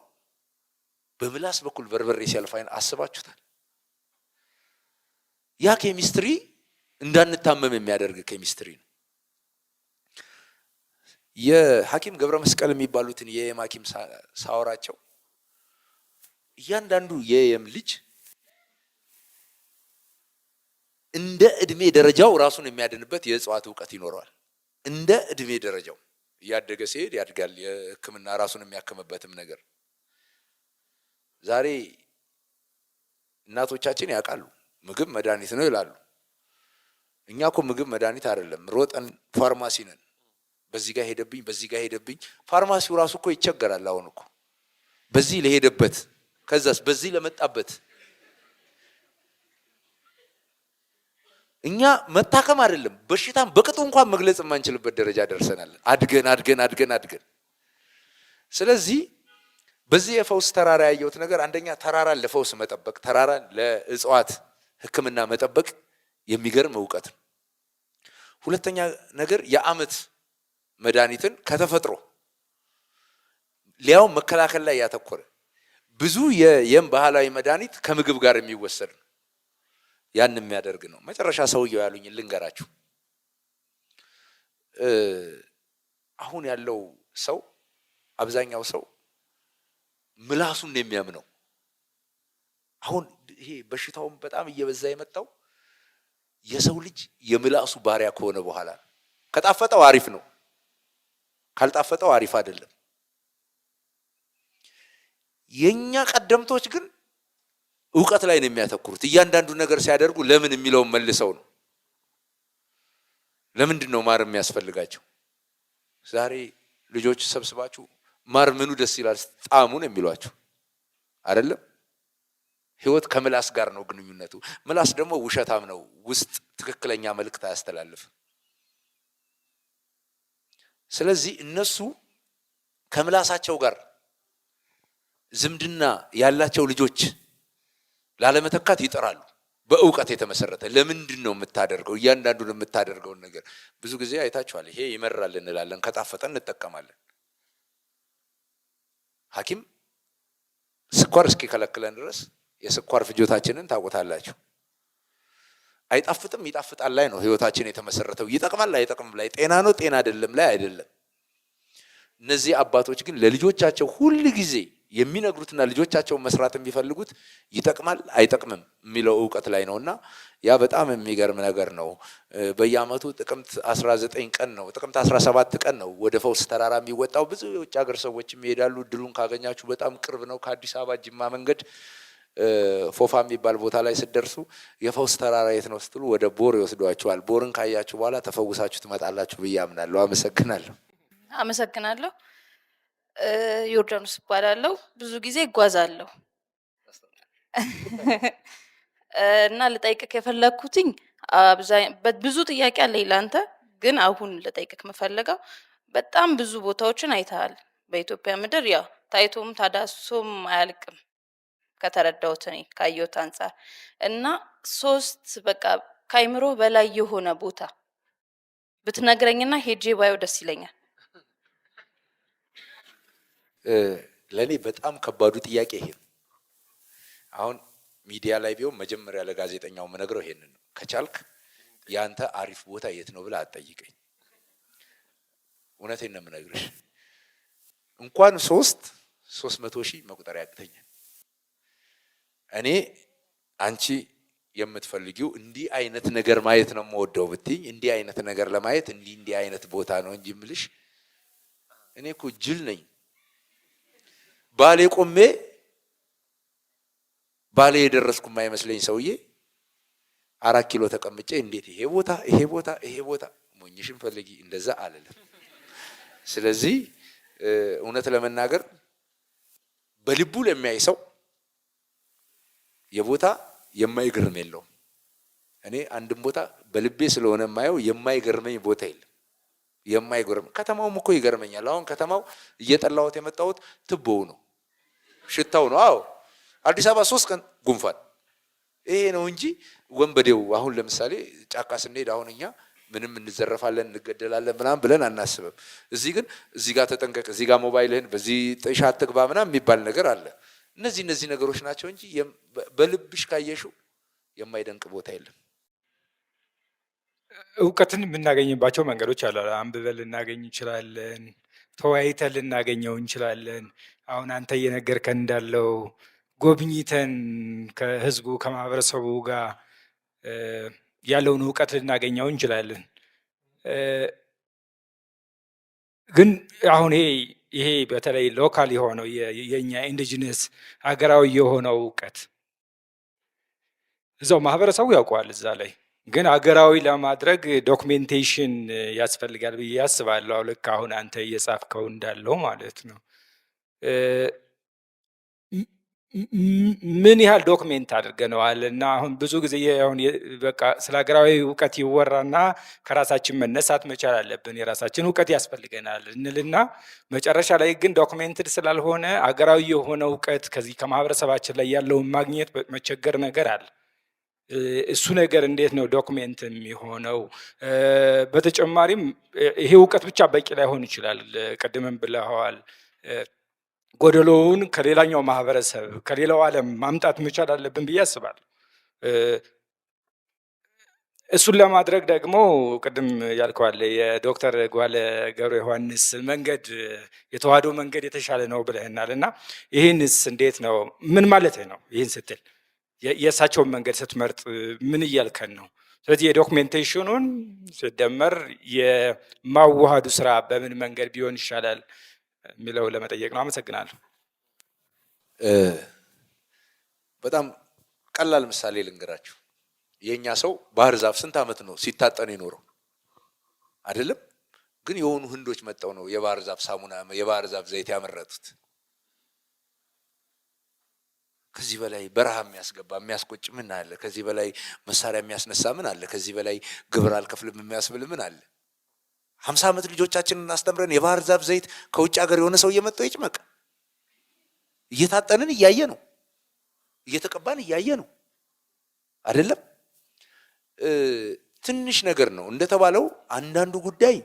በምላስ በኩል በርበሬ ሲያልፋይን አስባችሁታል? ያ ኬሚስትሪ እንዳንታመም የሚያደርግ ኬሚስትሪ ነው። የሐኪም ገብረ መስቀል የሚባሉትን የየም ሐኪም ሳወራቸው እያንዳንዱ የየም ልጅ እንደ እድሜ ደረጃው ራሱን የሚያድንበት የእጽዋት እውቀት ይኖረዋል። እንደ እድሜ ደረጃው እያደገ ሲሄድ ያድጋል። የሕክምና ራሱን የሚያክምበትም ነገር ዛሬ እናቶቻችን ያውቃሉ። ምግብ መድኃኒት ነው ይላሉ። እኛ እኮ ምግብ መድኃኒት አይደለም፣ ሮጠን ፋርማሲ ነን። በዚህ ጋር ሄደብኝ፣ በዚህ ጋር ሄደብኝ። ፋርማሲው ራሱ እኮ ይቸገራል። አሁን እኮ በዚህ ለሄደበት ከዛስ በዚህ ለመጣበት እኛ መታከም አይደለም በሽታም በቅጡ እንኳን መግለጽ የማንችልበት ደረጃ ደርሰናል። አድገን ስለዚህ በዚህ የፈውስ ተራራ ያየሁት ነገር አንደኛ ተራራን ለፈውስ መጠበቅ፣ ተራራን ለእጽዋት ሕክምና መጠበቅ የሚገርም እውቀት ነው። ሁለተኛ ነገር የአመት መድኃኒትን ከተፈጥሮ ሊያው መከላከል ላይ ያተኮረ ብዙ የየም ባህላዊ መድኃኒት ከምግብ ጋር የሚወሰድ ነው። ያን የሚያደርግ ነው። መጨረሻ ሰውየው ያሉኝ ልንገራችሁ። አሁን ያለው ሰው አብዛኛው ሰው ምላሱን ነው የሚያምነው። አሁን ይሄ በሽታውን በጣም እየበዛ የመጣው የሰው ልጅ የምላሱ ባሪያ ከሆነ በኋላ ከጣፈጠው አሪፍ ነው፣ ካልጣፈጠው አሪፍ አይደለም። የኛ ቀደምቶች ግን እውቀት ላይ ነው የሚያተኩሩት። እያንዳንዱ ነገር ሲያደርጉ ለምን የሚለውን መልሰው ነው። ለምንድን ነው ማር የሚያስፈልጋቸው? ዛሬ ልጆች ሰብስባችሁ ማር ምኑ ደስ ይላል ጣዕሙ ነው የሚሏቸው አይደለም። ህይወት ከምላስ ጋር ነው ግንኙነቱ። ምላስ ደግሞ ውሸታም ነው፣ ውስጥ ትክክለኛ መልእክት አያስተላልፍም። ስለዚህ እነሱ ከምላሳቸው ጋር ዝምድና ያላቸው ልጆች ላለመተካት ይጥራሉ። በእውቀት የተመሰረተ ለምንድን ነው የምታደርገው? እያንዳንዱን የምታደርገውን ነገር ብዙ ጊዜ አይታችኋል። ይሄ ይመራል እንላለን፣ ከጣፈጠን እንጠቀማለን። ሐኪም ስኳር እስኪከለክለን ድረስ የስኳር ፍጆታችንን ታውቁታላችሁ። አይጣፍጥም ይጣፍጣል ላይ ነው ህይወታችን የተመሰረተው። ይጠቅማል አይጠቅምም ላይ፣ ጤና ነው ጤና አይደለም ላይ አይደለም። እነዚህ አባቶች ግን ለልጆቻቸው ሁል ጊዜ የሚነግሩትና ልጆቻቸውን መስራት የሚፈልጉት ይጠቅማል አይጠቅምም የሚለው እውቀት ላይ ነውና ያ በጣም የሚገርም ነገር ነው። በየአመቱ ጥቅምት 19 ቀን ነው ጥቅምት 17 ቀን ነው ወደ ፈውስ ተራራ የሚወጣው። ብዙ የውጭ ሀገር ሰዎች ይሄዳሉ። እድሉን ካገኛችሁ በጣም ቅርብ ነው። ከአዲስ አበባ ጅማ መንገድ ፎፋ የሚባል ቦታ ላይ ስትደርሱ የፈውስ ተራራ የት ነው ስትሉ ወደ ቦር ይወስዷችኋል። ቦርን ካያችሁ በኋላ ተፈውሳችሁ ትመጣላችሁ ብዬ አምናለሁ። አመሰግናለሁ። ዮርዳኖስ እባላለሁ። ብዙ ጊዜ እጓዛለሁ። እና ልጠይቅህ የፈለግኩትኝ ብዙ ጥያቄ አለኝ ላንተ፣ ግን አሁን ልጠይቅህ የምፈልገው በጣም ብዙ ቦታዎችን አይተሃል በኢትዮጵያ ምድር። ያው ታይቶም ታዳሶም አያልቅም ከተረዳሁት እኔ ካየሁት አንጻር እና 3 በቃ ከአይምሮ በላይ የሆነ ቦታ ብትነግረኝና ሄጄ ባየው ደስ ይለኛል። ለኔ በጣም ከባዱ ጥያቄ ይሄ ነው። አሁን ሚዲያ ላይ ቢሆን መጀመሪያ ለጋዜጠኛው የምነግረው ይሄንን ነው። ከቻልክ ያንተ አሪፍ ቦታ የት ነው ብለህ አትጠይቀኝ። እውነቴን ነው የምነግርሽ። እንኳን 300,000 መቁጠር ያቅተኛል። እኔ አንቺ የምትፈልጊው እንዲህ አይነት ነገር ማየት ነው የምወደው ብትይኝ እንዲህ አይነት ነገር ለማየት እንዲህ አይነት ቦታ ነው እንጂ የምልሽ እኔ እኮ ጅል ነኝ። ባሌ ቆሜ ባሌ የደረስኩ የማይመስለኝ ሰውዬ 4 ኪሎ ተቀምጬ እንዴት ይሄ ቦታ ሞኝሽን ፈልጊ እንደዛ አልልም። ስለዚህ እውነት ለመናገር በልቡ ለሚያይ ሰው የቦታ የማይገርም የለውም። እኔ አንድም ቦታ በልቤ ስለሆነ የማየው የማይገርመኝ ቦታ የለም። የማይገርም ከተማውም እኮ ይገርመኛል። አሁን ከተማው እየጠላሁት የመጣሁት ትቦው ነው፣ ሽታው ነው። አዎ አዲስ አበባ 3 ቀን ጉንፋን ይሄ ነው እንጂ ወንበዴው አሁን ለምሳሌ ጫካ ስንሄድ አሁን እኛ ምንም እንዘረፋለን እንገደላለን ምናምን ብለን አናስብም። እዚህ ግን እዚህ ጋር ተጠንቀቅ፣ እዚህ ጋር ሞባይልህን በዚህ ጥሻ አትግባ ምናምን የሚባል ነገር አለ። እነዚህ ነገሮች ናቸው እንጂ በልብሽ ካየሽው የማይደንቅ ቦታ የለም። እውቀትን የምናገኝባቸው መንገዶች አሉ። አንብበን ልናገኝ እንችላለን፣ ተወያይተን ልናገኘው እንችላለን። አሁን አንተ እየነገርከን እንዳለው ጎብኝተን ከህዝቡ ከማህበረሰቡ ጋር ያለውን እውቀት ልናገኘው እንችላለን። ግን አሁን ይሄ በተለይ ሎካል የሆነው የኛ ኢንዲጂነስ ሀገራዊ የሆነው እውቀት እዛው ማህበረሰቡ ያውቀዋል። እዛ ላይ ግን ሀገራዊ ለማድረግ ዶክሜንቴሽን ያስፈልጋል ብዬ አስባለሁ። ልክ አሁን አንተ እየጻፍከው እንዳለው ማለት ነው። ምን ያህል ዶክሜንት አድርገነዋል? እና አሁን ብዙ ጊዜ በቃ ስለ ሀገራዊ እውቀት ይወራና ከራሳችን መነሳት መቻል አለብን፣ የራሳችን እውቀት ያስፈልገናል እንልና መጨረሻ ላይ ግን ዶክሜንትድ ስላልሆነ ሀገራዊ የሆነ እውቀት ከዚህ ከማህበረሰባችን ላይ ያለውን ማግኘት መቸገር ነገር አለ። እሱ ነገር እንዴት ነው ዶክሜንት የሚሆነው? በተጨማሪም ይሄ እውቀት ብቻ በቂ ላይሆን ይችላል። ቅድምም ብለዋል። ጎደሎውን ከሌላኛው ማህበረሰብ ከሌላው ዓለም ማምጣት መቻል አለብን ብዬ አስባለሁ። እሱን ለማድረግ ደግሞ ቅድም ያልከዋል የዶክተር ጓለ ገብረ ዮሐንስ መንገድ የተዋህዶ መንገድ የተሻለ ነው ብለህናል እና ይህንስ እንዴት ነው? ምን ማለት ነው? ይህን ስትል የእሳቸውን መንገድ ስትመርጥ ምን እያልከን ነው? ስለዚህ የዶክሜንቴሽኑን ሲደመር የማዋሃዱ ስራ በምን መንገድ ቢሆን ይሻላል የሚለው ለመጠየቅ ነው። አመሰግናለሁ። በጣም ቀላል ምሳሌ ልንገራችሁ። የኛ ሰው ባህር ዛፍ ስንት ዓመት ነው ሲታጠን የኖረው አይደለም? ግን የሆኑ ህንዶች መጣው ነው የባህር ዛፍ ሳሙና የባህር ዛፍ ዘይት ያመረቱት። ከዚህ በላይ በረሃ የሚያስገባ የሚያስቆጭ ምን አለ? ከዚህ በላይ መሳሪያ የሚያስነሳ ምን አለ? ከዚህ በላይ ግብር አልከፍልም የሚያስብል ምን አለ? 50 ዓመት ልጆቻችንን እናስተምረን የባህር ዛፍ ዘይት ከውጭ ሀገር የሆነ ሰው እየመጣው ይጭመቅ። እየታጠንን እያየ ነው፣ እየተቀባን እያየ ነው አይደለም? ትንሽ ነገር ነው እንደተባለው። አንዳንዱ ጉዳይ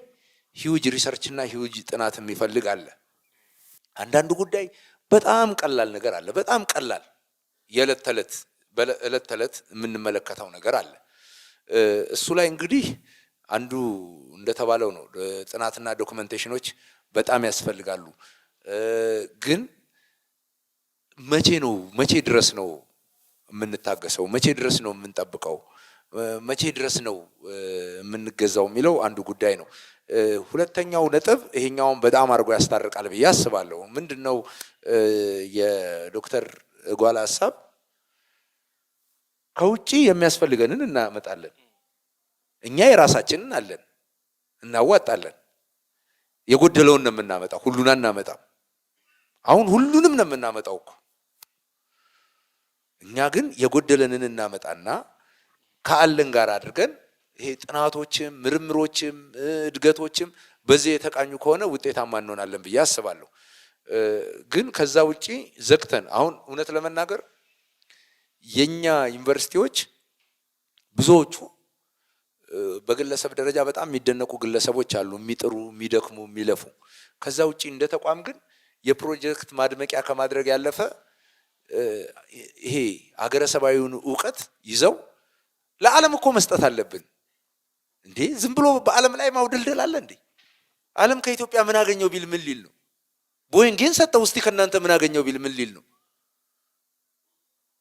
ሂውጅ ሪሰርች እና ሂውጅ ጥናት የሚፈልግ አለ። አንዳንዱ ጉዳይ በጣም ቀላል ነገር አለ። በጣም ቀላል የዕለት ተዕለት የምንመለከተው ነገር አለ። እሱ ላይ እንግዲህ አንዱ እንደተባለው ነው ጥናትና ዶክመንቴሽኖች በጣም ያስፈልጋሉ። ግን መቼ ድረስ ነው የምንታገሰው? መቼ ድረስ ነው የምንጠብቀው? መቼ ድረስ ነው የምንገዛው የሚለው አንዱ ጉዳይ ነው። ሁለተኛው ነጥብ ይሄኛውን በጣም አድርጎ ያስታርቃል ብዬ አስባለሁ። ምንድነው የዶክተር ጓላ ሀሳብ? ከውጪ የሚያስፈልገንን እናመጣለን፣ እኛ የራሳችንን አለን እናዋጣለን። የጎደለውን ነው የምናመጣው፣ ሁሉን አናመጣም። አሁን ሁሉንም ነው የምናመጣው እኮ እኛ ግን የጎደለንን እናመጣና ከአለን ጋር አድርገን ይሄ ጥናቶችም ምርምሮችም እድገቶችም በዚህ የተቃኙ ከሆነ ውጤታማ እንሆናለን ብዬ አስባለሁ። ግን ከዛ ውጪ ዘግተን አሁን እውነት ለመናገር የኛ ዩኒቨርሲቲዎች ብዙዎቹ በግለሰብ ደረጃ በጣም የሚደነቁ ግለሰቦች አሉ፣ የሚጥሩ የሚደክሙ የሚለፉ። ከዛ ውጪ እንደ ተቋም ግን የፕሮጀክት ማድመቂያ ከማድረግ ያለፈ ይሄ ሀገረሰባዊውን እውቀት ይዘው ለዓለም እኮ መስጠት አለብን እንዴ! ዝም ብሎ በዓለም ላይ ማውደልደል አለ እንዴ? ዓለም ከኢትዮጵያ ምን አገኘው ቢል ምን ሊል ነው? ቦይንግን ሰጠው እስቲ ከናንተ ምን አገኘው ቢል ምን ሊል ነው?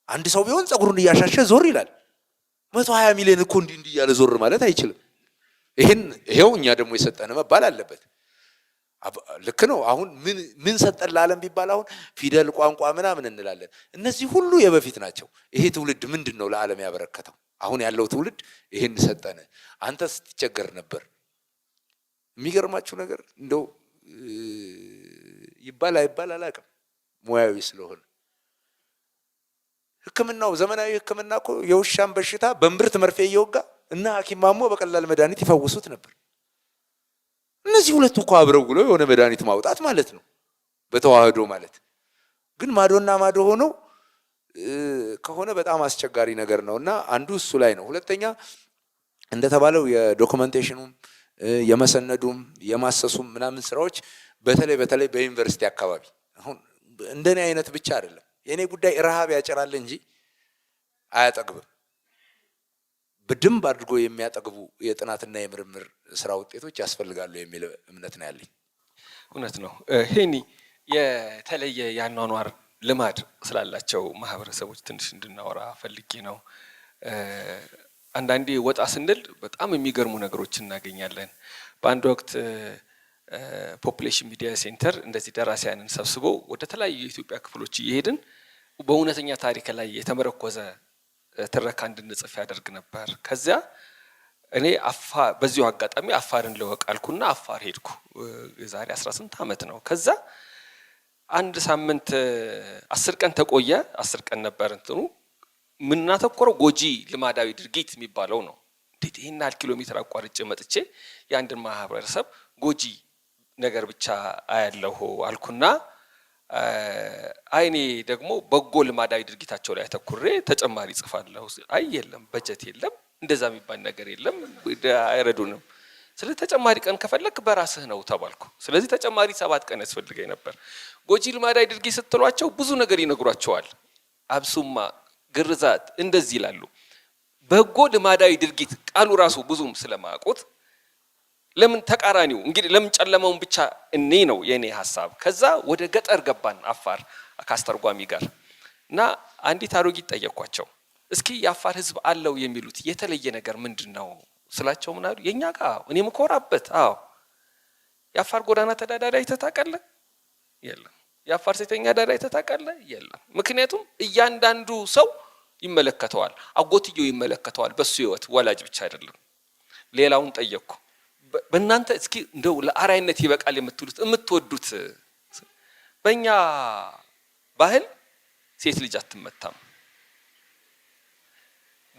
አንድ ሰው ቢሆን ጸጉሩን እያሻሸ ዞር ይላል። 120 ሚሊዮን እኮ እንዲህ እያለ ዞር ማለት አይችልም። ይሄው እኛ ደግሞ የሰጠነ መባል አለበት። ልክ ነው። አሁን ምን ሰጠን ለዓለም ቢባል አሁን ፊደል ቋንቋ ምናምን እንላለን። እነዚህ ሁሉ የበፊት ናቸው። ይሄ ትውልድ ምንድን ነው ለዓለም ያበረከተው? አሁን ያለው ትውልድ ይሄን ሰጠነ። አንተ ስትቸገር ነበር። የሚገርማችሁ ነገር እንደው ይባል አይባል አላውቅም፣ ሙያዊ ስለሆነ ሕክምናው ዘመናዊ ሕክምና እኮ የውሻን በሽታ በእምብርት መርፌ እየወጋ እና ሐኪም ማሞ በቀላል መድኃኒት ይፈውሱት ነበር። እነዚህ ሁለቱ እኮ አብረው ብለው የሆነ መድኃኒት ማውጣት ማለት ነው በተዋህዶ ማለት። ግን ማዶና ማዶ ሆኖ ከሆነ በጣም አስቸጋሪ ነገር ነው እና አንዱ እሱ ላይ ነው። ሁለተኛ እንደተባለው የዶክመንቴሽኑም የመሰነዱም የማሰሱም ምናምን ስራዎች በተለይ በዩኒቨርሲቲ አካባቢ አሁን እንደኔ አይነት ብቻ አይደለም። የኔ ጉዳይ ረሃብ ያጨራል እንጂ አያጠግብም። በደንብ አድርጎ የሚያጠግቡ የጥናትና የምርምር ስራ ውጤቶች ያስፈልጋሉ የሚል እምነት ነው ያለኝ። እውነት ነው። ሄኒ የተለየ ያኗኗር ልማድ ስላላቸው ማህበረሰቦች ትንሽ እንድናወራ ፈልጌ ነው። አንዳንዴ ወጣ ስንል በጣም የሚገርሙ ነገሮች እናገኛለን። በአንድ ወቅት ፖፑሌሽን ሚዲያ ሴንተር እንደዚህ ደራሲያንን ሰብስቦ ወደ ተለያዩ የኢትዮጵያ ክፍሎች እየሄድን በእውነተኛ ታሪክ ላይ የተመረኮዘ ትረካ እንድንጽፍ ያደርግ ነበር። ከዚያ እኔ በዚሁ አጋጣሚ አፋርን ልወቃልኩና አፋር ሄድኩ። የዛሬ 18 ዓመት ነው። ከዛ አንድ ሳምንት 10 ቀን ተቆየ። 10 ቀን ነበር እንትኑ ምናተኮረው ጎጂ ልማዳዊ ድርጊት የሚባለው ነው። እንዴት ይሄን ያህል ኪሎ ሜትር አቋርጬ መጥቼ የአንድን ማህበረሰብ ጎጂ ነገር ብቻ አያለሁ አልኩና አይኔ ደግሞ በጎ ልማዳዊ ድርጊታቸው ላይ አተኩሬ ተጨማሪ ጽፋለሁ። አይ የለም በጀት የለም እንደዛ የሚባል ነገር የለም አይረዱንም። ስለዚህ ተጨማሪ ቀን ከፈለክ በራስህ ነው ተባልኩ። ስለዚህ ተጨማሪ 7 ቀን ያስፈልገኝ ነበር። ጎጂ ልማዳዊ ድርጊት ስትሏቸው ብዙ ነገር ይነግሯቸዋል። አብሱማ፣ ግርዛት እንደዚህ ይላሉ። በጎ ልማዳዊ ድርጊት ቃሉ ራሱ ብዙም ስለማያውቁት ለምን ተቃራኒው እንግዲህ ለምን ጨለማውን ብቻ እኔ ነው የኔ ሐሳብ። ከዛ ወደ ገጠር ገባን አፋር ካስተርጓሚ ጋር እና አንዲት አሮጊት ጠየኳቸው። እስኪ የአፋር ህዝብ አለው የሚሉት የተለየ ነገር ምንድነው ስላቸው ምን አሉ? የኛ ጋር እኔ ምኮራበት የአፋር ጎዳና ተዳዳሪ አይተህ ታውቃለህ? የለም። የአፋር ሴተኛ አዳሪ አይተህ ታውቃለህ? የለም። ምክንያቱም እያንዳንዱ ሰው ይመለከተዋል፣ አጎትየው ይመለከተዋል። በሱ ህይወት ወላጅ ብቻ አይደለም። ሌላውን ጠየቅኩ። በእናንተ እስኪ እንደው ለአራይነት ይበቃል የምትሉት የምትወዱት? በእኛ ባህል ሴት ልጅ አትመታም።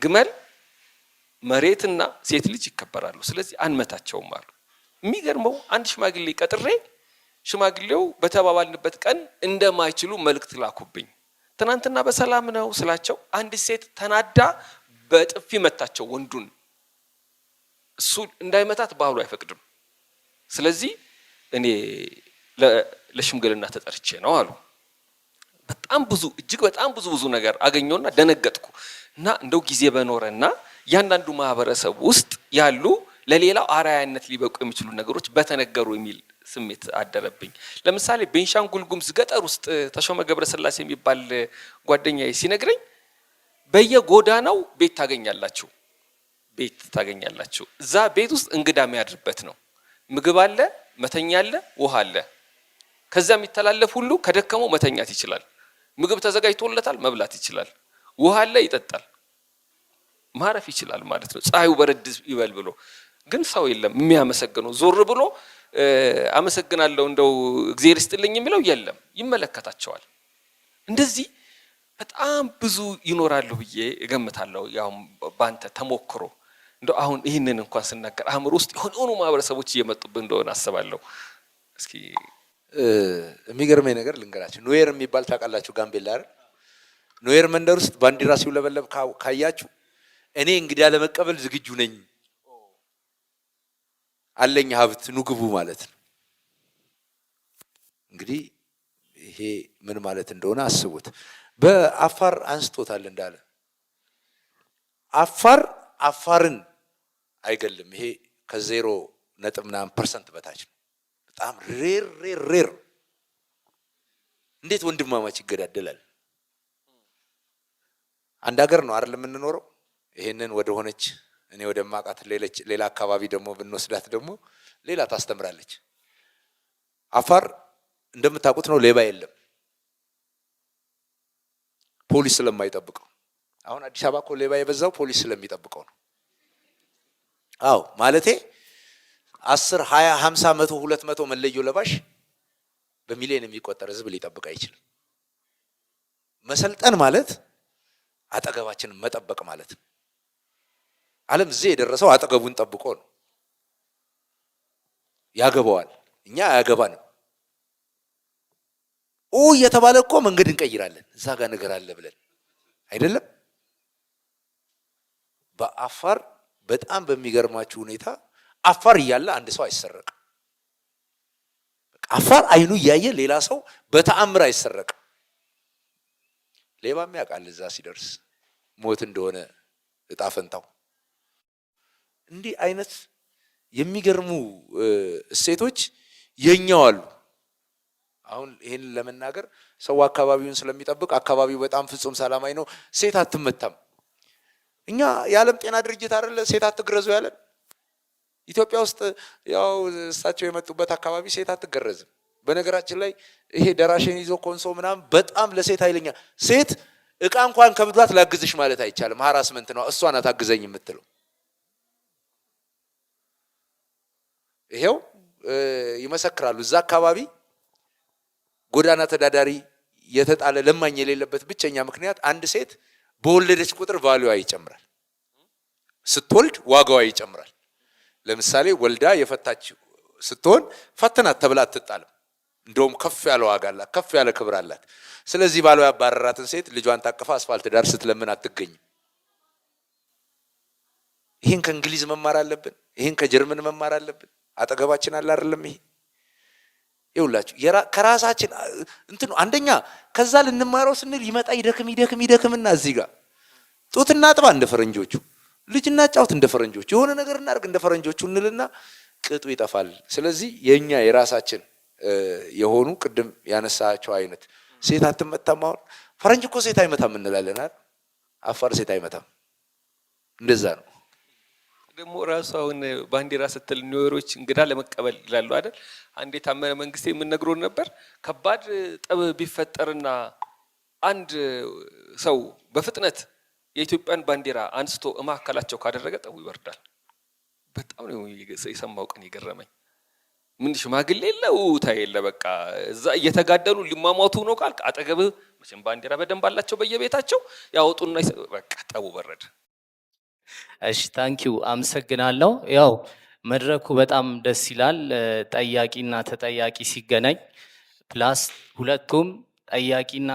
ግመል፣ መሬትና ሴት ልጅ ይከበራሉ። ስለዚህ አንመታቸውም አሉ። የሚገርመው አንድ ሽማግሌ ቀጥሬ ሽማግሌው በተባባልንበት ቀን እንደማይችሉ መልእክት ላኩብኝ። ትናንትና በሰላም ነው ስላቸው አንድ ሴት ተናዳ በጥፊ መታቸው ወንዱን። እሱ እንዳይመታት ባህሉ አይፈቅድም። ስለዚህ እኔ ለሽምግልና ተጠርቼ ነው አሉ። በጣም ብዙ እጅግ በጣም ብዙ ነገር አገኘውና ደነገጥኩ። እና እንደው ጊዜ በኖረና ያንዳንዱ ማህበረሰብ ውስጥ ያሉ ለሌላው አራያነት ሊበቁ የሚችሉ ነገሮች በተነገሩ የሚል ስሜት አደረብኝ። ለምሳሌ ቤንሻንጉል ጉሙዝ ገጠር ውስጥ ተሾመ ገብረስላሴ የሚባል ጓደኛዬ ሲነግረኝ በየጎዳናው ቤት ታገኛላችሁ። እዛ ቤት ውስጥ እንግዳ የሚያድርበት ነው። ምግብ አለ፣ መተኛ አለ፣ ውሃ አለ። ከዛ የሚተላለፍ ሁሉ ከደከመው መተኛት ይችላል። ምግብ ተዘጋጅቶለታል፣ መብላት ይችላል። ውሃ አለ፣ ይጠጣል፣ ማረፍ ይችላል ማለት ነው። ፀሐዩ በረድ ይበል ብሎ ግን ሰው የለም የሚያመሰግነው። ዞር ብሎ አመሰግናለሁ እንደው እግዚአብሔር ይስጥልኝ የሚለው የለም። ይመለከታቸዋል። እንደዚህ በጣም ብዙ ይኖራሉ ብዬ እገምታለሁ። ያው ባንተ ተሞክሮ እንደው አሁን ይህንን እንኳን ስናገር አእምሮ ውስጥ የሆኑ ማህበረሰቦች እየመጡብን እንደሆነ አስባለሁ። እስኪ የሚገርመኝ ነገር ልንገራችሁ። ኖዌር የሚባል ታውቃላችሁ? ጋምቤላ አይደል? ኖዌር መንደር ውስጥ ባንዲራ ሲውለበለብ ካያችሁ እኔ እንግዲህ ለመቀበል ዝግጁ ነኝ አለኝ ሀብት ኑግቡ ማለት ነው። እንግዲህ ይሄ ምን ማለት እንደሆነ አስቡት። በአፋር አንስቶታል እንዳለ አፋርን አይገልም። ይሄ ከዜሮ ነጥብ ምናምን% በታች ነው። በጣም ሬር እንዴት ወንድማማች ይገዳደላል? አንድ ሀገር ነው አይደል የምንኖረው? ይሄንን ወደ ሆነች እኔ ወደ ማቃት ሌላ አካባቢ ደግሞ ብንወስዳት ደግሞ ሌላ ታስተምራለች። አፋር እንደምታውቁት ነው ሌባ የለም፣ ፖሊስ ስለማይጠብቀው። አሁን አዲስ አበባ እኮ ሌባ የበዛው ፖሊስ ስለሚጠብቀው ነው። አዎ ማለቴ 10 20 50 100 200 መለዮ ለባሽ በሚሊዮን የሚቆጠር ህዝብ ሊጠብቅ አይችልም። መሰልጠን ማለት አጠገባችንን መጠበቅ ማለት ነው። ዓለም እዚህ የደረሰው አጠገቡን ጠብቆ ነው። ያገባዋል፣ እኛ አያገባንም። እየተባለ እኮ መንገድ እንቀይራለን እዛ ጋር ነገር አለ ብለን አይደለም። በአፋር በጣም በሚገርማችሁ ሁኔታ አፋር እያለ አንድ ሰው አይሰረቅም። አፋር አይኑ እያየ ሌላ ሰው በተአምር አይሰረቅም። ሌባም ያውቃል እዛ ሲደርስ ሞት እንደሆነ እጣ ፈንታው። እንዲህ አይነት የሚገርሙ እሴቶች የኛው አሉ። አሁን ይሄን ለመናገር ሰው አካባቢውን ስለሚጠብቅ አካባቢው በጣም ፍጹም ሰላማዊ ነው። ሴት አትመታም። እኛ የዓለም ጤና ድርጅት አይደለ ሴት አትግረዙ ያለን? ኢትዮጵያ ውስጥ ያው እሳቸው የመጡበት አካባቢ ሴት አትገረዝም። በነገራችን ላይ ይሄ ደራሽን ይዞ ኮንሶ ምናምን በጣም ለሴት ኃይለኛ። ሴት እቃ እንኳን ከብዷት ላግዝሽ ማለት አይቻልም። ሃራስመንት ነው። እሷ ናት አግዘኝ የምትለው። ይሄው ይመሰክራሉ። እዛ አካባቢ ጎዳና ተዳዳሪ የተጣለ ለማኝ የሌለበት ብቸኛ ምክንያት አንድ ሴት በወለደች ቁጥር ቫልዩዋ ይጨምራል። ስትወልድ ዋጋዋ ይጨምራል። ለምሳሌ ወልዳ የፈታች ስትሆን ፈተናት ተብላ አትጣልም። እንደውም ከፍ ያለ ዋጋ አላት፣ ከፍ ያለ ክብር አላት። ስለዚህ ባሏ ያባረራትን ሴት ልጇን ታቅፋ አስፋልት ዳር ስትለምን አትገኝም። ይህን ከእንግሊዝ መማር አለብን። ይህን ከጀርመን መማር አለብን። አጠገባችን አለ አይደለም? ይሄ ይውላችሁ ከራሳችን እንትን አንደኛ ከዛ ልንማረው ስንል ይመጣ ይደክምና እዚህ ጋር ጡት እናጥባ እንደ ፈረንጆቹ፣ ልጅ እናጫውት እንደ ፈረንጆቹ፣ የሆነ ነገር እናድርግ እንደ ፈረንጆቹ እንልና ቅጡ ይጠፋል። ስለዚህ የኛ የራሳችን የሆኑ ቅድም ያነሳቸው አይነት ሴት አትመታም። አሁን ፈረንጅ እኮ ሴት አይመታም እንላለን አይደል? አፋር ሴት አይመታም። እንደዛ ነው። ደግሞ ራሱ አሁን ባንዲራ ስትል ኒውዮሮች እንግዳ ለመቀበል ይላሉ አይደል? አንድ የታመነ መንግስት የምንነግሮን ነበር። ከባድ ጠብ ቢፈጠርና አንድ ሰው በፍጥነት የኢትዮጵያን ባንዲራ አንስቶ እማካላቸው ካደረገ ጠቡ ይወርዳል። በጣም ነው የሰማው ቀን የገረመኝ። ምን ሽማግሌ የለ ውታ የለ በቃ እዛ እየተጋደሉ ሊማሟቱ ነው ካልክ አጠገብ መቼም ባንዲራ በደንብ አላቸው በየቤታቸው ያወጡና በቃ ጠቡ በረደ። እሺ ታንኪዩ አመሰግናለሁ። ያው መድረኩ በጣም ደስ ይላል። ጠያቂና ተጠያቂ ሲገናኝ ፕላስ ሁለቱም ጠያቂና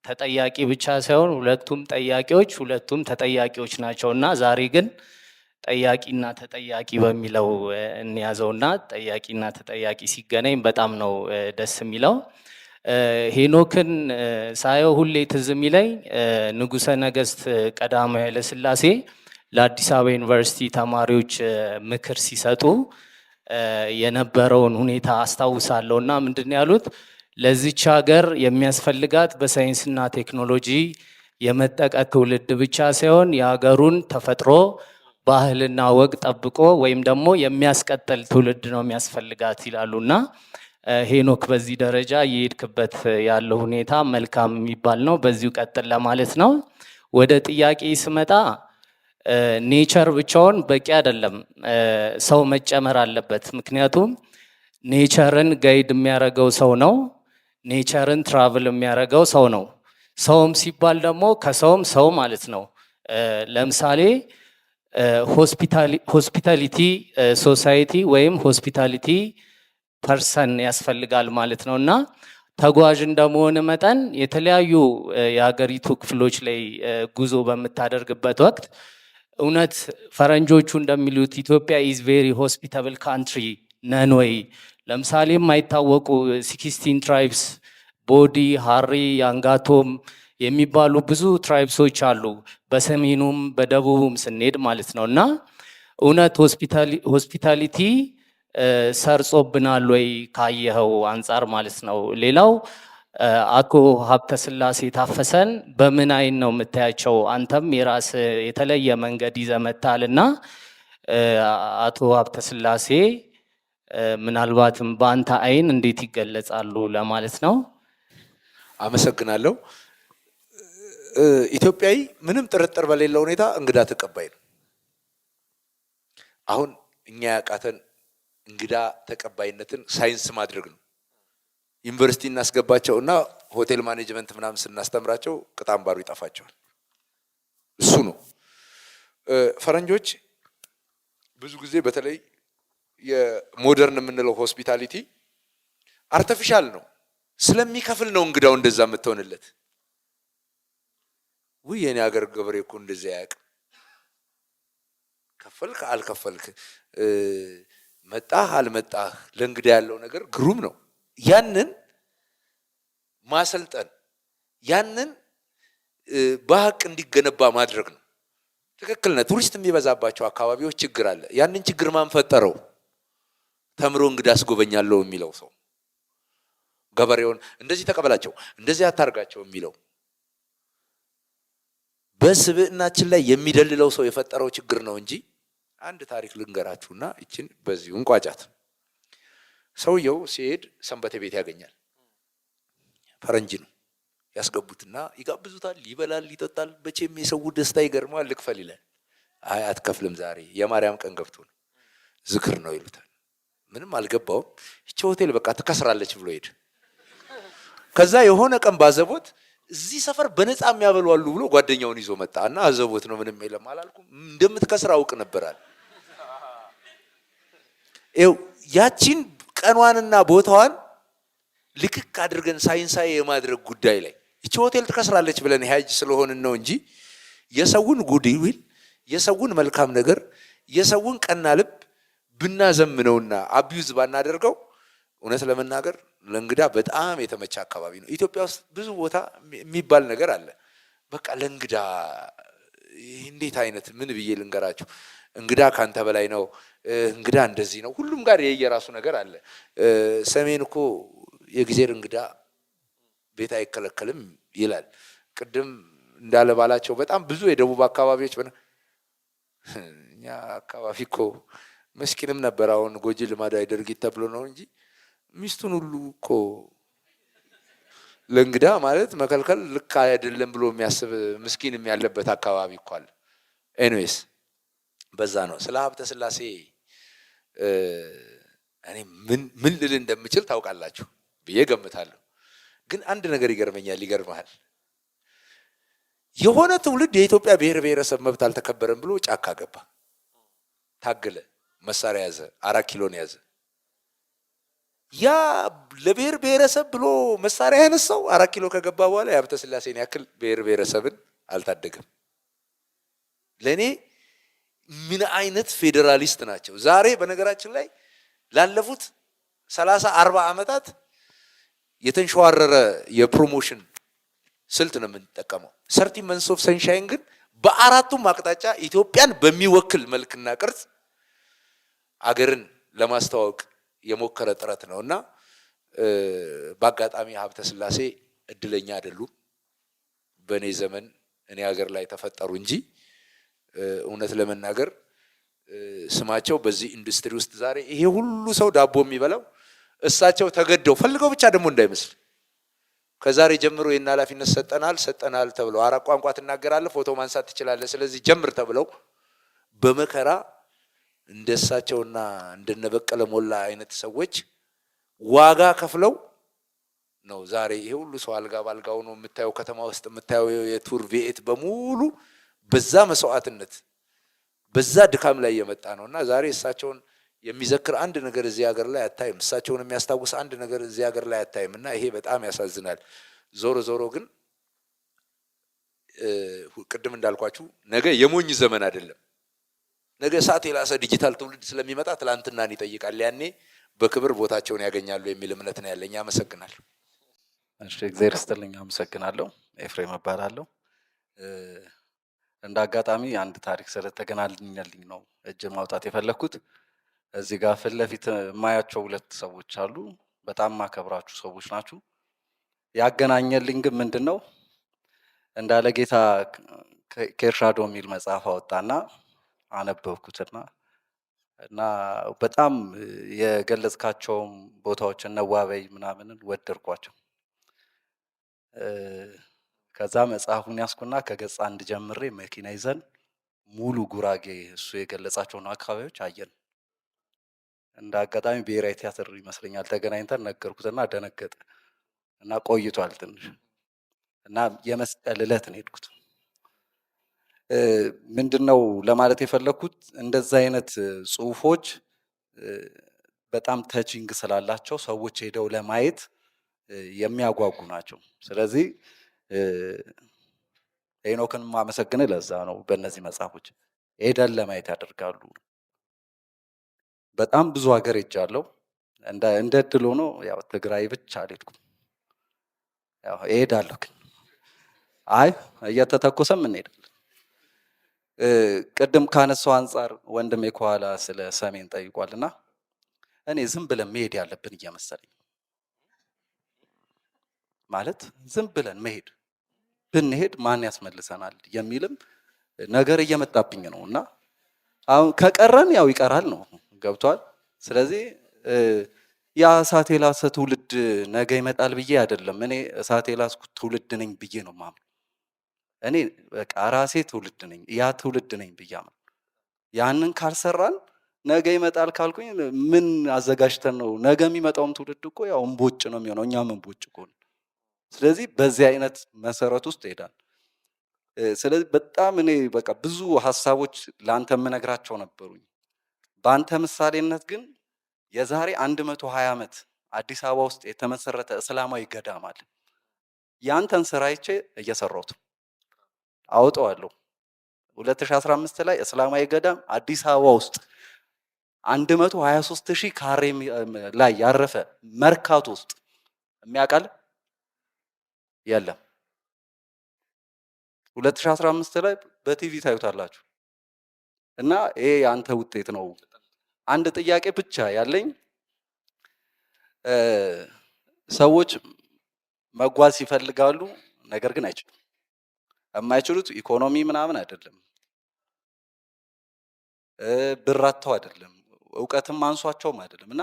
ተጠያቂ ብቻ ሳይሆን ሁለቱም ጠያቂዎች ሁለቱም ተጠያቂዎች ናቸውና ዛሬ ግን ጠያቂና ተጠያቂ በሚለው እንያዘውና ጠያቂና ተጠያቂ ሲገናኝ በጣም ነው ደስ የሚለው። ሄኖክን ሳየው ሁሌ ትዝ የሚለኝ ንጉሠ ነገሥት ቀዳማዊ ኃይለ ሥላሴ ለአዲስ አበባ ዩኒቨርሲቲ ተማሪዎች ምክር ሲሰጡ የነበረውን ሁኔታ አስታውሳለሁ። እና ምንድን ያሉት ለዚች ሀገር የሚያስፈልጋት በሳይንስና ቴክኖሎጂ የመጠቀ ትውልድ ብቻ ሳይሆን የሀገሩን ተፈጥሮ ባህልና ወግ ጠብቆ ወይም ደግሞ የሚያስቀጥል ትውልድ ነው የሚያስፈልጋት ይላሉና ሄኖክ በዚህ ደረጃ እየሄድክበት ያለው ሁኔታ መልካም የሚባል ነው። በዚሁ ቀጥል ለማለት ነው። ወደ ጥያቄ ስመጣ ኔቸር ብቻውን በቂ አይደለም፣ ሰው መጨመር አለበት። ምክንያቱም ኔቸርን ጋይድ የሚያደርገው ሰው ነው፣ ኔቸርን ትራቭል የሚያደርገው ሰው ነው። ሰውም ሲባል ደግሞ ከሰውም ሰው ማለት ነው። ለምሳሌ ሆስፒታሊቲ ሶሳይቲ ወይም ሆስፒታሊቲ ፐርሰን ያስፈልጋል ማለት ነው እና ተጓዥ እንደመሆን መጠን የተለያዩ የሀገሪቱ ክፍሎች ላይ ጉዞ በምታደርግበት ወቅት እውነት ፈረንጆቹ እንደሚሉት ኢትዮጵያ ኢዝ ቬሪ ሆስፒታብል ካንትሪ ነን ወይ? ለምሳሌ የማይታወቁ 16 ትራይብስ ቦዲ፣ ሀሪ፣ ያንጋቶም የሚባሉ ብዙ ትራይብሶች አሉ በሰሜኑም በደቡቡም ስንሄድ ማለት ነው እና እውነት ሆስፒታሊቲ ሰርጾብናል ወይ ካየኸው አንጻር ማለት ነው። ሌላው አቶ ሀብተስላሴ ታፈሰን በምን አይን ነው የምታያቸው? አንተም የራስ የተለየ መንገድ ይዘህ መጥተሃል እና አቶ ሀብተስላሴ ምናልባትም በአንተ አይን እንዴት ይገለጻሉ ለማለት ነው። አመሰግናለሁ። ኢትዮጵያዊ ምንም ጥርጥር በሌለው ሁኔታ እንግዳ ተቀባይ ነው። አሁን እኛ ያቃተን እንግዳ ተቀባይነትን ሳይንስ ማድረግ ነው። ዩኒቨርሲቲ እናስገባቸው እና ሆቴል ማኔጅመንት ምናምን ስናስተምራቸው ቅጣም ባሩ ይጠፋቸዋል። እሱ ነው። ፈረንጆች ብዙ ጊዜ በተለይ የሞደርን የምንለው ሆስፒታሊቲ አርቲፊሻል ነው። ስለሚከፍል ነው እንግዳው እንደዛ የምትሆንለት። ውይ የኔ ሀገር ገበሬ እኮ እንደዚያ አያውቅም። ከፈልክ አልከፈልክ፣ መጣህ አልመጣህ፣ ለእንግዳ ያለው ነገር ግሩም ነው። ያንን ማሰልጠን፣ ያንን በሀቅ እንዲገነባ ማድረግ ነው። ትክክል ነህ። ቱሪስት የሚበዛባቸው አካባቢዎች ችግር አለ። ያንን ችግር ማን ፈጠረው? ተምሮ እንግዳ አስጎበኛለሁ የሚለው ሰው፣ ገበሬውን እንደዚህ ተቀበላቸው እንደዚህ አታርጋቸው የሚለው በስብዕናችን ላይ የሚደልለው ሰው የፈጠረው ችግር ነው እንጂ አንድ ታሪክ ልንገራችሁና እችን በዚሁ እንቋጫት። ሰውየው ሲሄድ ሰንበቴ ቤት ያገኛል። ፈረንጅ ነው። ያስገቡትና ይጋብዙታል፣ ይበላል፣ ይጠጣል። በቼም የሰው ደስታ ይገርማል። ልክፈል ይላል። አይ አትከፍልም፣ ዛሬ የማርያም ቀን ገብቶ ነው ዝክር ነው ይሉታል። ምንም አልገባውም። እቺ ሆቴል በቃ ትከስራለች ብሎ ሄደ። ከዛ የሆነ ቀን ባዘቦት እዚህ ሰፈር በነፃ የሚያበሉ አሉ ብሎ ጓደኛውን ይዞ መጣ እና አዘቦት ነው ምንም የለም አላልኩም እንደምትከስር አውቅ ነበራል። ያቺን ቀኗንና ቦታዋን ልክክ አድርገን ሳይንሳዊ የማድረግ ጉዳይ ላይ እቺ ሆቴል ትከስራለች ብለን ያጅ ስለሆንን ነው እንጂ የሰውን ጉድዊል፣ የሰውን መልካም ነገር፣ የሰውን ቀና ልብ ብናዘምነውና አቢዩዝ ባናደርገው እውነት ለመናገር ለእንግዳ በጣም የተመቸ አካባቢ ነው። ኢትዮጵያ ውስጥ ብዙ ቦታ የሚባል ነገር አለ። በቃ ለእንግዳ እንዴት አይነት ምን ብዬ ልንገራችሁ? እንግዳ ካንተ በላይ ነው፣ እንግዳ እንደዚህ ነው። ሁሉም ጋር የየራሱ ነገር አለ። ሰሜን እኮ የጊዜር እንግዳ ቤት አይከለከልም ይላል። ቅድም እንዳለ ባላቸው በጣም ብዙ የደቡብ አካባቢዎች እኛ አካባቢ እኮ መስኪንም ነበር። አሁን ጎጂ ልማዳዊ ድርጊት ተብሎ ነው እንጂ ሚስቱን ሁሉ እኮ ለእንግዳ ማለት መከልከል ልክ አይደለም ብሎ የሚያስብ ምስኪንም ያለበት አካባቢ እኮ አለ። ኤኒዌይስ በዛ ነው። ስለ ሀብተ ስላሴ እኔ ምን ልል እንደምችል ታውቃላችሁ ብዬ ገምታለሁ። ግን አንድ ነገር ይገርመኛል። ይገርመሃል፣ የሆነ ትውልድ የኢትዮጵያ ብሔር ብሔረሰብ መብት አልተከበረም ብሎ ጫካ ገባ፣ ታገለ፣ መሳሪያ ያዘ፣ 4 ኪሎን ያዘ። ያ ለብሔር ብሔረሰብ ብሎ መሳሪያ ያነሳው 4 ኪሎ ከገባ በኋላ የሀብተ ስላሴን ያክል ብሔር ብሔረሰብን አልታደገም። ለእኔ ምን አይነት ፌዴራሊስት ናቸው! ዛሬ በነገራችን ላይ ላለፉት 30-40 ዓመታት የተንሸዋረረ የፕሮሞሽን ስልት ነው የምንጠቀመው። 30 መንስ ኦፍ ሰንሻይን ግን በአራቱም አቅጣጫ ኢትዮጵያን በሚወክል መልክና ቅርጽ አገርን ለማስተዋወቅ የሞከረ ጥረት ነው እና በአጋጣሚ ሀብተ ስላሴ እድለኛ አይደሉም። በእኔ ዘመን እኔ ሀገር ላይ ተፈጠሩ እንጂ እውነት ለመናገር ስማቸው በዚህ ኢንዱስትሪ ውስጥ ዛሬ ይሄ ሁሉ ሰው ዳቦ የሚበላው እሳቸው ተገደው ፈልገው ብቻ ደግሞ እንዳይመስል ከዛሬ ጀምሮ የና ኃላፊነት ሰጠናል ተብለው 4 ቋንቋ ትናገራለህ፣ ፎቶ ማንሳት ትችላለህ፣ ስለዚህ ጀምር ተብለው በመከራ እንደሳቸውና እንደነበቀለ ሞላ አይነት ሰዎች ዋጋ ከፍለው ነው ዛሬ ይሄ ሁሉ ሰው አልጋ ባልጋው ነው የምታየው። ከተማ ውስጥ የምታየው የቱር ቪኤት በሙሉ በዛ መስዋዕትነት በዛ ድካም ላይ የመጣ ነውና ዛሬ እሳቸውን የሚዘክር አንድ ነገር እዚህ ሀገር ላይ አታይም። እሳቸውን የሚያስታውስ አንድ ነገር እዚህ ሀገር ላይ አታይም እና ይሄ በጣም ያሳዝናል። ዞሮ ዞሮ ግን ቅድም እንዳልኳችሁ ነገ የሞኝ ዘመን አይደለም። ነገ እሳት የላሰ ዲጂታል ትውልድ ስለሚመጣ ትላንትናን ይጠይቃል። ያኔ በክብር ቦታቸውን ያገኛሉ የሚል እምነት ነው ያለኝ። አመሰግናለሁ። እሺ፣ እግዚአብሔር ይስጥልኝ። አመሰግናለሁ። ኤፍሬም እባላለሁ። እንደ አጋጣሚ አንድ ታሪክ ስለተገናኘልኝ ነው እጅ ማውጣት የፈለኩት። እዚህ ጋር ፊት ለፊት የማያቸው ሁለት ሰዎች አሉ። በጣም ማከብራችሁ ሰዎች ናችሁ። ያገናኘልኝ ግን ምንድነው እንዳለ ጌታ ከኤርሻዶ የሚል መጽሐፍ አወጣና አነበብኩትና እና በጣም የገለጽካቸውም ቦታዎች እነዋበይ ምናምንን ወደድኳቸው። ከዛ መጽሐፉን ያስኩና ከገጽ 1 ጀምሬ መኪና ይዘን ሙሉ ጉራጌ እሱ የገለጻቸውን አካባቢዎች አየን። እንደ አጋጣሚ ብሔራዊ ቲያትር ይመስለኛል ተገናኝተን ነገርኩትና ደነገጠ እና ቆይቷል ትንሽ እና የመስቀል ዕለት ነው የሄድኩት። ምንድነው ለማለት የፈለኩት እንደዛ አይነት ጽሁፎች በጣም ተቺንግ ስላላቸው ሰዎች ሄደው ለማየት የሚያጓጉ ናቸው። ስለዚህ ሄኖክን ማመሰግን ለዛ ነው። በእነዚህ መጽሐፎች ሄደን ለማየት ያደርጋሉ። በጣም ብዙ ሀገር ሄጃለሁ። እንደ እድል ሆኖ ያው ትግራይ ብቻ አልሄድኩም። ያው እሄዳለሁ ግን አይ እየተተኮሰም እንሄዳለን። ቅድም ካነሳው አንጻር ወንድሜ ከኋላ ስለ ሰሜን ጠይቋልና እኔ ዝም ብለን መሄድ ያለብን እየመሰለኝ ማለት ዝም ብለን መሄድ ብንሄድ ማን ያስመልሰናል የሚልም ነገር እየመጣብኝ ነው እና አሁን ከቀረን ያው ይቀራል ነው ገብቷል። ስለዚህ ያ እሳት የላሰ ትውልድ ነገ ይመጣል ብዬ አይደለም። እኔ እሳት የላስኩ ትውልድ ነኝ ብዬ ነው ማምን። እኔ በቃ ራሴ ትውልድ ነኝ፣ ያ ትውልድ ነኝ ብዬ አምን። ያንን ካልሰራን ነገ ይመጣል ካልኩኝ ምን አዘጋጅተን ነው? ነገ የሚመጣውም ትውልድ እኮ ያው እምቦጭ ነው የሚሆነው፣ እኛም እምቦጭ እኮ ነው። ስለዚህ በዚህ አይነት መሰረት ውስጥ ሄዳል። ስለዚህ በጣም እኔ በቃ ብዙ ሀሳቦች ላንተ የምነግራቸው ነበሩኝ። በአንተ ምሳሌነት ግን የዛሬ 120 ዓመት አዲስ አበባ ውስጥ የተመሰረተ እስላማዊ ገዳም አለ። ያንተን ስራ አይቼ እየሰራሁት አውጣዋለሁ። 2015 ላይ እስላማዊ ገዳም አዲስ አበባ ውስጥ 123,000 ካሬ ላይ ያረፈ መርካቶ ውስጥ የሚያውቃል የለም። 2015 ላይ በቲቪ ታዩታላችሁ። እና ይሄ ያንተ ውጤት ነው። አንድ ጥያቄ ብቻ ያለኝ ሰዎች መጓዝ ይፈልጋሉ፣ ነገር ግን አይችሉም። የማይችሉት ኢኮኖሚ ምናምን አይደለም፣ ብር አጥተው አይደለም፣ እውቀትም አንሷቸውም አይደለም። እና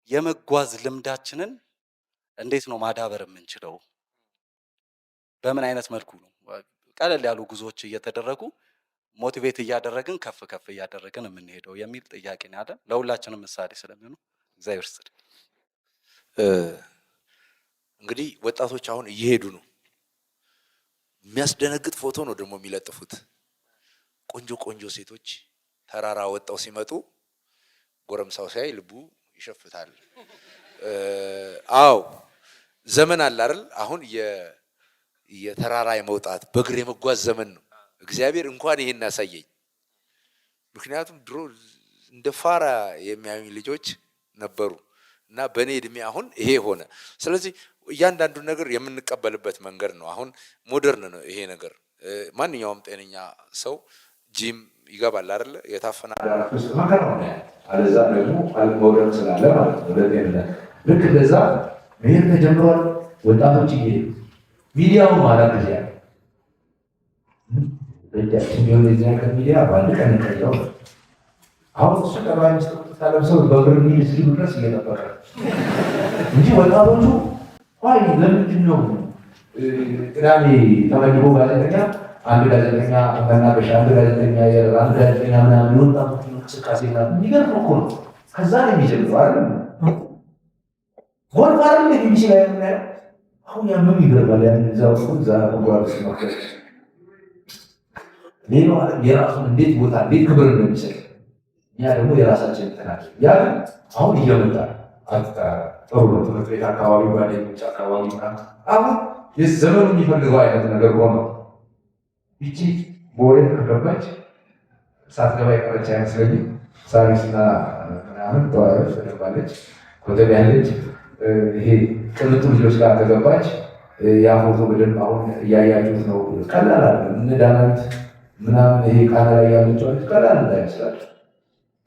የመጓዝ ልምዳችንን እንዴት ነው ማዳበር የምንችለው? በምን አይነት መልኩ ነው ቀለል ያሉ ጉዞዎች እየተደረጉ ሞቲቬት እያደረግን ከፍ ከፍ እያደረግን የምንሄደው የሚል ጥያቄ ነው ያለን። ለሁላችንም ምሳሌ ስለሚሆኑ እግዚአብሔር ይስጥልኝ። እንግዲህ ወጣቶች አሁን እየሄዱ ነው። የሚያስደነግጥ ፎቶ ነው ደግሞ የሚለጥፉት። ቆንጆ ቆንጆ ሴቶች ተራራ ወጣው ሲመጡ ጎረምሳው ሲያይ ልቡ ይሸፍታል። አዎ ዘመን አለ አይደል? አሁን የተራራ የመውጣት በእግር የመጓዝ ዘመን ነው። እግዚአብሔር እንኳን ይሄን ያሳየኝ። ምክንያቱም ድሮ እንደ ፋራ የሚያዩኝ ልጆች ነበሩ እና በእኔ እድሜ አሁን ይሄ ሆነ። ስለዚህ እያንዳንዱ ነገር የምንቀበልበት መንገድ ነው። አሁን ሞደርን ነው ይሄ ነገር። ማንኛውም ጤነኛ ሰው ጂም ይገባል አይደለ? የታፈና አለዛ ደግሞ ሞደርን ስላለ ማለት ነው። ለጤንነት ልክ እንደዛ መሄድ ተጀምሯል። ወጣቶች እየሄዱ ሚዲያው ማለት ነው በእጃችን ቢሆን የዚህ አይነት ሚዲያ በአንድ ቀን እንቀይረው። አሁን እሱ ጠቅላይ ሚኒስትሩ ታለብሰው በእግር ሚል እስኪሉ ድረስ እየጠበቀ እንጂ ወጣቶቹ አይ ለምንድን ነው ቅዳሜ ተመድቦ ጋዜጠኛ አንድ ጋዜጠኛ መናበሻ አንድ ጋዜጠኛ ምናምን የወጣቶች እንቅስቃሴ ምናምን የሚገርም እኮ ነው። ከዛ ነው የሚጀምረው አይደል? ጎልፍ አይደል ቢቢሲ ላይ የምናየው አሁን ያምም ይገርማል። ያን እዛው እዛ ጓዝ ማከለ ሌላው ዓለም የራሱን እንዴት ቦታ እንዴት ክብር እንደሚሰጥ እኛ ደግሞ የራሳችን ተናል ያ አሁን እየመጣ ጥሩ ነው። ትምህርት ቤት አካባቢ ጓደኞች አካባቢ አሁን የዘመኑ የሚፈልገው አይነት ነገር ሆኖ ይቺ ቦሌ ከገባች ሳትገባ የቀረች አይመስለኝም። ሳሪስና ምናምን ተዋዮች ተገባለች ኮተቤ ያለች ይሄ ቅንጡ ልጆች ጋር ተገባች። ያ ፎቶ በደንብ አሁን እያያችሁት ነው። ቀላል አለ እነ ዳናዊት ምናምን ይሄ ቃና ላይ ያለችው ቀላል እንዳይመስላል።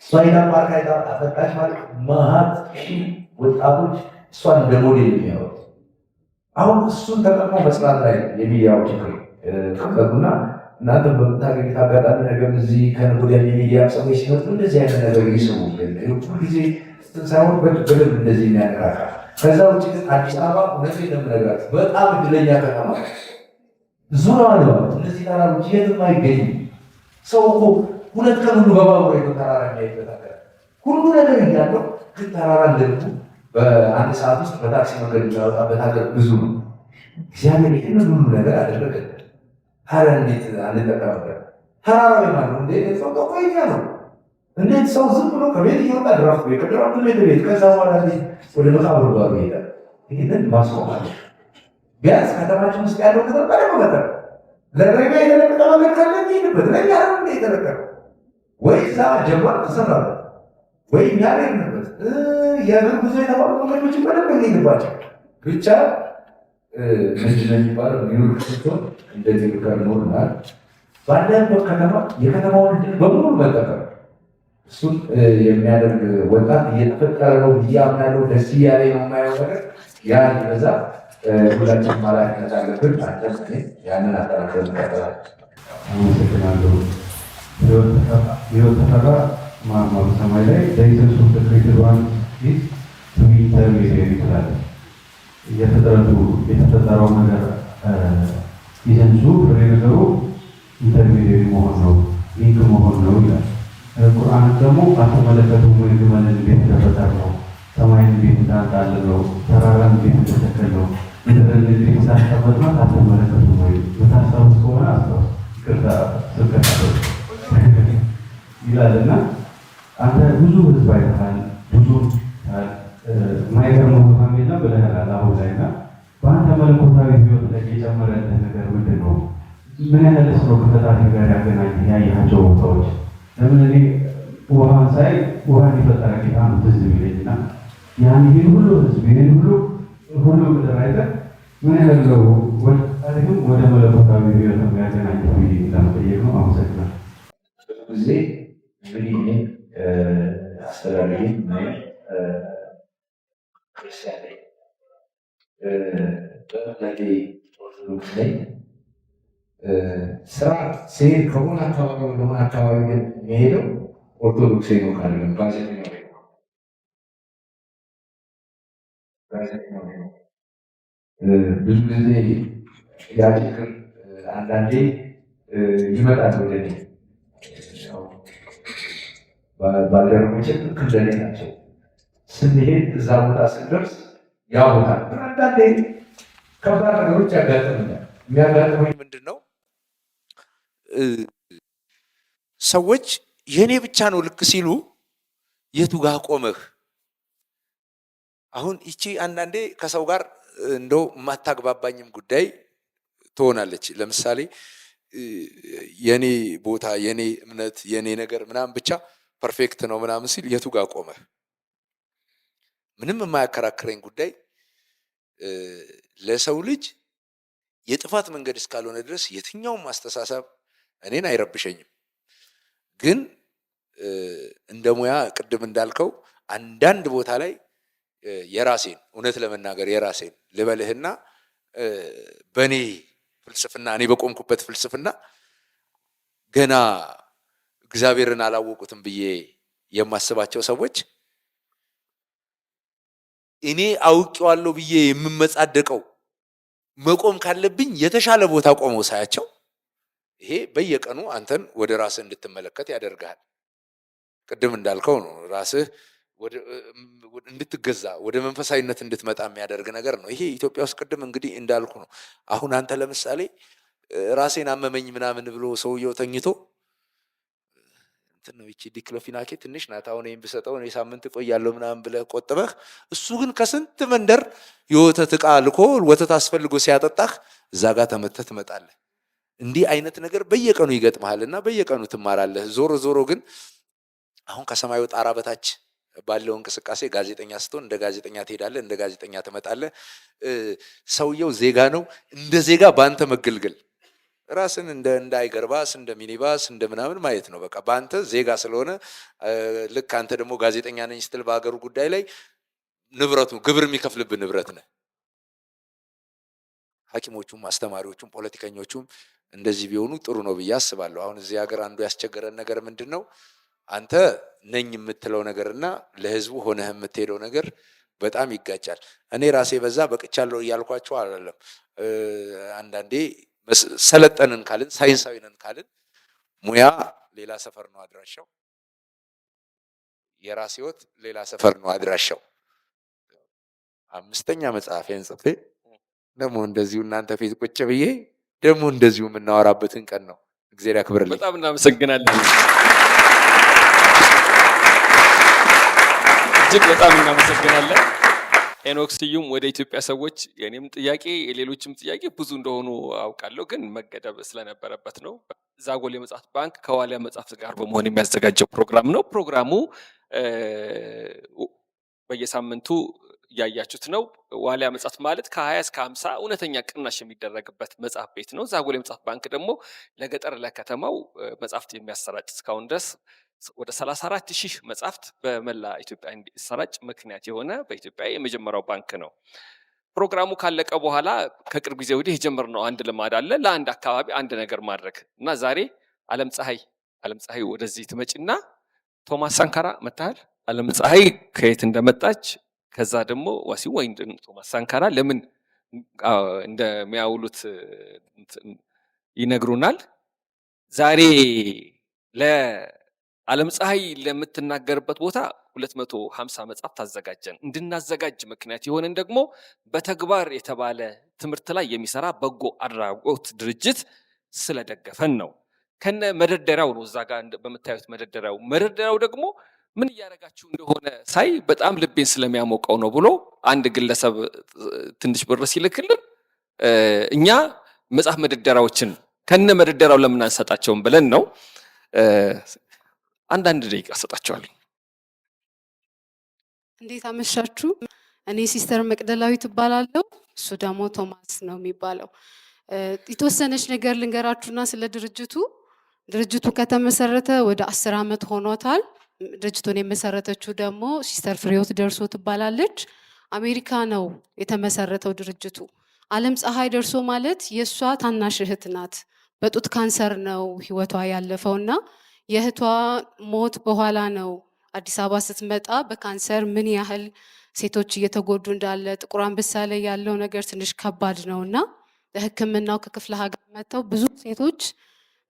እሷ ማርካ አፈጣች ማለት ማሀት ሺህ ወጣቶች እሷን እንደ ሞዴል የሚያወጡ አሁን እሱን ተጠቅሞ መስራት ላይ የሚዲያው ችግር ክፍተቱና እናንተ በምታገኙት አጋጣሚ ነገር እዚህ ከነጎዲያ የሚዲያ ሰዎች ሲመጡ እንደዚህ አይነት ነገር ይስሙ ጊዜ ሳይሆን በደንብ እንደዚህ የሚያነቃቃ። ከዛ ውጭ ግን አዲስ አበባ እውነቴን ነው የምነግራችሁ በጣም እድለኛ ከተማ ዙሪያ ነው። እነዚህ ተራሮች የትም አይገኝም። ሰው እኮ 2 ቀን ሁሉ በባቡር ሄዶ ተራራ የሚያይበት ሀገር ሁሉ ነገር እያለው ግን ተራራ እንደልቡ በ1 ሰዓት ውስጥ በታክሲ መንገድ የሚያወጣበት ሀገር ብዙ ነው። እግዚአብሔር ይህን ሁሉ ነገር አደረገ። ታዲያ እንዴት አንጠቀምበት? ተራራ ማለት ነው እንዴት ሰው ተቆይኛ ነው። እንዴት ሰው ዝም ብሎ ከቤት እየወጣ ድራፍት ቤት ከድራፍት ቤት ከዛ በኋላ ወደ መቃብር ባሩ ይሄዳል። ይህንን ማስቆም አለ። ቢያንስ ከተማችን ውስጥ ያለው ነገር በደንብ ለረጋ የተለቀቀ ነገር ካለ ይሄድበት ለኛ ነው የተለቀቀ ወይ እዛ ጀምሯል ተሰራበት ወይ እኛ ሄድንበት የእግር ጉዞ የተባሉ መንገዶችን በደንብ እንሄድባቸው ብቻ ምንድን ነው የሚባለው ኒውዮርክ ስትሆን እንደዚህ ልከር ኖርናል ባለበት ከተማ የከተማውን ድል በሙሉ መጠቀም እሱን የሚያደርግ ወጣት እየተፈጠረ ነው ብዬ አምናለሁ። ደስ እያለ ነው የማየው ነገር ያ ይበዛ ሁላችን ኃላፊነት አለብን። አንተም ያንን አጠናክረን እንቀጥላለን። አመሰግናለሁ። ህይወት ተፈራ ማማሩ ሰማይ ላይ ዳይተስ ኦፍ ዘ ክሬትድ ዋን ኢዝ ቱ ቢ ኢንተርሜዲየሪ ይላል። የተጠረቱ የተፈጠረው ነገር ኢዘንሱ ፍሬ ነገሩ ኢንተርሜዲየሪ መሆን ነው፣ ሊንክ መሆን ነው ይላል። ቁርአን ደግሞ አትመለከቱም ወይ ግመልን እንዴት እንደፈጠርነው፣ ሰማይን እንዴት እንዳንጣልነው፣ ተራራን እንዴት እንደተከልነው፣ ምድርን እንዴት እንዳስቀመጥናት አትመለከቱም ወይ? የምታስታውስ ከሆነ አስታውስ፣ ይቅርታ ስብከት ይላልና አንተ ብዙ ህዝብ አይተሃል፣ ብዙ ማይገርመው ቦታም የለም ብለህናል አሁን ላይ እና በአንተ መለኮታዊ ህይወት ላይ የጨመረልህ ነገር ምንድን ነው? ምን ያህል ሰው ከፈጣሪ ጋር ያገናኝ ያያቸው ቦታዎች? ለምን እኔ ውሃን ሳይ ውሃን የፈጠረ ጌታ ነው ትዝ የሚለኝና ያን ይህን ሁሉ ህዝብ ይህን ሁሉ ምድር አይተህ ምን ያህል ነው ወጣሪህም ወደ መለኮታዊ ህይወት የሚያገናኝ ለመጠየቅ ነው። አመሰግናለሁ። ጊዜ እንግዲህ እኔ አስተዳደሪ ክርስቲያን ነኝ። በእምነቴ ኦርቶዶክስ ነኝ። ስራ ሲሄድ ከሆነ አካባቢ ወደሆነ አካባቢ ግን የሚሄደው ኦርቶዶክስ ነው ካለም ጋዜጠኛ ነው። ብዙ ጊዜ ያ ችግር አንዳንዴ ይመጣል ወደ እኔ። ባልደረቦች ልክ እንደኔ ናቸው። ስንሄድ እዛ ቦታ ስንደርስ ያ ቦታ አንዳንዴ ከባድ ነገሮች ያጋጥሙኛል። የሚያጋጥሙኝ ምንድን ነው? ሰዎች የኔ ብቻ ነው ልክ ሲሉ የቱ ጋር ቆመህ? አሁን ይቺ አንዳንዴ ከሰው ጋር እንደው የማታግባባኝም ጉዳይ ትሆናለች። ለምሳሌ የኔ ቦታ፣ የኔ እምነት፣ የኔ ነገር ምናምን ብቻ ፐርፌክት ነው ምናምን ሲል የቱ ጋር ቆመህ? ምንም የማያከራክረኝ ጉዳይ ለሰው ልጅ የጥፋት መንገድ እስካልሆነ ድረስ የትኛውም አስተሳሰብ እኔን አይረብሸኝም። ግን እንደ ሙያ ቅድም እንዳልከው አንዳንድ ቦታ ላይ የራሴን እውነት ለመናገር የራሴን ልበልህና በእኔ ፍልስፍና እኔ በቆምኩበት ፍልስፍና ገና እግዚአብሔርን አላወቁትም ብዬ የማስባቸው ሰዎች እኔ አውቄዋለሁ ብዬ የምመጻደቀው መቆም ካለብኝ የተሻለ ቦታ ቆመው ሳያቸው ይሄ በየቀኑ አንተን ወደ ራስህ እንድትመለከት ያደርጋል። ቅድም እንዳልከው ነው። ራስህ እንድትገዛ ወደ መንፈሳዊነት እንድትመጣ የሚያደርግ ነገር ነው። ይሄ ኢትዮጵያ ውስጥ ቅድም እንግዲህ እንዳልኩ ነው። አሁን አንተ ለምሳሌ ራሴን አመመኝ ምናምን ብሎ ሰውየው ተኝቶ እንትን ነው ይቺ ዲክሎፊናኬ ትንሽ ናት፣ አሁን ይሄን ብሰጠው እኔ ሳምንት እቆያለሁ ምናምን ብለህ ቆጥበህ፣ እሱ ግን ከስንት መንደር የወተት ዕቃ ልኮ ወተት አስፈልጎ ሲያጠጣህ እዛ ጋር ተመተህ ትመጣለህ። እንዲህ አይነት ነገር በየቀኑ ይገጥመሃልና በየቀኑ ትማራለህ። ዞሮ ዞሮ ግን አሁን ከሰማዩ ጣራ በታች ባለው እንቅስቃሴ ጋዜጠኛ ስትሆን እንደ ጋዜጠኛ ትሄዳለህ፣ እንደ ጋዜጠኛ ትመጣለህ። ሰውየው ዜጋ ነው። እንደ ዜጋ በአንተ መገልገል ራስን እንደ አይገርባስ እንደ ሚኒባስ እንደ ምናምን ማየት ነው። በቃ በአንተ ዜጋ ስለሆነ ልክ አንተ ደግሞ ጋዜጠኛ ነኝ ስትል በሀገሩ ጉዳይ ላይ ንብረቱ ግብር የሚከፍልብህ ንብረት ነህ። ሐኪሞቹም አስተማሪዎቹም ፖለቲከኞቹም እንደዚህ ቢሆኑ ጥሩ ነው ብዬ አስባለሁ። አሁን እዚህ ሀገር አንዱ ያስቸገረን ነገር ምንድን ነው? አንተ ነኝ የምትለው ነገርና ለህዝቡ ሆነህ የምትሄደው ነገር በጣም ይጋጫል። እኔ ራሴ በዛ በቅቻለሁ እያልኳቸው አይደለም። አንዳንዴ ሰለጠንን ካልን ሳይንሳዊ ነን ካልን ሙያ ሌላ ሰፈር ነው አድራሻው፣ የራስ ህይወት ሌላ ሰፈር ነው አድራሻው። 5ኛ መጽሐፌን ጽፌ ደግሞ እንደዚሁ እናንተ ፊት ቁጭ ብዬ ደግሞ እንደዚሁ የምናወራበትን ቀን ነው። እግዚአብሔር ያክብርልኝ። በጣም እናመሰግናለን። እጅግ በጣም እናመሰግናለን። ሄኖክ ስዩም ወደ ኢትዮጵያ ሰዎች የኔም ጥያቄ የሌሎችም ጥያቄ ብዙ እንደሆኑ አውቃለሁ፣ ግን መገደብ ስለነበረበት ነው። ዛጎል የመጽሐፍት ባንክ ከዋልያ መጽሐፍት ጋር በመሆን የሚያዘጋጀው ፕሮግራም ነው። ፕሮግራሙ በየሳምንቱ እያያችሁት ነው። ዋልያ መጽሐፍት ማለት ከ20 እስከ 50 እውነተኛ ቅናሽ የሚደረግበት መጽሐፍ ቤት ነው። ዛጎል የመጽሐፍት ባንክ ደግሞ ለገጠር ለከተማው መጽሐፍት የሚያሰራጭ እስካሁን ድረስ ወደ 34,000 መጽሐፍት በመላ ኢትዮጵያ እንዲሰራጭ ምክንያት የሆነ በኢትዮጵያ የመጀመሪያው ባንክ ነው። ፕሮግራሙ ካለቀ በኋላ ከቅርብ ጊዜ ወዲህ የጀመርነው አንድ ልማድ አለ፣ ለአንድ አካባቢ አንድ ነገር ማድረግ እና ዛሬ ዓለም ፀሐይ ወደዚህ ትመጪና ቶማስ ሳንካራ መታል። ዓለም ፀሐይ ከየት እንደመጣች ከዛ ደግሞ ዋሲው ወይ ቶማስ ሳንካራ ለምን እንደሚያውሉት ይነግሩናል። ዛሬ ዓለም ፀሐይ ለምትናገርበት ቦታ 250 መጽሐፍ ታዘጋጀን። እንድናዘጋጅ ምክንያት የሆነን ደግሞ በተግባር የተባለ ትምህርት ላይ የሚሰራ በጎ አድራጎት ድርጅት ስለደገፈን ነው። ከነ መደርደሪያው ነው፣ እዛ ጋር በምታዩት መደርደሪያው ደግሞ ምን እያደረጋችሁ እንደሆነ ሳይ በጣም ልቤን ስለሚያሞቀው ነው ብሎ አንድ ግለሰብ ትንሽ ብር ሲልክልን እኛ መጽሐፍ መደርደሪያዎችን ከነ መደርደሪያው ለምን አንሰጣቸውም ብለን ነው። አንዳንድ ደቂቃ ሰጣቸዋለሁ። እንዴት አመሻችሁ? እኔ ሲስተር መቅደላዊት እባላለሁ። እሱ ደግሞ ቶማስ ነው የሚባለው። የተወሰነች ነገር ልንገራችሁና ስለ ድርጅቱ ከተመሰረተ ወደ 10 ዓመት ሆኖታል። ድርጅቱን የመሰረተችው ደግሞ ሲስተር ፍሬህይወት ደርሶ ትባላለች። አሜሪካ ነው የተመሰረተው ድርጅቱ። ዓለም ፀሐይ ደርሶ ማለት የእሷ ታናሽ እህት ናት። በጡት ካንሰር ነው ህይወቷ ያለፈውና የእህቷ ሞት በኋላ ነው አዲስ አበባ ስትመጣ በካንሰር ምን ያህል ሴቶች እየተጎዱ እንዳለ ጥቁር አንበሳ ላይ ያለው ነገር ትንሽ ከባድ ነውና ለሕክምናው ከክፍለ ሀገር መጥተው ብዙ ሴቶች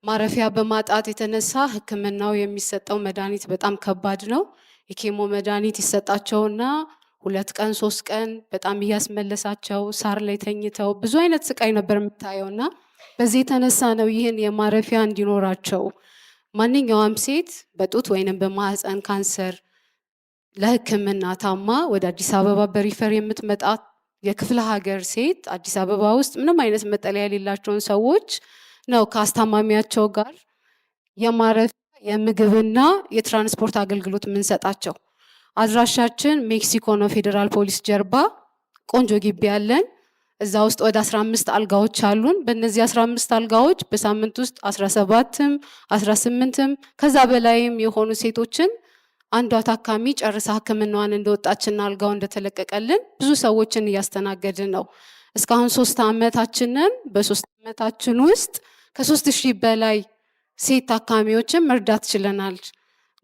ማረፊያ በማጣት የተነሳ ሕክምናው የሚሰጠው መድኃኒት በጣም ከባድ ነው። የኬሞ መድኃኒት ይሰጣቸውና 2 ቀን 3 ቀን በጣም እያስመለሳቸው ሳር ላይ ተኝተው ብዙ አይነት ስቃይ ነበር የምታየውና በዚህ የተነሳ ነው ይህን የማረፊያ እንዲኖራቸው ማንኛውም ሴት በጡት ወይንም በማህፀን ካንሰር ለሕክምና ታማ ወደ አዲስ አበባ በሪፈር የምትመጣ የክፍለ ሀገር ሴት አዲስ አበባ ውስጥ ምንም አይነት መጠለያ የሌላቸውን ሰዎች ነው ከአስታማሚያቸው ጋር የማረፊያ የምግብና የትራንስፖርት አገልግሎት የምንሰጣቸው። አድራሻችን ሜክሲኮ ነው፣ ፌዴራል ፖሊስ ጀርባ ቆንጆ ግቢ ያለን። እዛ ውስጥ ወደ 15 አልጋዎች አሉን። በእነዚህ 15 አልጋዎች በሳምንት ውስጥ 17ም 18ም ከዛ በላይም የሆኑ ሴቶችን አንዷ ታካሚ ጨርሳ ሕክምናዋን እንደወጣችና አልጋው እንደተለቀቀልን ብዙ ሰዎችን እያስተናገድን ነው። እስካሁን 3 ዓመታችንን በ3 ዓመታችን ውስጥ ከ3000 በላይ ሴት ታካሚዎችን መርዳት ችለናል።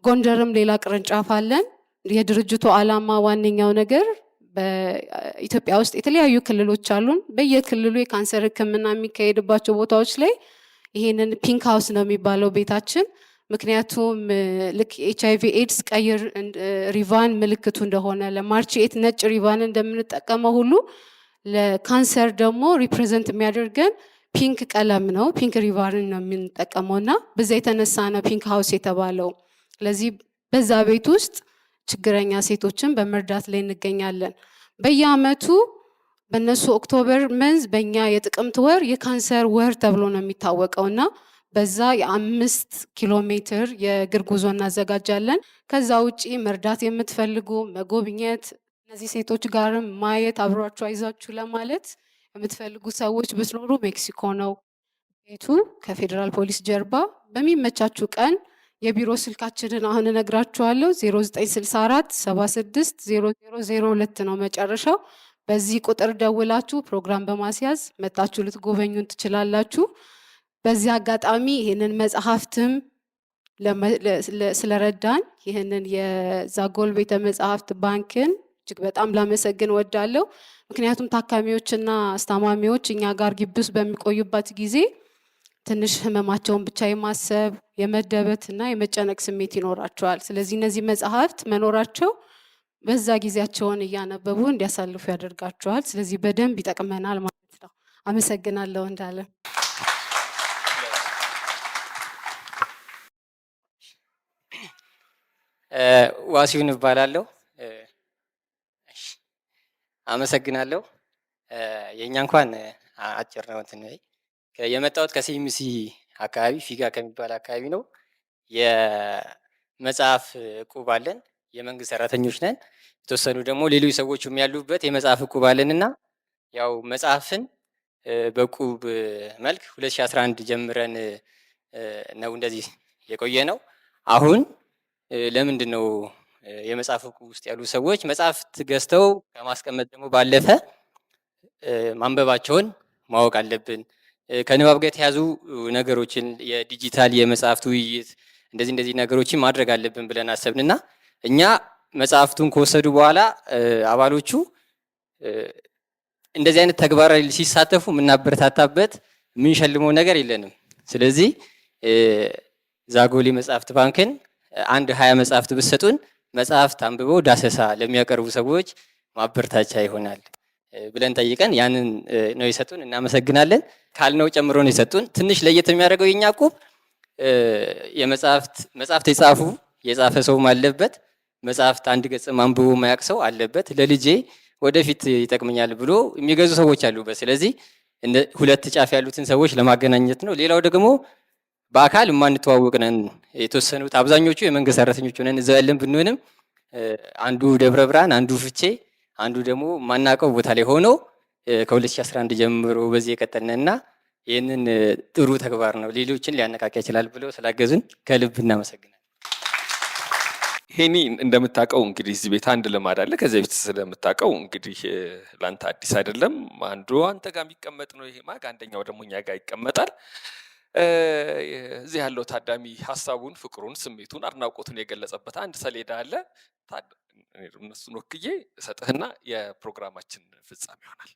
ጎንደርም ሌላ ቅርንጫፍ አለን። የድርጅቱ ዓላማ ዋነኛው ነገር በኢትዮጵያ ውስጥ የተለያዩ ክልሎች አሉን። በየክልሉ የካንሰር ሕክምና የሚካሄድባቸው ቦታዎች ላይ ይሄንን ፒንክ ሃውስ ነው የሚባለው ቤታችን፣ ምክንያቱም ልክ ኤችአይቪ ኤድስ ቀይ ሪቫን ምልክቱ እንደሆነ ለማርች 8 ነጭ ሪቫን እንደምንጠቀመው ሁሉ ለካንሰር ደግሞ ሪፕሬዘንት የሚያደርገን ፒንክ ቀለም ነው። ፒንክ ሪቫንን ነው የምንጠቀመው እና በዛ የተነሳ ነው ፒንክ ሃውስ የተባለው። ስለዚህ በዛ ቤት ውስጥ ችግረኛ ሴቶችን በመርዳት ላይ እንገኛለን። በየአመቱ በእነሱ ኦክቶበር መንዝ በእኛ የጥቅምት ወር የካንሰር ወር ተብሎ ነው የሚታወቀው እና በዛ የ5 ኪሎ ሜትር የእግር ጉዞ እናዘጋጃለን። ከዛ ውጪ መርዳት የምትፈልጉ መጎብኘት፣ እነዚህ ሴቶች ጋርም ማየት አብሯቸው አይዛችሁ ለማለት የምትፈልጉ ሰዎች ብትኖሩ ሜክሲኮ ነው ቤቱ ከፌዴራል ፖሊስ ጀርባ። በሚመቻችሁ ቀን የቢሮ ስልካችንን አሁን እነግራችኋለሁ። 0964 76 0002 ነው መጨረሻው። በዚህ ቁጥር ደውላችሁ ፕሮግራም በማስያዝ መታችሁ ልትጎበኙን ትችላላችሁ። በዚህ አጋጣሚ ይህንን መጽሐፍትም ስለረዳን ይህንን የዛጎል ቤተ መጽሐፍት ባንክን እጅግ በጣም ላመሰግን ወዳለሁ። ምክንያቱም ታካሚዎችና አስታማሚዎች እኛ ጋር ግቢ ውስጥ በሚቆዩበት ጊዜ ትንሽ ህመማቸውን ብቻ የማሰብ የመደበት እና የመጨነቅ ስሜት ይኖራቸዋል። ስለዚህ እነዚህ መጽሐፍት መኖራቸው በዛ ጊዜያቸውን እያነበቡ እንዲያሳልፉ ያደርጋቸዋል። ስለዚህ በደንብ ይጠቅመናል ማለት ነው። አመሰግናለሁ እንዳለ ዋሲሁን እባላለሁ። አመሰግናለሁ። የኛ እንኳን አጭር ነው። እንትን የመጣሁት ከሲኤምሲ አካባቢ ፊጋ ከሚባል አካባቢ ነው። የመጽሐፍ እቁብ አለን። የመንግስት ሰራተኞች ነን። የተወሰኑ ደግሞ ሌሎች ሰዎችም ያሉበት የመጽሐፍ እቁብ አለን እና ያው መጽሐፍን በእቁብ መልክ 2011 ጀምረን ነው እንደዚህ የቆየ ነው። አሁን ለምንድን ነው የመጽሐፍ እቁብ ውስጥ ያሉ ሰዎች መጽሐፍት ገዝተው ከማስቀመጥ ደግሞ ባለፈ ማንበባቸውን ማወቅ አለብን። ከንባብ ጋር የተያዙ ነገሮችን የዲጂታል የመጽሐፍት ውይይት እንደዚህ ነገሮችን ማድረግ አለብን ብለን አሰብንና እኛ መጽሐፍቱን ከወሰዱ በኋላ አባሎቹ እንደዚህ አይነት ተግባራዊ ሲሳተፉ የምናበረታታበት የምንሸልመው ነገር የለንም። ስለዚህ ዛጎል መጽሐፍት ባንክን 20 መጽሐፍት ብትሰጡን መጽሐፍት አንብበው ዳሰሳ ለሚያቀርቡ ሰዎች ማበረታቻ ይሆናል ብለን ጠይቀን ያንን ነው የሰጡን። እናመሰግናለን። ካልነው ጨምሮ ነው የሰጡን። ትንሽ ለየት የሚያደርገው የኛ እቁብ መጽሐፍት የጻፈ ሰውም አለበት። መጽሐፍት አንድ ገጽ አንብቦ ማያቅ ሰው አለበት። ለልጄ ወደፊት ይጠቅመኛል ብሎ የሚገዙ ሰዎች አሉበት። ስለዚህ ሁለት ጫፍ ያሉትን ሰዎች ለማገናኘት ነው። ሌላው ደግሞ በአካል የማንተዋወቅ ነን የተወሰኑት። አብዛኞቹ የመንግስት ሰራተኞች ሆነን እዛው ያለን ብንሆንም አንዱ ደብረ ብርሃን፣ አንዱ ፍቼ፣ አንዱ ደግሞ ማናቀው ቦታ ላይ ሆኖ ከ2011 ጀምሮ በዚህ የቀጠልንና ይህንን ጥሩ ተግባር ነው ሌሎችን ሊያነቃቃ ይችላል ብለው ስላገዙን ከልብ እናመሰግናለን። ሄኒ እንደምታውቀው እንግዲህ እዚህ ቤት አንድ ልማድ አለ። ከዚህ ቤት ስለምታውቀው እንግዲህ ላንተ አዲስ አይደለም። አንዱ አንተ ጋር የሚቀመጥ ነው ይሄ ማግ፣ አንደኛው ደግሞ እኛ ጋር ይቀመጣል። እዚህ ያለው ታዳሚ ሀሳቡን፣ ፍቅሩን፣ ስሜቱን፣ አድናቆቱን የገለጸበት አንድ ሰሌዳ አለ። እነሱን ወክዬ እሰጥህና የፕሮግራማችን ፍጻሜ ይሆናል።